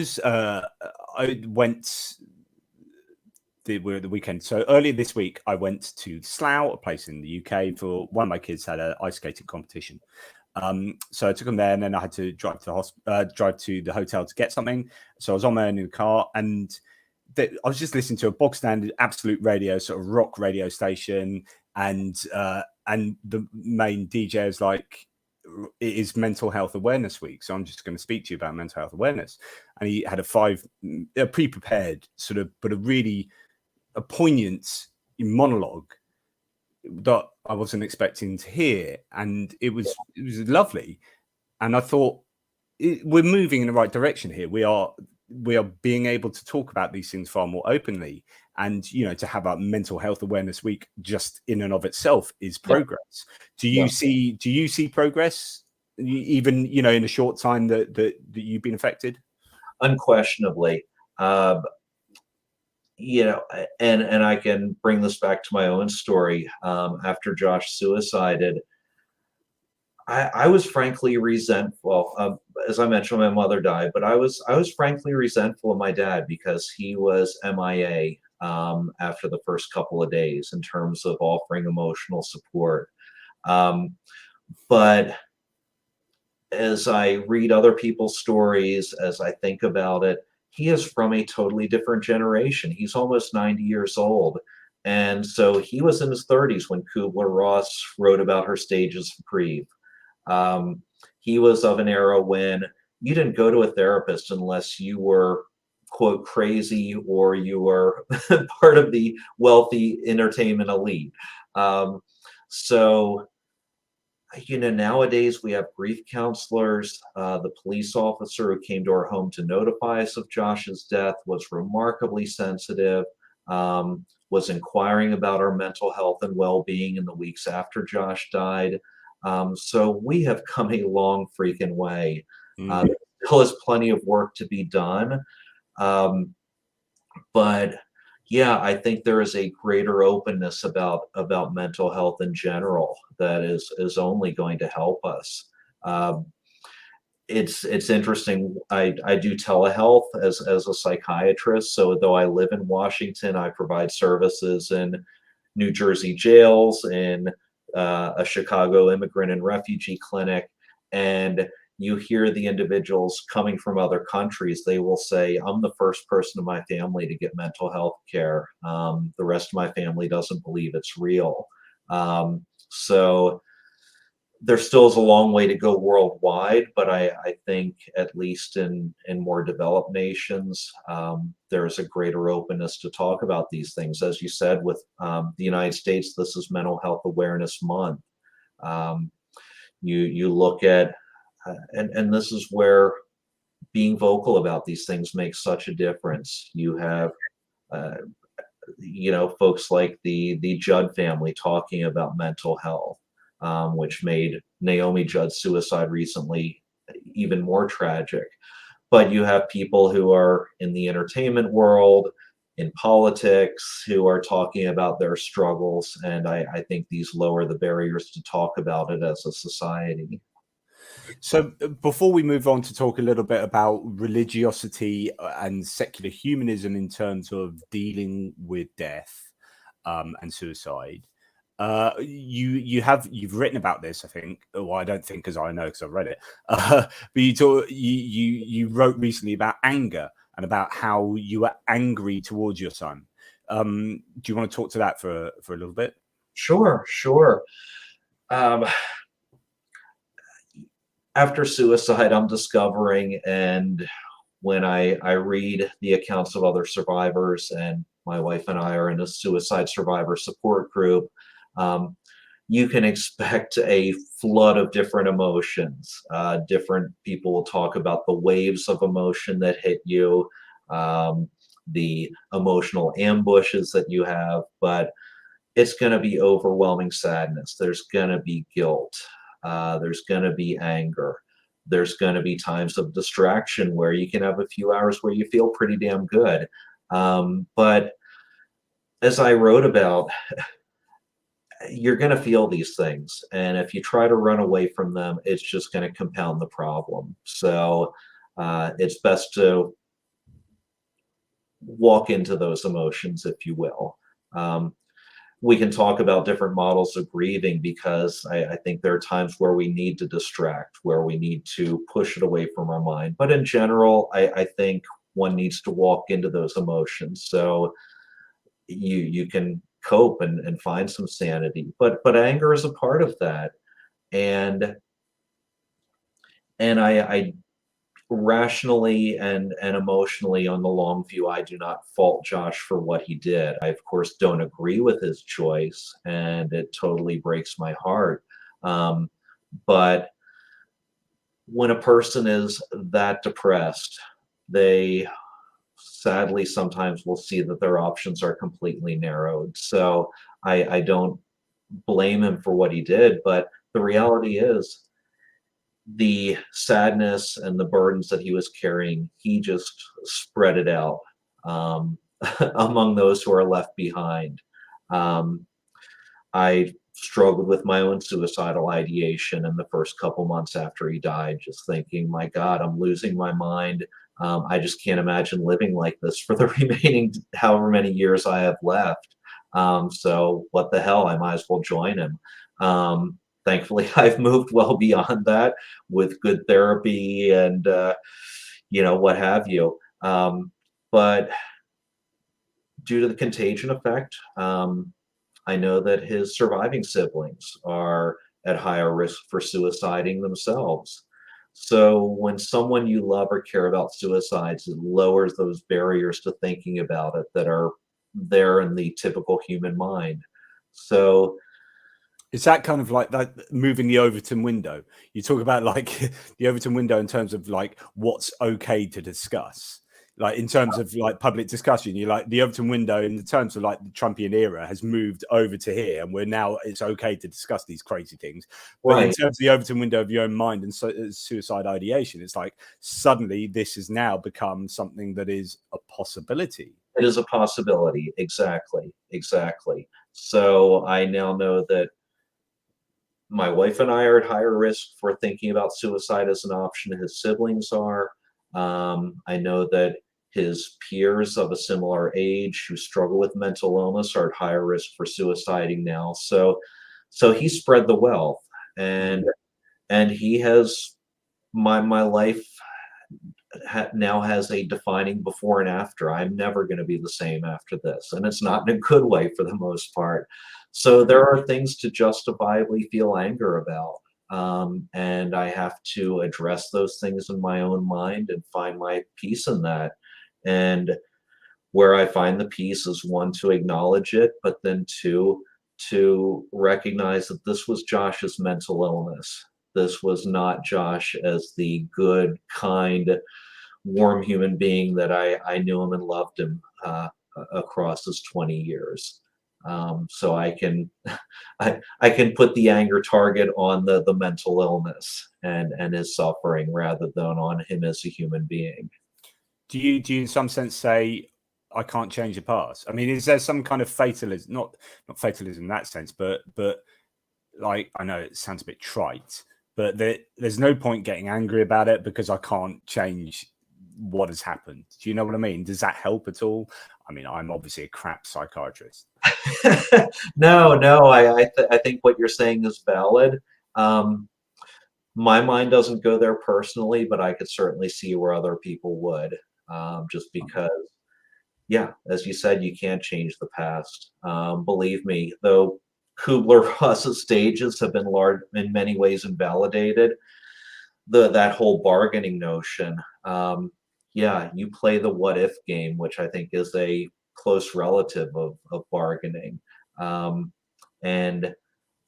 went the weekend. So earlier this week, I went to Slough, a place in the UK, for one of my kids had an ice skating competition. So I took them there, and then I had to drive to the hotel to get something. So I was on my own in the car, and I was just listening to a bog standard absolute radio, sort of rock radio station, and the main DJ is like, it is Mental Health Awareness Week, so I'm just going to speak to you about mental health awareness. And he had a pre-prepared sort of, but a poignant monologue that I wasn't expecting to hear, and it was lovely. And I thought, we're moving in the right direction here. We are being able to talk about these things far more openly, and to have a Mental Health Awareness Week just in and of itself is progress. Do you see progress, even in a short time that you've been affected? Unquestionably. And I can bring this back to my own story. After Josh suicided, I was frankly resentful. As I mentioned, my mother died, but I was frankly resentful of my dad because he was MIA after the first couple of days in terms of offering emotional support. But as I read other people's stories, as I think about it, he is from a totally different generation. He's almost 90 years old. And so he was in his 30s when Kubler-Ross wrote about her stages of grief. He was of an era when you didn't go to a therapist unless you were, quote, crazy, or you were part of the wealthy entertainment elite. So nowadays we have grief counselors. The police officer who came to our home to notify us of Josh's death was remarkably sensitive, was inquiring about our mental health and well-being in the weeks after Josh died. So we have come a long freaking way. There still is plenty of work to be done. But yeah, I think there is a greater openness about mental health in general that is only going to help us. It's interesting. I do telehealth as a psychiatrist. So though I live in Washington, I provide services in New Jersey jails, in a Chicago immigrant and refugee clinic, and you hear the individuals coming from other countries. They will say, I'm the first person in my family to get mental health care. The rest of my family doesn't believe it's real. So there still is a long way to go worldwide, but I think at least in more developed nations, there's a greater openness to talk about these things. As you said, with the United States, this is Mental Health Awareness Month. You look at, and this is where being vocal about these things makes such a difference. You have, folks like the Judd family talking about mental health, which made Naomi Judd's suicide recently even more tragic. But you have people who are in the entertainment world, in politics, who are talking about their struggles, and I think these lower the barriers to talk about it as a society. So before we move on to talk a little bit about religiosity and secular humanism in terms of dealing with death and suicide, you've written about this, I think. Well, I don't think, because I know, because I've read it. But you wrote recently about anger and about how you were angry towards your son. Do you want to talk to that for a little bit? Sure. After suicide, I'm discovering, and when I read the accounts of other survivors, and my wife and I are in a suicide survivor support group, um, you can expect a flood of different emotions. Different people will talk about the waves of emotion that hit you, the emotional ambushes that you have, but it's going to be overwhelming sadness. There's going to be guilt. There's going to be anger. There's going to be times of distraction where you can have a few hours where you feel pretty damn good. But as I wrote about, you're going to feel these things. And if you try to run away from them, it's just going to compound the problem. So it's best to walk into those emotions, if you will. We can talk about different models of grieving, because I think there are times where we need to distract, where we need to push it away from our mind. But in general, I think one needs to walk into those emotions so you can cope and find some sanity. But anger is a part of that, and I rationally and emotionally, on the long view, I do not fault Josh for what he did. I, of course, don't agree with his choice, and it totally breaks my heart. But when a person is that depressed, they sadly sometimes will see that their options are completely narrowed. So I don't blame him for what he did, but the reality is, the sadness and the burdens that he was carrying, he just spread it out um, among those who are left behind. Um, I struggled with my own suicidal ideation in the first couple months after he died, just thinking, my God, I'm losing my mind. I just can't imagine living like this for the remaining however many years I have left. So what the hell? I might as well join him. Thankfully, I've moved well beyond that with good therapy and what have you. But due to the contagion effect, I know that his surviving siblings are at higher risk for suiciding themselves. So when someone you love or care about suicides, it lowers those barriers to thinking about it that are there in the typical human mind. So Is that kind of like that, moving the Overton window? You talk about like the Overton window in terms of like what's okay to discuss, like in terms of like public discussion. You like the Overton window in the terms of like the Trumpian era has moved over to here, and we're now, it's okay to discuss these crazy things. But in right, terms of the Overton window of your own mind and suicide ideation, it's like suddenly this has now become something that is a possibility. it is a possibility. Exactly. So I now know that my wife and I are at higher risk for thinking about suicide as an option. His siblings are. I know that his peers of a similar age who struggle with mental illness are at higher risk for suiciding now. So he spread the wealth, and he has my life now has a defining before and after. I'm never going to be the same after this, and it's not in a good way for the most part. So there are things to justifiably feel anger about, and I have to address those things in my own mind and find my peace in that. And where I find the peace is, one, to acknowledge it, but then two, to recognize that this was Josh's mental illness. This was not Josh as the good, kind, warm human being that I knew him and loved him across his 20 years. So I can I can put the anger target on the mental illness and his suffering, rather than on him as a human being. Do you in some sense say, I can't change the past? I mean, is there some kind of fatalism, not fatalism in that sense, but like, I know it sounds a bit trite, but there's no point getting angry about it because I can't change what has happened. Do you know what I mean? Does that help at all? I mean, I'm obviously a crap psychiatrist. No, I think what you're saying is valid. Um, my mind doesn't go there personally, but I could certainly see where other people would, just because, yeah, as you said, you can't change the past. Believe me, though Kubler-Ross's stages have been large in many ways invalidated, that whole bargaining notion. Yeah, you play the what if game, which I think is a close relative of bargaining. Um, and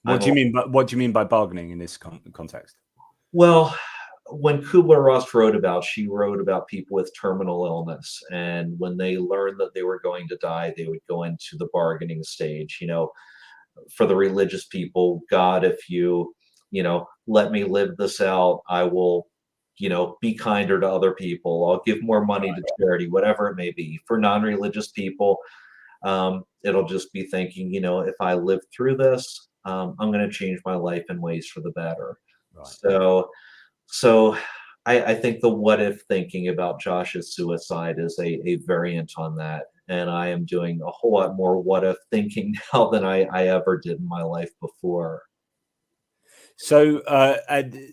What I'm do you mean? What do you mean by bargaining in this context? Well, when Kubler-Ross she wrote about people with terminal illness, and when they learned that they were going to die, they would go into the bargaining stage. For the religious people, God, if you, let me live this out, I will, be kinder to other people. I'll give more money to charity, whatever it may be. For non-religious people, it'll just be thinking, if I live through this, I'm going to change my life in ways for the better. Right. So I think the what if thinking about Josh's suicide is a variant on that. And I am doing a whole lot more what if thinking now than I ever did in my life before. So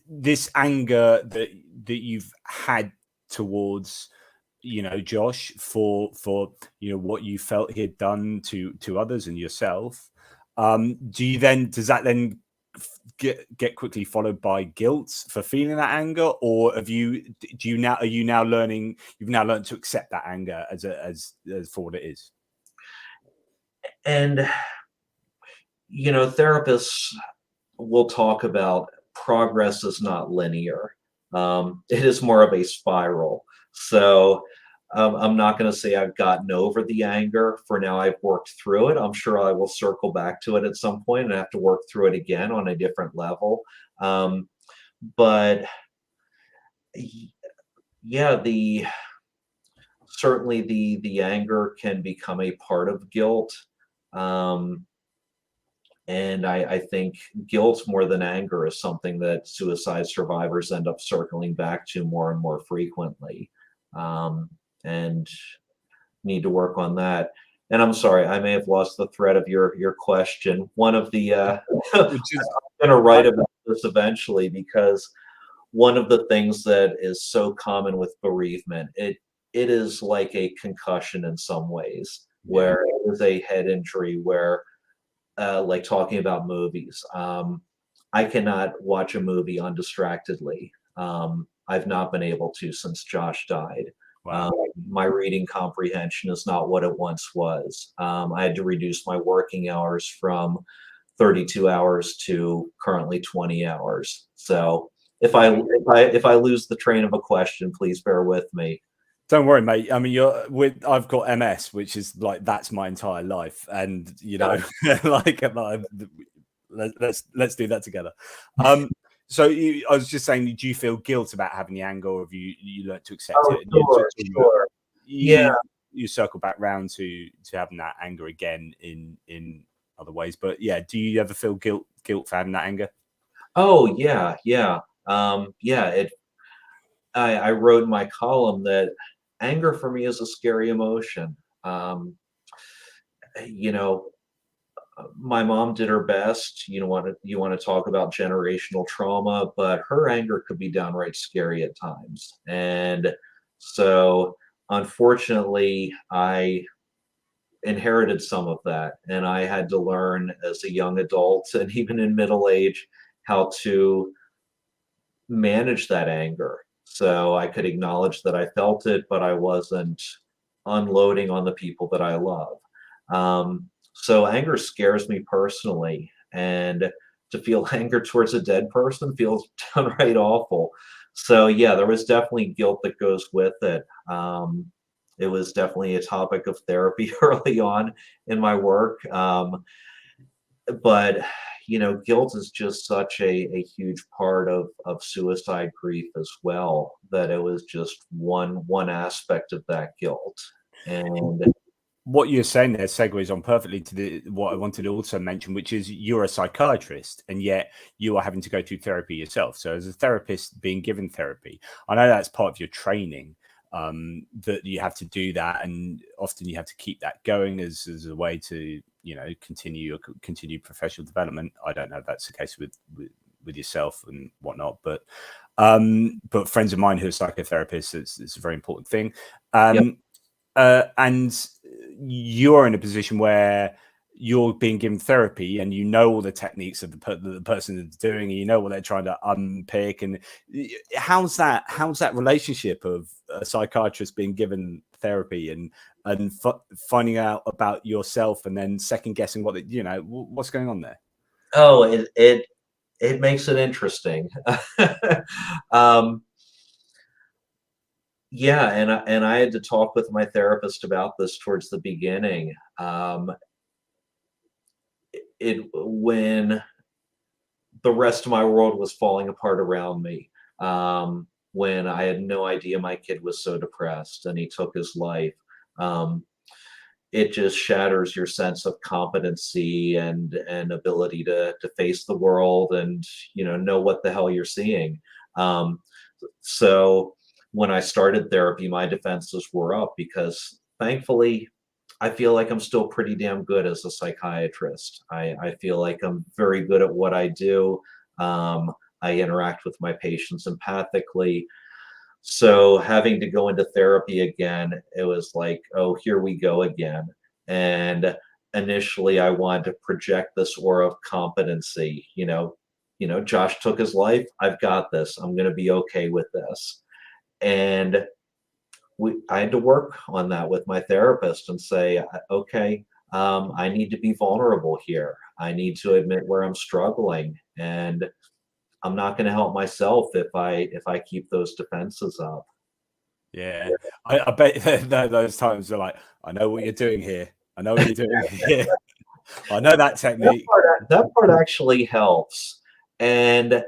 this anger that you've had towards, Josh for what you felt he had done to others and yourself, does that then get quickly followed by guilt for feeling that anger, or are you now learning, you've now learned to accept that anger as for what it is? And therapists will talk about progress is not linear. It is more of a spiral. So I'm not going to say I've gotten over the anger. For now, I've worked through it. I'm sure I will circle back to it at some point and have to work through it again on a different level. But yeah, certainly the anger can become a part of guilt. And I think guilt more than anger is something that suicide survivors end up circling back to more and more frequently, and need to work on that. And I'm sorry, I may have lost the thread of your question. One of the I'm Which is going to write about this eventually, because one of the things that is so common with bereavement, it is like a concussion in some ways, where it is a head injury, where like talking about movies. I cannot watch a movie undistractedly. I've not been able to since Josh died. wow. My reading comprehension is not what it once was. I had to reduce my working hours from 32 hours to currently 20 hours. So if I lose the train of a question, please bear with me. Don't worry, mate. I mean, I've got MS, which is like that's my entire life, and like let's do that together. So I was just saying, do you feel guilt about having the anger, or have you learned to accept it? Sure. You circle back round to having that anger again in other ways, but yeah, do you ever feel guilt for having that anger? Oh yeah. I wrote in my column that anger for me is a scary emotion. You know, my mom did her best. You want to talk about generational trauma, but her anger could be downright scary at times. And so, unfortunately, I inherited some of that, and I had to learn as a young adult and even in middle age how to manage that anger. So I could acknowledge that I felt it, but I wasn't unloading on the people that I love. So anger scares me personally, and to feel anger towards a dead person feels downright awful. So yeah, there was definitely guilt that goes with it. It was definitely a topic of therapy early on in my work. But guilt is just such a huge part of suicide grief as well, that it was just one aspect of that guilt. And what you're saying there segues on perfectly to what I wanted to also mention, which is you're a psychiatrist and yet you are having to go through therapy yourself. So as a therapist being given therapy, I know that's part of your training, that you have to do that, and often you have to keep that going as a way to, you know, continue professional development. I don't know if that's the case with yourself and whatnot, but friends of mine who are psychotherapists, it's a very important thing. Yep. And you're in a position where you're being given therapy and you know all the techniques of the person that's doing it, you know what they're trying to unpick. And how's that relationship of a psychiatrist being given therapy and finding out about yourself and then second guessing what, you know, what's going on there? Oh, it makes it interesting. um, Yeah, and I had to talk with my therapist about this towards the beginning. When the rest of my world was falling apart around me, when I had no idea my kid was so depressed and he took his life. Um, it just shatters your sense of competency and ability to face the world and, you know what the hell you're seeing. Um, so when I started therapy, my defenses were up because thankfully I feel like I'm still pretty damn good as a psychiatrist. I feel like I'm very good at what I do. I interact with my patients empathically. So having to go into therapy again, it was like, oh, here we go again. And initially I wanted to project this aura of competency, Josh took his life. I've got this. I'm going to be okay with this. And I had to work on that with my therapist and say, okay, I need to be vulnerable here. I need to admit where I'm struggling, and I'm not going to help myself if I keep those defenses up. Yeah, I bet those times are like, I know what you're doing here. I know what you're doing here. I know that technique. That part actually helps. And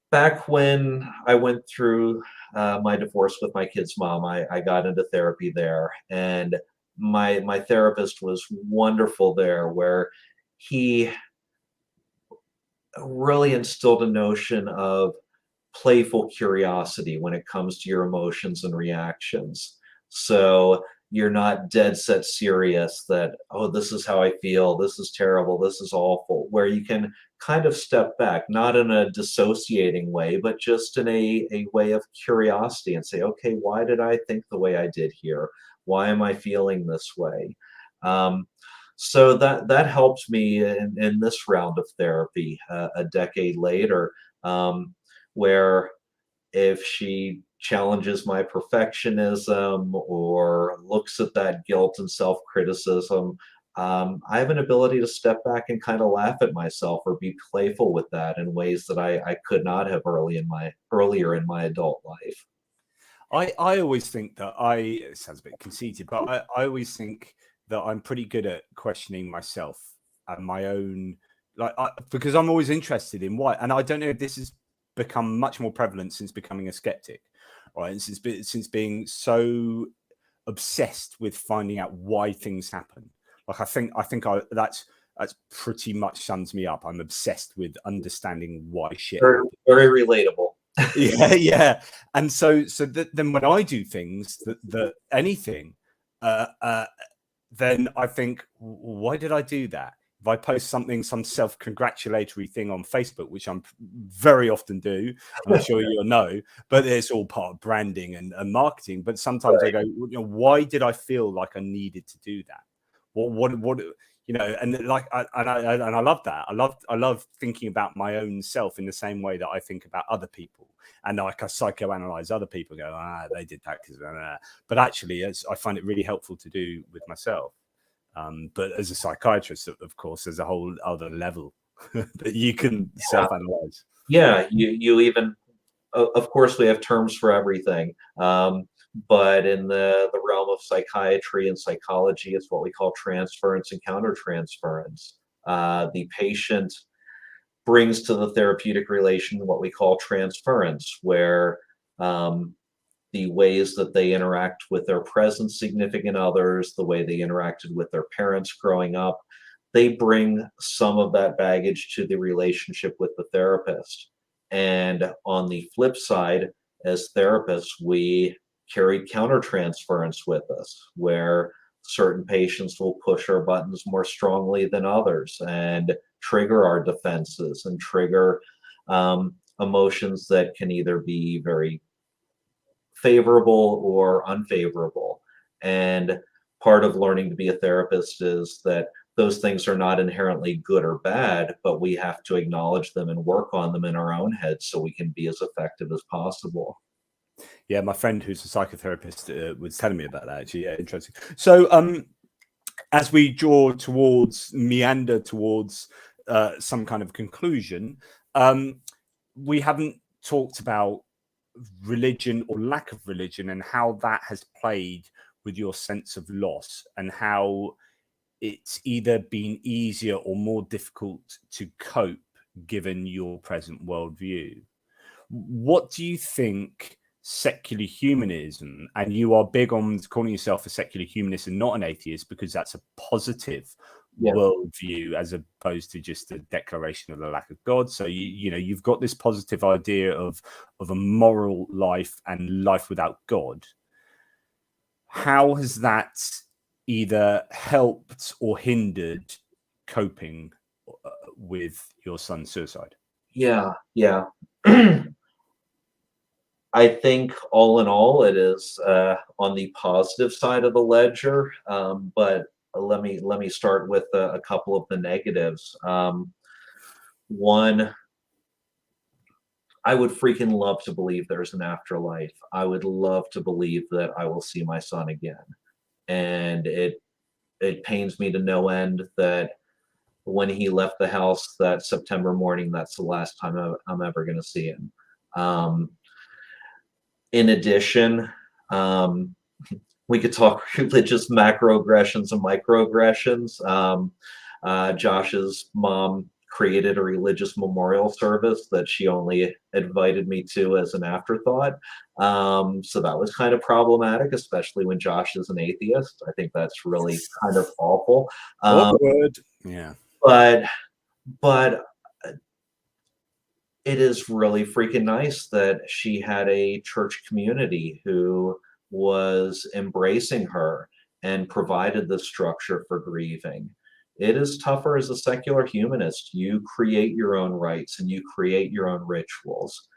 back when I went through my divorce with my kid's mom, I got into therapy there, and my therapist was wonderful there, where he really instilled a notion of playful curiosity when it comes to your emotions and reactions. So you're not dead set serious that, oh, this is how I feel, this is terrible, this is awful, where you can kind of step back, not in a dissociating way, but just in a way of curiosity and say, okay, why did I think the way I did here? Why am I feeling this way? So that helped me in this round of therapy a decade later, where if she challenges my perfectionism or looks at that guilt and self-criticism, I have an ability to step back and kind of laugh at myself or be playful with that in ways that I could not have earlier in my adult life. I always think that it sounds a bit conceited, but I always think that I'm pretty good at questioning myself and my own, because I'm always interested in why. And I don't know if this has become much more prevalent since becoming a skeptic, right? And since being so obsessed with finding out why things happen. Like that's pretty much sums me up. I'm obsessed with understanding why shit Very, happens. very relatable. Yeah. And then when I do things that anything, then I think, why did I do that? If I post some self-congratulatory thing on Facebook, which I'm very often do, and I'm sure you'll know, but it's all part of branding and marketing. But sometimes I go, why did I feel like I needed to do that? What and like I love that. I love thinking about my own self in the same way that I think about other people, and like I psychoanalyze other people. Go, they did that because, but actually, I find it really helpful to do with myself. But as a psychiatrist, of course, there's a whole other level that you can self-analyze. Yeah, you even, of course, we have terms for everything. But in the realm of psychiatry and psychology, it's what we call transference and countertransference. The patient brings to the therapeutic relation what we call transference, where the the ways that they interact with their present significant others, the way they interacted with their parents growing up. They bring some of that baggage to the relationship with the therapist. And on the flip side, as therapists, we carry countertransference with us, where certain patients will push our buttons more strongly than others and trigger our defenses and trigger emotions that can either be very favorable or unfavorable. And part of learning to be a therapist is that those things are not inherently good or bad, but we have to acknowledge them and work on them in our own heads so we can be as effective as possible. Yeah, my friend who's a psychotherapist was telling me about that, actually. Yeah, interesting. So as we draw towards, meander towards some kind of conclusion, we haven't talked about religion or lack of religion and how that has played with your sense of loss, and how it's either been easier or more difficult to cope given your present worldview. What do you think secular humanism, and you are big on calling yourself a secular humanist and not an atheist because that's a positive worldview as opposed to just a declaration of the lack of God. So you know, you've got this positive idea of a moral life and life without God. How has that either helped or hindered coping with your son's suicide? Yeah. I think all in all, it is on the positive side of the ledger. But let me start with a couple of the negatives. One, I would freaking love to believe there's an afterlife. I would love to believe that I will see my son again, and it pains me to no end that when he left the house that September morning, that's the last time I'm ever going to see him. In addition, we could talk religious macroaggressions and microaggressions. Josh's mom created a religious memorial service that she only invited me to as an afterthought. So that was kind of problematic, especially when Josh is an atheist. I think that's really kind of awful. Awkward. Yeah. But it is really freaking nice that she had a church community who was embracing her and provided the structure for grieving. It is tougher as a secular humanist. You create your own rites and you create your own rituals.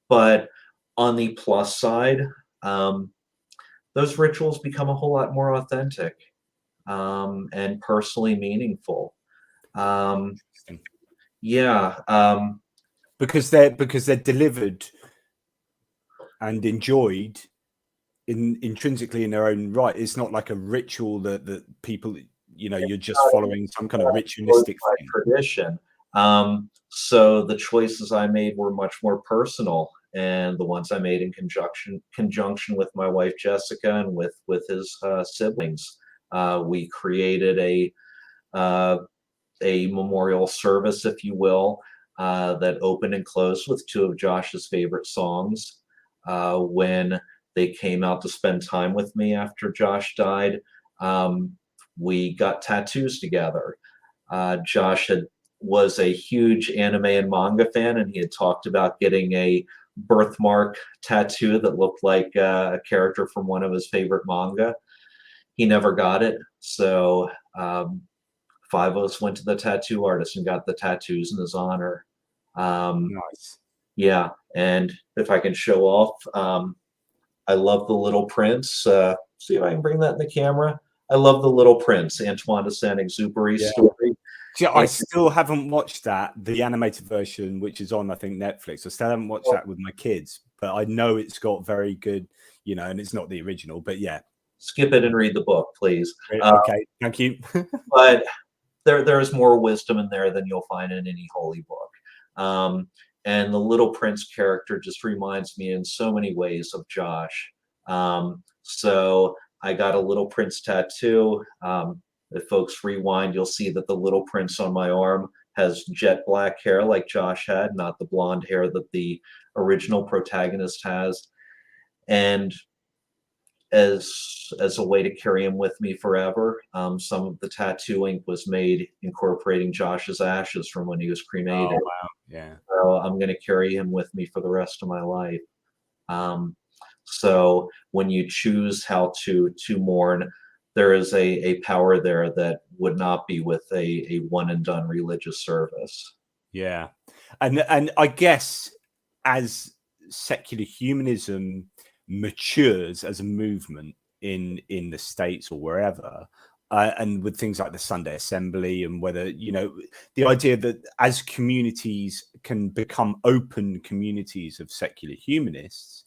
But on the plus side, those rituals become a whole lot more authentic and personally meaningful. Because they're delivered and enjoyed intrinsically in their own right. It's not like a ritual that people, you know, you're just following some kind of ritualistic thing. Tradition. So the choices I made were much more personal, and the ones I made in conjunction with my wife Jessica and with his siblings. We created a memorial service, if you will, that opened and closed with two of Josh's favorite songs. When they came out to spend time with me after Josh died, we got tattoos together. Josh was a huge anime and manga fan, and he had talked about getting a birthmark tattoo that looked like a character from one of his favorite manga. He never got it, so 5 of us went to the tattoo artist and got the tattoos in his honor. Nice. Yeah, and if I can show off, I love The Little Prince. See if I can bring that in the camera. I love The Little Prince, Antoine de Saint-Exupéry's story. Yeah, I still haven't watched that, the animated version, which is on, I think, Netflix. I still haven't watched that with my kids, but I know it's got very good, you know, and it's not the original, but yeah. Skip it and read the book, please. Okay, thank you. But there's more wisdom in there than you'll find in any holy book. And the Little Prince character just reminds me in so many ways of Josh. So I got a Little Prince tattoo. If folks rewind, you'll see that the Little Prince on my arm has jet black hair like Josh had, not the blonde hair that the original protagonist has. And as a way to carry him with me forever. Some of the tattoo ink was made incorporating Josh's ashes from when he was cremated. Oh wow, yeah. So I'm going to carry him with me for the rest of my life. So when you choose how to mourn, there is a power there that would not be with a one and done religious service. Yeah, and I guess as secular humanism matures as a movement in the States or wherever, and with things like the Sunday Assembly, and whether, you know, the idea that as communities can become open communities of secular humanists,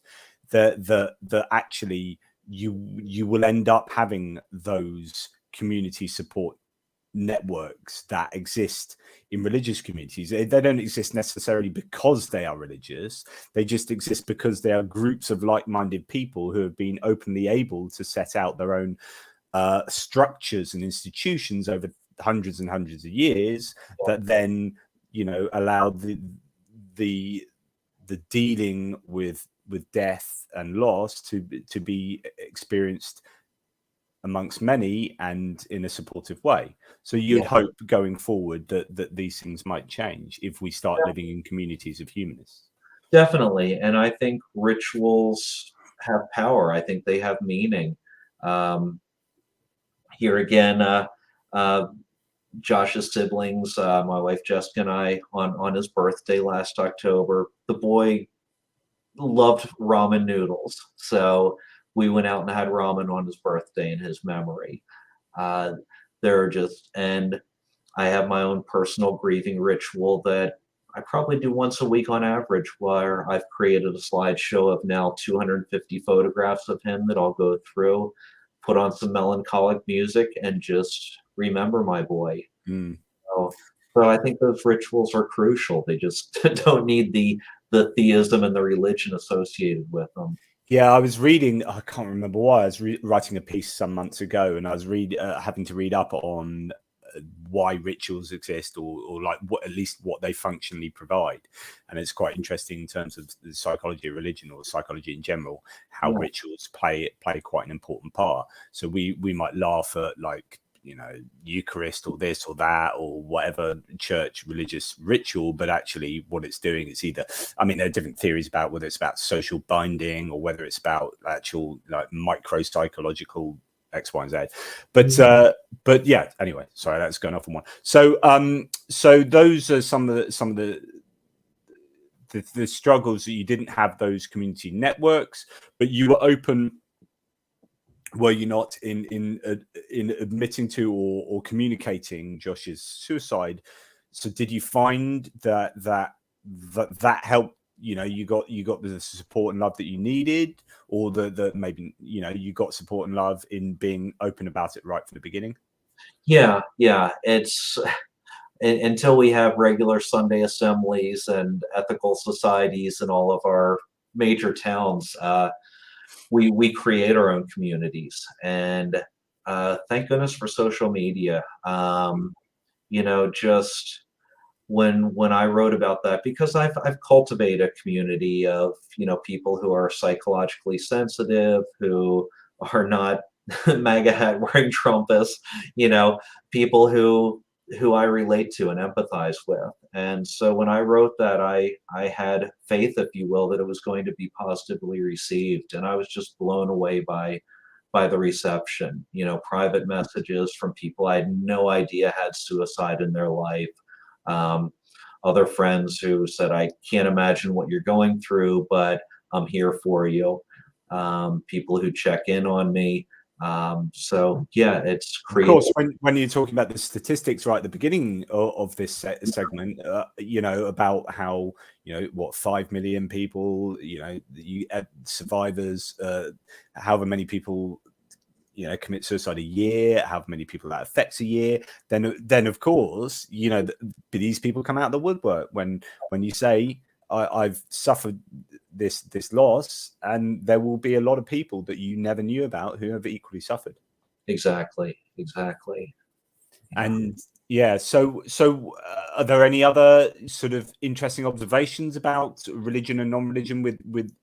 that actually you will end up having those community support networks that exist in religious communities. They don't exist necessarily because they are religious. They just exist because they are groups of like-minded people who have been openly able to set out their own structures and institutions over hundreds and hundreds of years, that then, you know, allow the dealing with death and loss to be experienced amongst many and in a supportive way. So you'd hope going forward that these things might change if we start living in communities of humanists. Definitely. And I think rituals have power. I think they have meaning. Here again, Josh's siblings, my wife Jessica and I, on his birthday last October, the boy loved ramen noodles. So we went out and had ramen on his birthday in his memory. They're just, and I have my own personal grieving ritual that I probably do once a week on average, where I've created a slideshow of now 250 photographs of him that I'll go through, put on some melancholic music, and just remember my boy. So I think those rituals are crucial. They just don't need the theism and the religion associated with them. Yeah, I was reading, I can't remember why, I was writing a piece some months ago, and I was having to read up on why rituals exist, or like what, at least what they functionally provide. And it's quite interesting in terms of the psychology of religion, or psychology in general, how rituals play quite an important part. So we might laugh at, like, you know, Eucharist or this or that or whatever church religious ritual, but actually what it's doing is either, I mean, there are different theories about whether it's about social binding or whether it's about actual, like, micro psychological X, Y, and Z. But yeah, anyway, sorry, that's going off on one. So so those are some of the struggles, that you didn't have those community networks, but you were open, were you not, in admitting to or communicating Josh's suicide? So did you find that helped? You know, you got the support and love that you needed, or the maybe, you know, you got support and love in being open about it right from the beginning? Yeah, it's until we have regular Sunday assemblies and ethical societies in all of our major towns, we create our own communities. And thank goodness for social media. You know, just when I wrote about that, because I've cultivated a community of, you know, people who are psychologically sensitive, who are not MAGA hat wearing Trumpists, you know, people who I relate to and empathize with. And so when I wrote that, I had faith, if you will, that it was going to be positively received. And I was just blown away by the reception. You know, private messages from people I had no idea had suicide in their life. Other friends who said, I can't imagine what you're going through, but I'm here for you. People who check in on me. So yeah, it's Of course, when you're talking about the statistics right at the beginning of this segment, you know, about how, you know, what, 5 million people, you know, survivors, however many people, you know, commit suicide a year, how many people that affects a year, then of course, you know, these people come out of the woodwork when you say, I've suffered this loss, and there will be a lot of people that you never knew about who have equally suffered. Exactly. And yeah, so are there any other sort of interesting observations about religion and non-religion with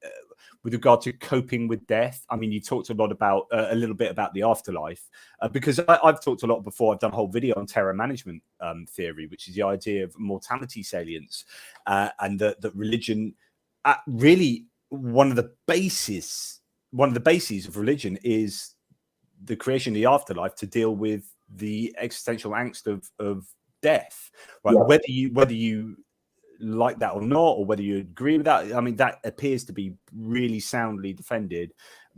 with regard to coping with death? I mean, you talked a lot about a little bit about the afterlife, because I've talked a lot before. I've done a whole video on terror management theory, which is the idea of mortality salience, and that religion really one of the bases of religion is the creation of the afterlife to deal with the existential angst of death, right? Yeah. Whether you like that or not, or whether you agree with that, I mean, that appears to be really soundly defended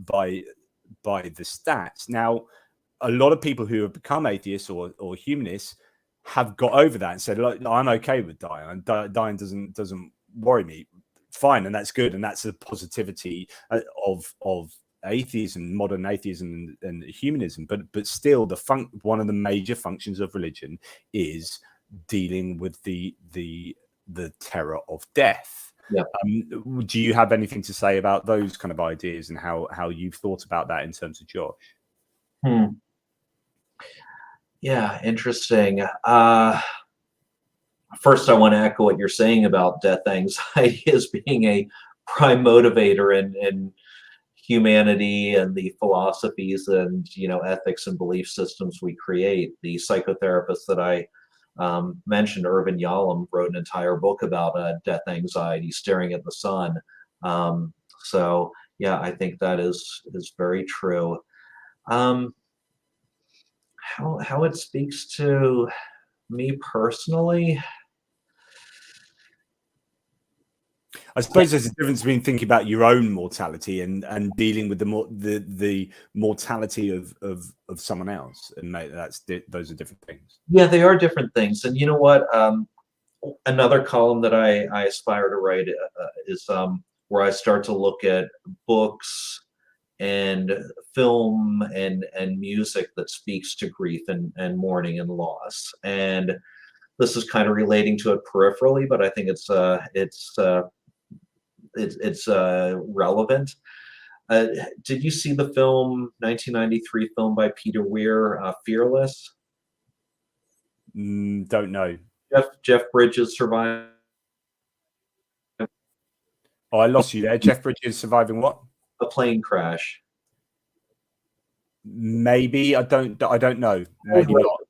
by the stats. Now, a lot of people who have become atheists or humanists have got over that and said, look, I'm okay with dying. Dying doesn't worry me. Fine, and that's good, and that's a positivity of atheism, modern atheism, and humanism. But still, one of the major functions of religion is dealing with the terror of death. Yeah. Do you have anything to say about those kind of ideas and how you've thought about that in terms of Josh? Yeah, interesting. First, I want to echo what you're saying about death anxiety as being a prime motivator in humanity and the philosophies and ethics and belief systems we create. The psychotherapist that I mentioned, Irvin Yalom, wrote an entire book about death anxiety, staring at the sun. So yeah, I think that is very true. How it speaks to me personally, I suppose there's a difference between thinking about your own mortality and dealing with the mortality of someone else, and those are different things. Yeah, they are different things. And you know what? Another column that I aspire to write is where I start to look at books and film and music that speaks to grief and mourning and loss. And this is kind of relating to it peripherally, but I think it's relevant. Did you see the film 1993 film by Peter Weir, Fearless? Don't know. Jeff Bridges survived. Oh, I lost you there. Jeff Bridges surviving what? A plane crash. Maybe I don't know. Maybe not.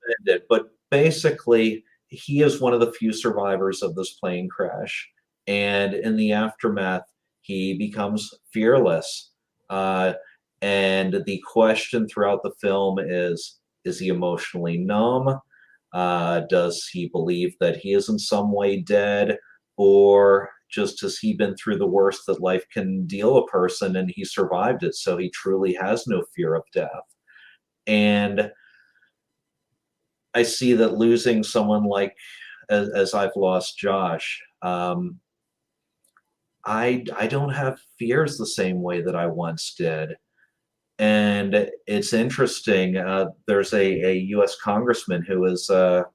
But basically, he is one of the few survivors of this plane crash, and in the aftermath, he becomes fearless. And the question throughout the film is he emotionally numb? Does he believe that he is in some way dead, or just has he been through the worst that life can deal a person and he survived it, so he truly has no fear of death? And I see that losing someone like as I've lost Josh, I don't have fears the same way that I once did. And it's interesting. There's a U.S. congressman who is a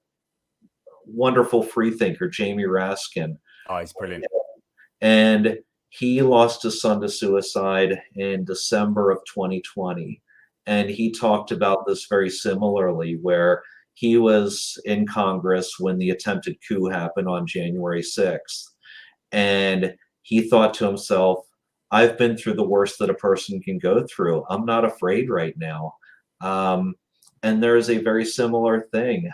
wonderful freethinker, Jamie Raskin. Oh, he's brilliant. And he lost his son to suicide in December of 2020. And he talked about this very similarly, where he was in Congress when the attempted coup happened on January 6th. And he thought to himself, I've been through the worst that a person can go through. I'm not afraid right now. And there is a very similar thing.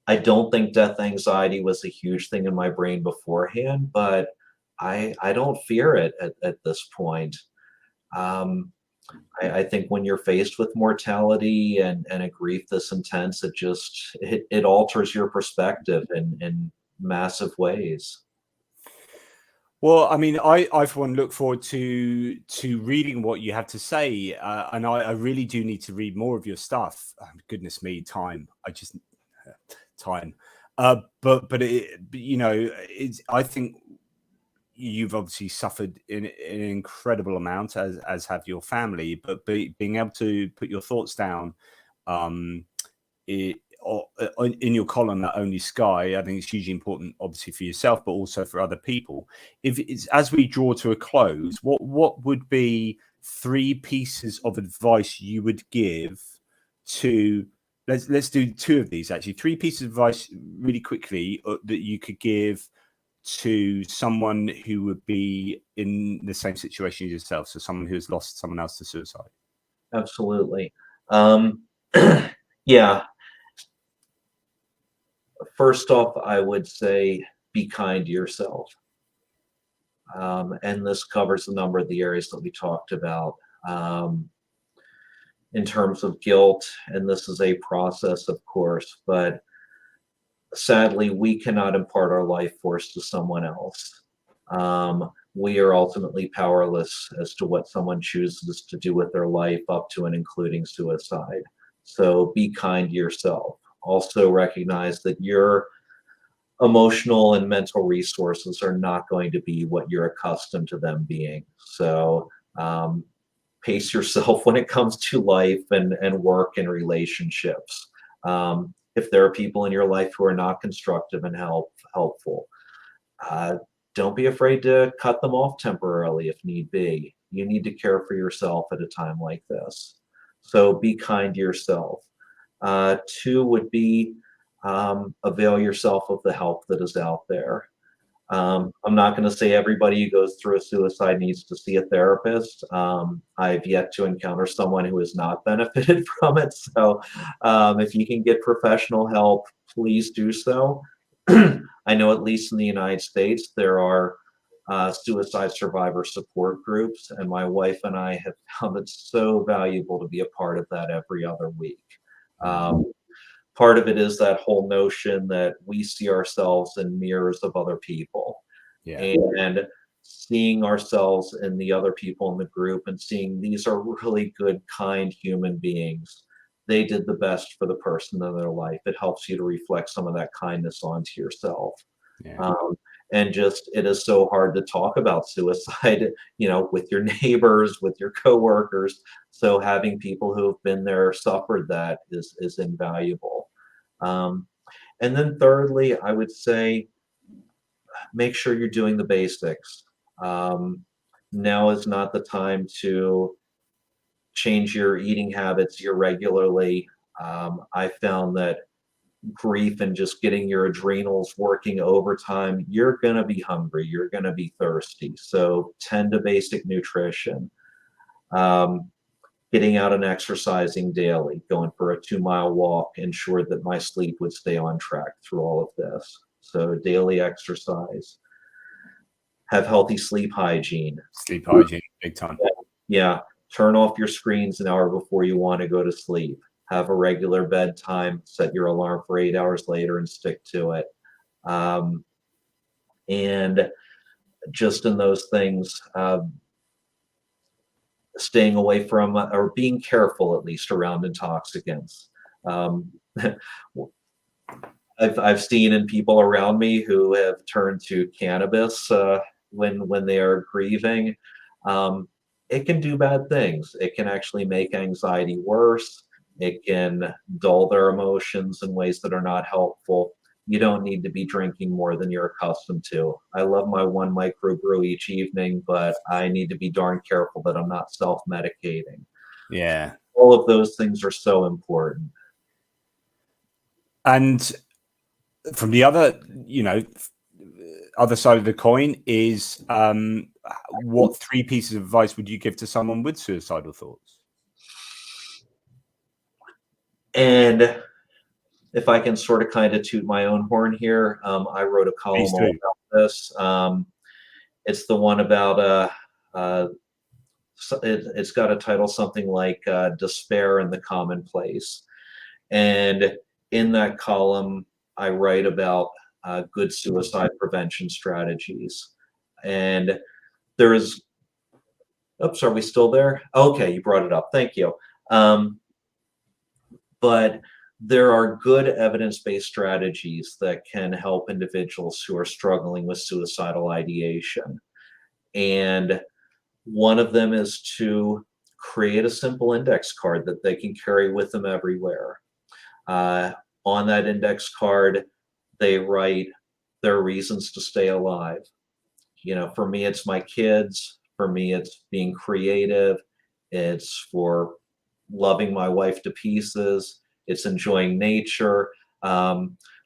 I don't think death anxiety was a huge thing in my brain beforehand, but I don't fear it at this point. I think when you're faced with mortality and a grief this intense, it alters your perspective in massive ways. Well, I mean, I for one look forward to reading what you have to say, and I really do need to read more of your stuff. Goodness me, time. Time. But I think you've obviously suffered in an incredible amount, as have your family. But being able to put your thoughts down, in your column at OnlySky, I think it's hugely important, obviously for yourself, but also for other people. If it's, as we draw to a close, what would be 3 pieces of advice you would give to? Let's do 2 of these actually. 3 pieces of advice really quickly that you could give to someone who would be in the same situation as yourself? So someone who has lost someone else to suicide. Absolutely. Yeah. First off, I would say be kind to yourself. And this covers a number of the areas that we talked about in terms of guilt. And this is a process, of course, but sadly, we cannot impart our life force to someone else. We are ultimately powerless as to what someone chooses to do with their life, up to and including suicide. So be kind to yourself. Also recognize that your emotional and mental resources are not going to be what you're accustomed to them being. So pace yourself when it comes to life and work and relationships. If there are people in your life who are not constructive and helpful, don't be afraid to cut them off temporarily if need be. You need to care for yourself at a time like this. So be kind to yourself. Two would be avail yourself of the help that is out there. I'm not going to say everybody who goes through a suicide needs to see a therapist. I've yet to encounter someone who has not benefited from it. So if you can get professional help, please do so. I know at least in the United States, there are suicide survivor support groups, and my wife and I have found it so valuable to be a part of that every other week. Part of it is that whole notion that we see ourselves in mirrors of other people. Yeah. And seeing ourselves in the other people in the group and seeing these are really good, kind human beings. They did the best for the person in their life. It helps you to reflect some of that kindness onto yourself. Yeah. And just, it is so hard to talk about suicide, with your neighbors, with your coworkers. So having people who have been there, suffered that is invaluable. And then thirdly, I would say, make sure you're doing the basics. Now is not the time to change your eating habits irregularly. I found that grief and just getting your adrenals working overtime, you're going to be hungry, you're going to be thirsty. So tend to basic nutrition. Getting out and exercising daily, going for a 2-mile walk, ensured that my sleep would stay on track through all of this. So daily exercise. Have healthy sleep hygiene. Sleep hygiene, big time. Yeah. Turn off your screens an hour before you want to go to sleep. Have a regular bedtime. Set your alarm for 8 hours later and stick to it. And just in those things, staying away from or being careful at least around intoxicants. I've seen in people around me who have turned to cannabis when they are grieving. It can do bad things. It can actually make anxiety worse. It can dull their emotions in ways that are not helpful. You don't need to be drinking more than you're accustomed to. I love my 1 microbrew each evening, but I need to be darn careful that I'm not self-medicating. Yeah. All of those things are so important. And from the other, other side of the coin is, what 3 pieces of advice would you give to someone with suicidal thoughts? And if I can sort of kind of toot my own horn here, I wrote a column all about this. It's the one about it's got a title something like Despair in the Commonplace. And in that column, I write about good suicide prevention strategies. And there is, oops, are we still there? Okay, you brought it up. Thank you. But there are good evidence-based strategies that can help individuals who are struggling with suicidal ideation. And one of them is to create a simple index card that they can carry with them everywhere. On that index card, they write their reasons to stay alive. For me, it's my kids. For me, it's being creative. It's for loving my wife to pieces. It's enjoying nature.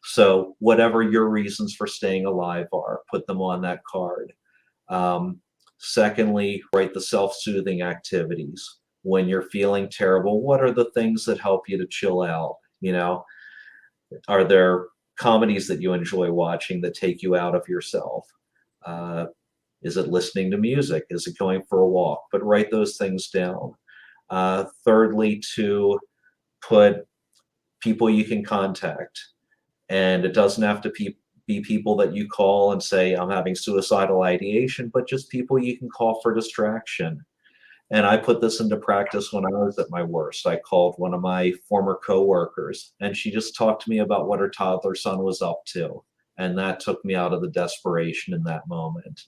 So whatever your reasons for staying alive are, put them on that card. Secondly, write the self-soothing activities. When you're feeling terrible, what are the things that help you to chill out? You know, are there comedies that you enjoy watching that take you out of yourself? Is it listening to music? Is it going for a walk? But write those things down. Thirdly, to put people you can contact. And it doesn't have to be people that you call and say, I'm having suicidal ideation, but just people you can call for distraction. And I put this into practice when I was at my worst. I called one of my former coworkers, and she just talked to me about what her toddler son was up to. And that took me out of the desperation in that moment.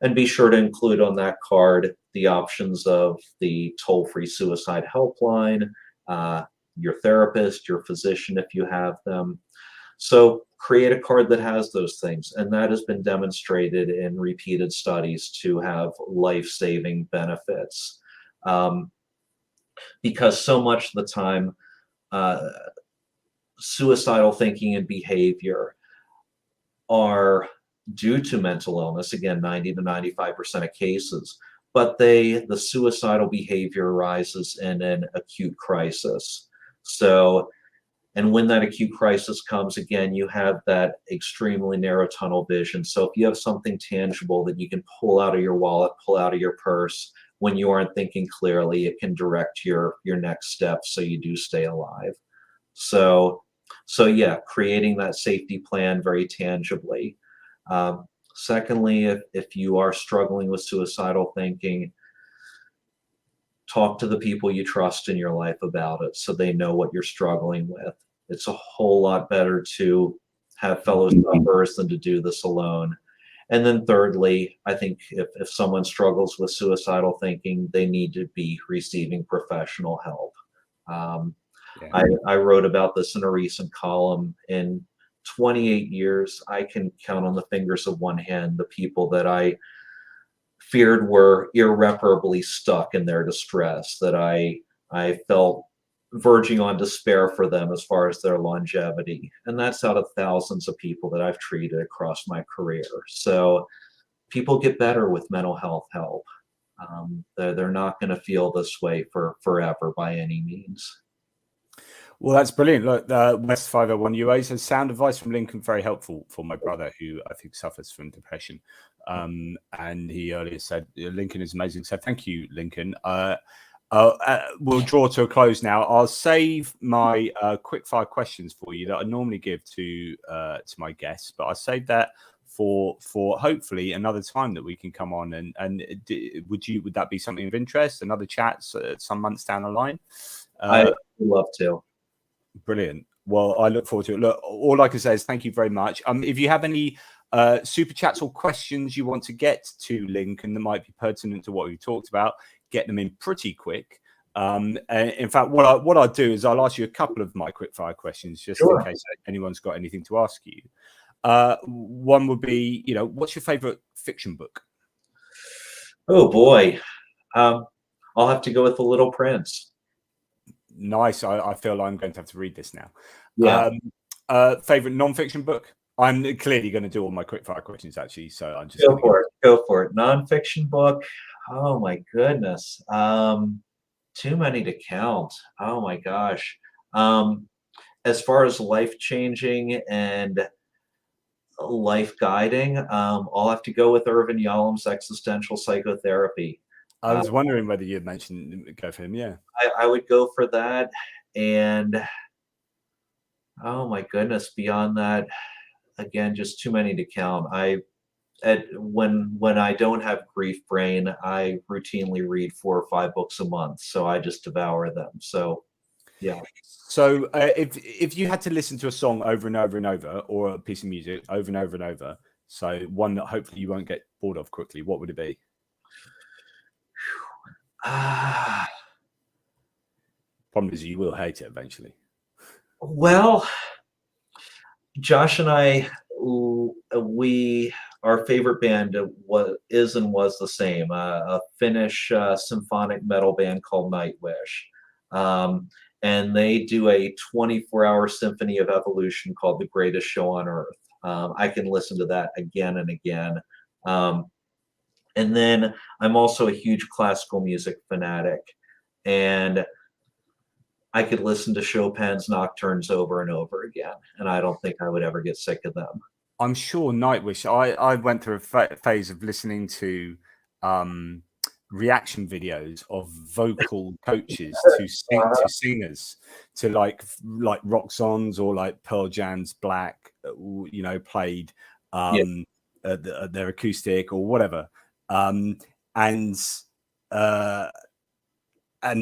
And be sure to include on that card the options of the toll-free suicide helpline, your therapist, your physician, if you have them. So create a card that has those things, and that has been demonstrated in repeated studies to have life-saving benefits. Because so much of the time, suicidal thinking and behavior are due to mental illness, again, 90 to 95% of cases, but the suicidal behavior arises in an acute crisis. So, and when that acute crisis comes, again, you have that extremely narrow tunnel vision. So if you have something tangible that you can pull out of your wallet, pull out of your purse, when you aren't thinking clearly, it can direct your next steps so you do stay alive. So yeah, creating that safety plan very tangibly. Secondly, if you are struggling with suicidal thinking, talk to the people you trust in your life about it so they know what you're struggling with. It's a whole lot better to have fellow sufferers than to do this alone. And then thirdly, I think if someone struggles with suicidal thinking, they need to be receiving professional help. I wrote about this in a recent column. In 28 years, I can count on the fingers of one hand the people that I feared were irreparably stuck in their distress, that I felt verging on despair for them as far as their longevity. And that's out of thousands of people that I've treated across my career. So people get better with mental health help. They're not going to feel this way for forever by any means. Well, that's brilliant. Look, West 501 UA says sound advice from Lincoln, very helpful for my brother who I think suffers from depression. And he earlier said Lincoln is amazing. So thank you, Lincoln. We'll draw to a close now. I'll save my quick fire questions for you that I normally give to my guests, but I saved that for hopefully another time that we can come on and would that be something of interest? Another chat some months down the line? I would love to. Brilliant. Well, I look forward to it. Look, all I can say is thank you very much. If you have any super chats or questions you want to get to Lincoln that might be pertinent to what we talked about, get them in pretty quick. In fact, what I'll do is I'll ask you a couple of my quick fire questions just in case anyone's got anything to ask you. One would be, what's your favorite fiction book? Oh boy. I'll have to go with The Little Prince. Nice. I feel I'm going to have to read this now. Yeah. Favorite non-fiction book? I'm clearly going to do all my quick fire questions actually, so I'm just go for it. Non-fiction book. Oh my goodness. Too many to count. Oh my gosh. As far as life-changing and life guiding, I'll have to go with Irvin Yalom's Existential Psychotherapy. I was wondering whether you'd mentioned go for him. Yeah, I would go for that. And oh my goodness, beyond that, again, just too many to count. When I don't have grief brain, I routinely read 4 or 5 books a month, so I just devour them. So yeah. So if you had to listen to a song over and over and over, or a piece of music over and over and over, so one that hopefully you won't get bored of quickly, what would it be? Problem is you will hate it eventually. Well, Josh and I, our favorite band is and was the same, a Finnish symphonic metal band called Nightwish. and they do a 24-hour symphony of evolution called The Greatest Show on Earth. I can listen to that again and again. And then I'm also a huge classical music fanatic, and I could listen to Chopin's nocturnes over and over again, and I don't think I would ever get sick of them. I'm sure Nightwish. I went through a phase of listening to reaction videos of vocal coaches to singers, to like rock songs, or like Pearl Jam's Black, played their acoustic or whatever. And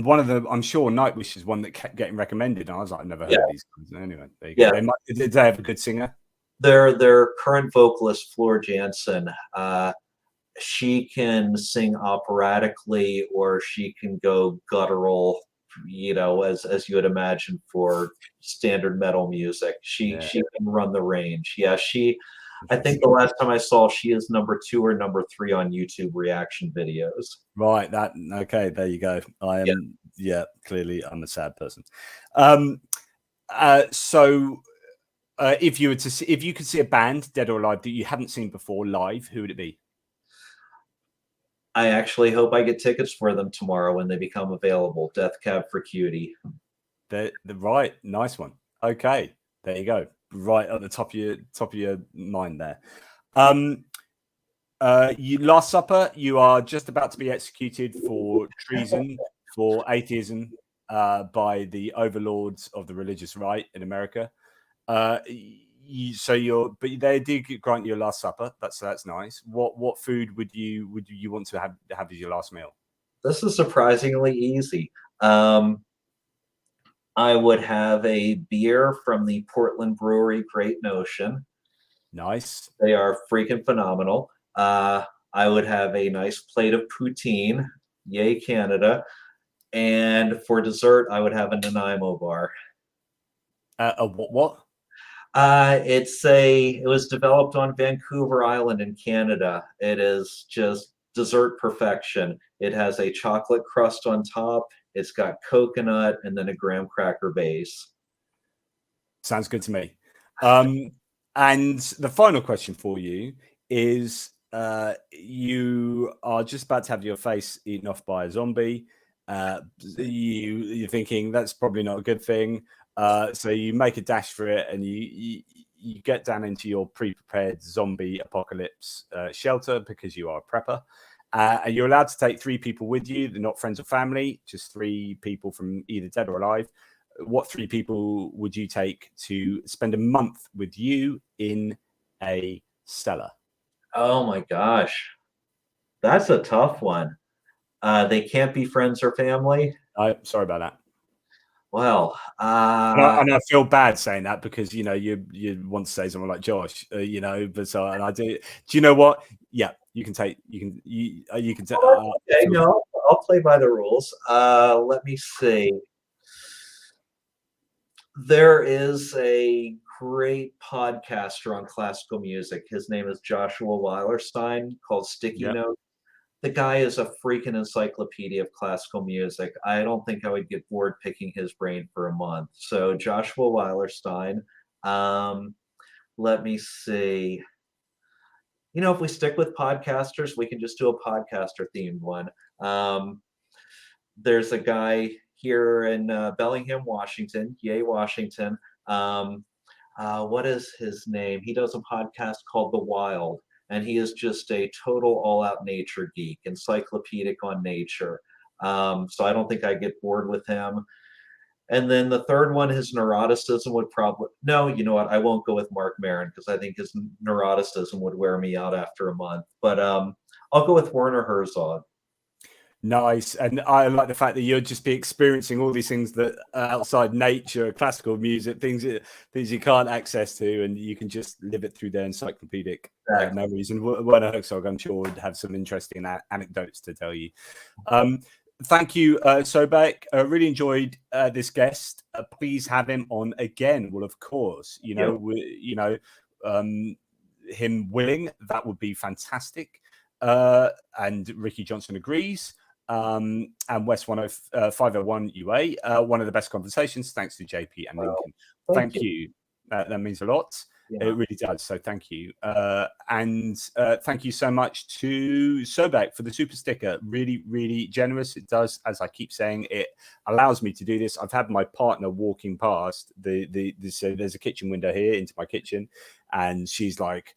one of them, I'm sure Nightwish is one that kept getting recommended. And I was like, I've never heard of these guys. Anyway, there you go. Did they have a good singer? Their current vocalist, Floor Jansen, she can sing operatically, or she can go guttural, as you would imagine for standard metal music. She can run the range. Yeah, I think the last time I saw, she is number 2 or number 3 on YouTube reaction videos. Right. Okay. There you go. I am. Yeah. Clearly, I'm a sad person. If you could see a band, dead or alive, that you haven't seen before live, who would it be? I actually hope I get tickets for them tomorrow when they become available. Death Cab for Cutie. The right, nice one. Okay, there you go. Right at the top of your mind there. Last Supper, you are just about to be executed for treason, for atheism, by the overlords of the religious right in America. But they do grant you a Last Supper. That's nice. What food would you want to have as your last meal? This is surprisingly easy. I would have a beer from the Portland brewery Great Notion. Nice. They are freaking phenomenal. I would have a nice plate of poutine. Yay, Canada. And for dessert, I would have a Nanaimo bar. A what? It was developed on Vancouver Island in Canada. It is just dessert perfection. It has a chocolate crust on top. It's got coconut and then a graham cracker base. Sounds good to me. And the final question for you is, you are just about to have your face eaten off by a zombie. You're thinking that's probably not a good thing. So you make a dash for it, and you get down into your pre-prepared zombie apocalypse shelter, because you are a prepper. And you're allowed to take 3 people with you. They're not friends or family, just 3 people from either dead or alive. What 3 people would you take to spend a month with you in a cellar? Oh my gosh. That's a tough one. They can't be friends or family. Sorry about that. Well, and I feel bad saying that, because you want to say someone like Josh, but and I do. Do you know what? Yeah, you can take. You can take. Okay, no, I'll play by the rules. Let me see. There is a great podcaster on classical music. His name is Joshua Weilerstein, called Sticky Note. The guy is a freaking encyclopedia of classical music. I don't think I would get bored picking his brain for a month. So Joshua Weilerstein. Let me see. If we stick with podcasters, we can just do a podcaster themed one. There's a guy here in Bellingham, Washington. Yay, Washington. What is his name? He does a podcast called The Wild. And he is just a total all-out nature geek, encyclopedic on nature. So I don't think I'd get bored with him. And then the third one, his neuroticism would probably... No, you know what? I won't go with Mark Maron, because I think his neuroticism would wear me out after a month. But I'll go with Werner Herzog. Nice. And I like the fact that you'll just be experiencing all these things that are outside nature, classical music, things you can't access to, and you can just live it through their encyclopedic memories. And Werner Herzog, I'm sure, would have some interesting anecdotes to tell you. Thank you, Sobek. I really enjoyed this guest. Please have him on again. Well, of course, him willing, that would be fantastic. And Ricky Johnson agrees. and West 501 UA. One of the best conversations. Thanks to JP and Lincoln. Thank you. That means a lot. Yeah. It really does. So thank you. And thank you so much to Sobek for the super sticker. Really, really generous. It does, as I keep saying, it allows me to do this. I've had my partner walking past so there's a kitchen window here into my kitchen, and she's like,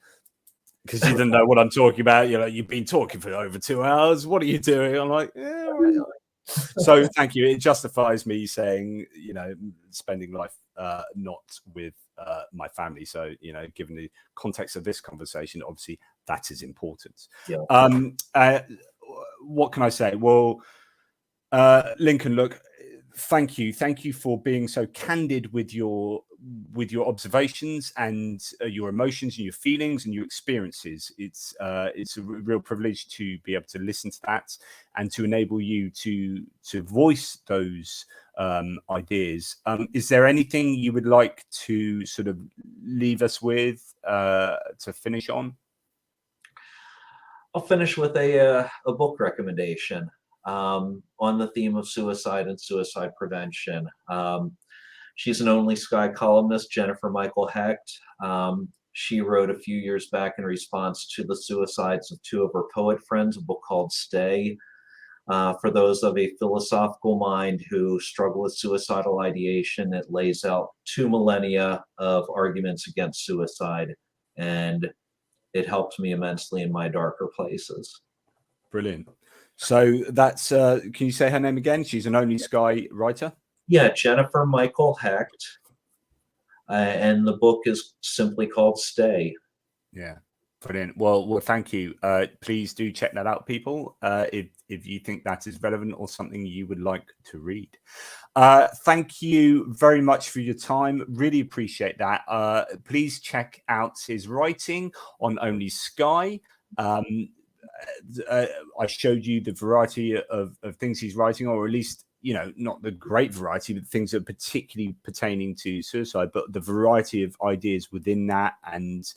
because you didn't know what I'm talking about. You know, you've been talking for over 2 hours. What are you doing? I'm like, yeah, right. So thank you. It justifies me saying, you know, spending life not with my family. So, you know, given the context of this conversation, obviously that is important. Yeah. What can I say? Well, Lincoln, look, thank you for being so candid with your observations and your emotions and your feelings and your experiences. It's a real privilege to be able to listen to that and to enable you to voice those ideas. Is there anything you would like to sort of leave us with to finish on? I'll finish with a book recommendation on the theme of suicide and suicide prevention. She's an OnlySky columnist, Jennifer Michael Hecht. She wrote a few years back in response to the suicides of two of her poet friends, a book called Stay. For those of a philosophical mind who struggle with suicidal ideation, it lays out 2 millennia of arguments against suicide, and it helped me immensely in my darker places. Brilliant. So that's, can you say her name again? She's an OnlySky writer? Yeah, Jennifer Michael Hecht. And the book is simply called Stay. Yeah. Brilliant. Well, thank you. Please do check that out, people, if you think that is relevant or something you would like to read. Thank you very much for your time. Really appreciate that. Please check out his writing on OnlySky. I showed you the variety of things he's writing, or at least, you know, not the great variety, but things that are particularly pertaining to suicide, but the variety of ideas within that, and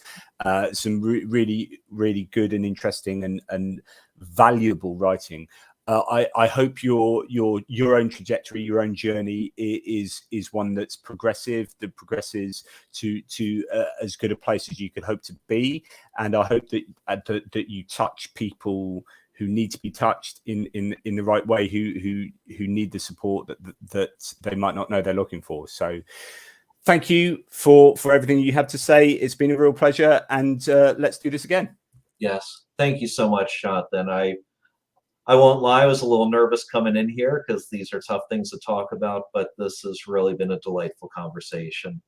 some really, really good and interesting and valuable writing. I hope your own trajectory, your own journey is one that's progressive, that progresses to as good a place as you could hope to be. And I hope that that you touch people who need to be touched in the right way, who need the support that they might not know they're looking for. So thank you for everything you have to say. It's been a real pleasure, and let's do this again. Yes, thank you so much, Jonathan. I won't lie, I was a little nervous coming in here because these are tough things to talk about, but this has really been a delightful conversation.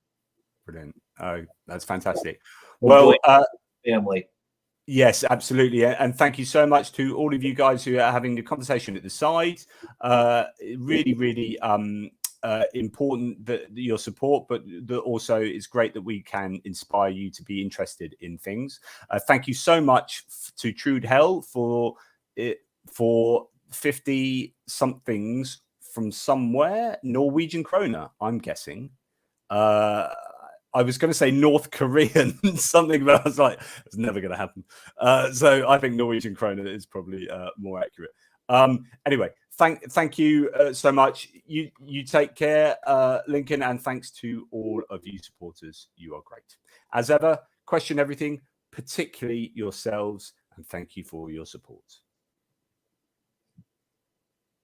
Brilliant. Oh, that's fantastic. Well, family. Yes, absolutely. And thank you so much to all of you guys who are having the conversation at the side. Really, really important that your support, but also it's great that we can inspire you to be interested in things. Thank you so much to Trude Hell for 50 somethings from somewhere, Norwegian kroner, I'm guessing. I was going to say North Korean something, but I was like, it's never going to happen. So I think Norwegian kroner is probably more accurate. Anyway, thank you so much. You take care, Lincoln, and thanks to all of you supporters. You are great. As ever, question everything, particularly yourselves, and thank you for your support.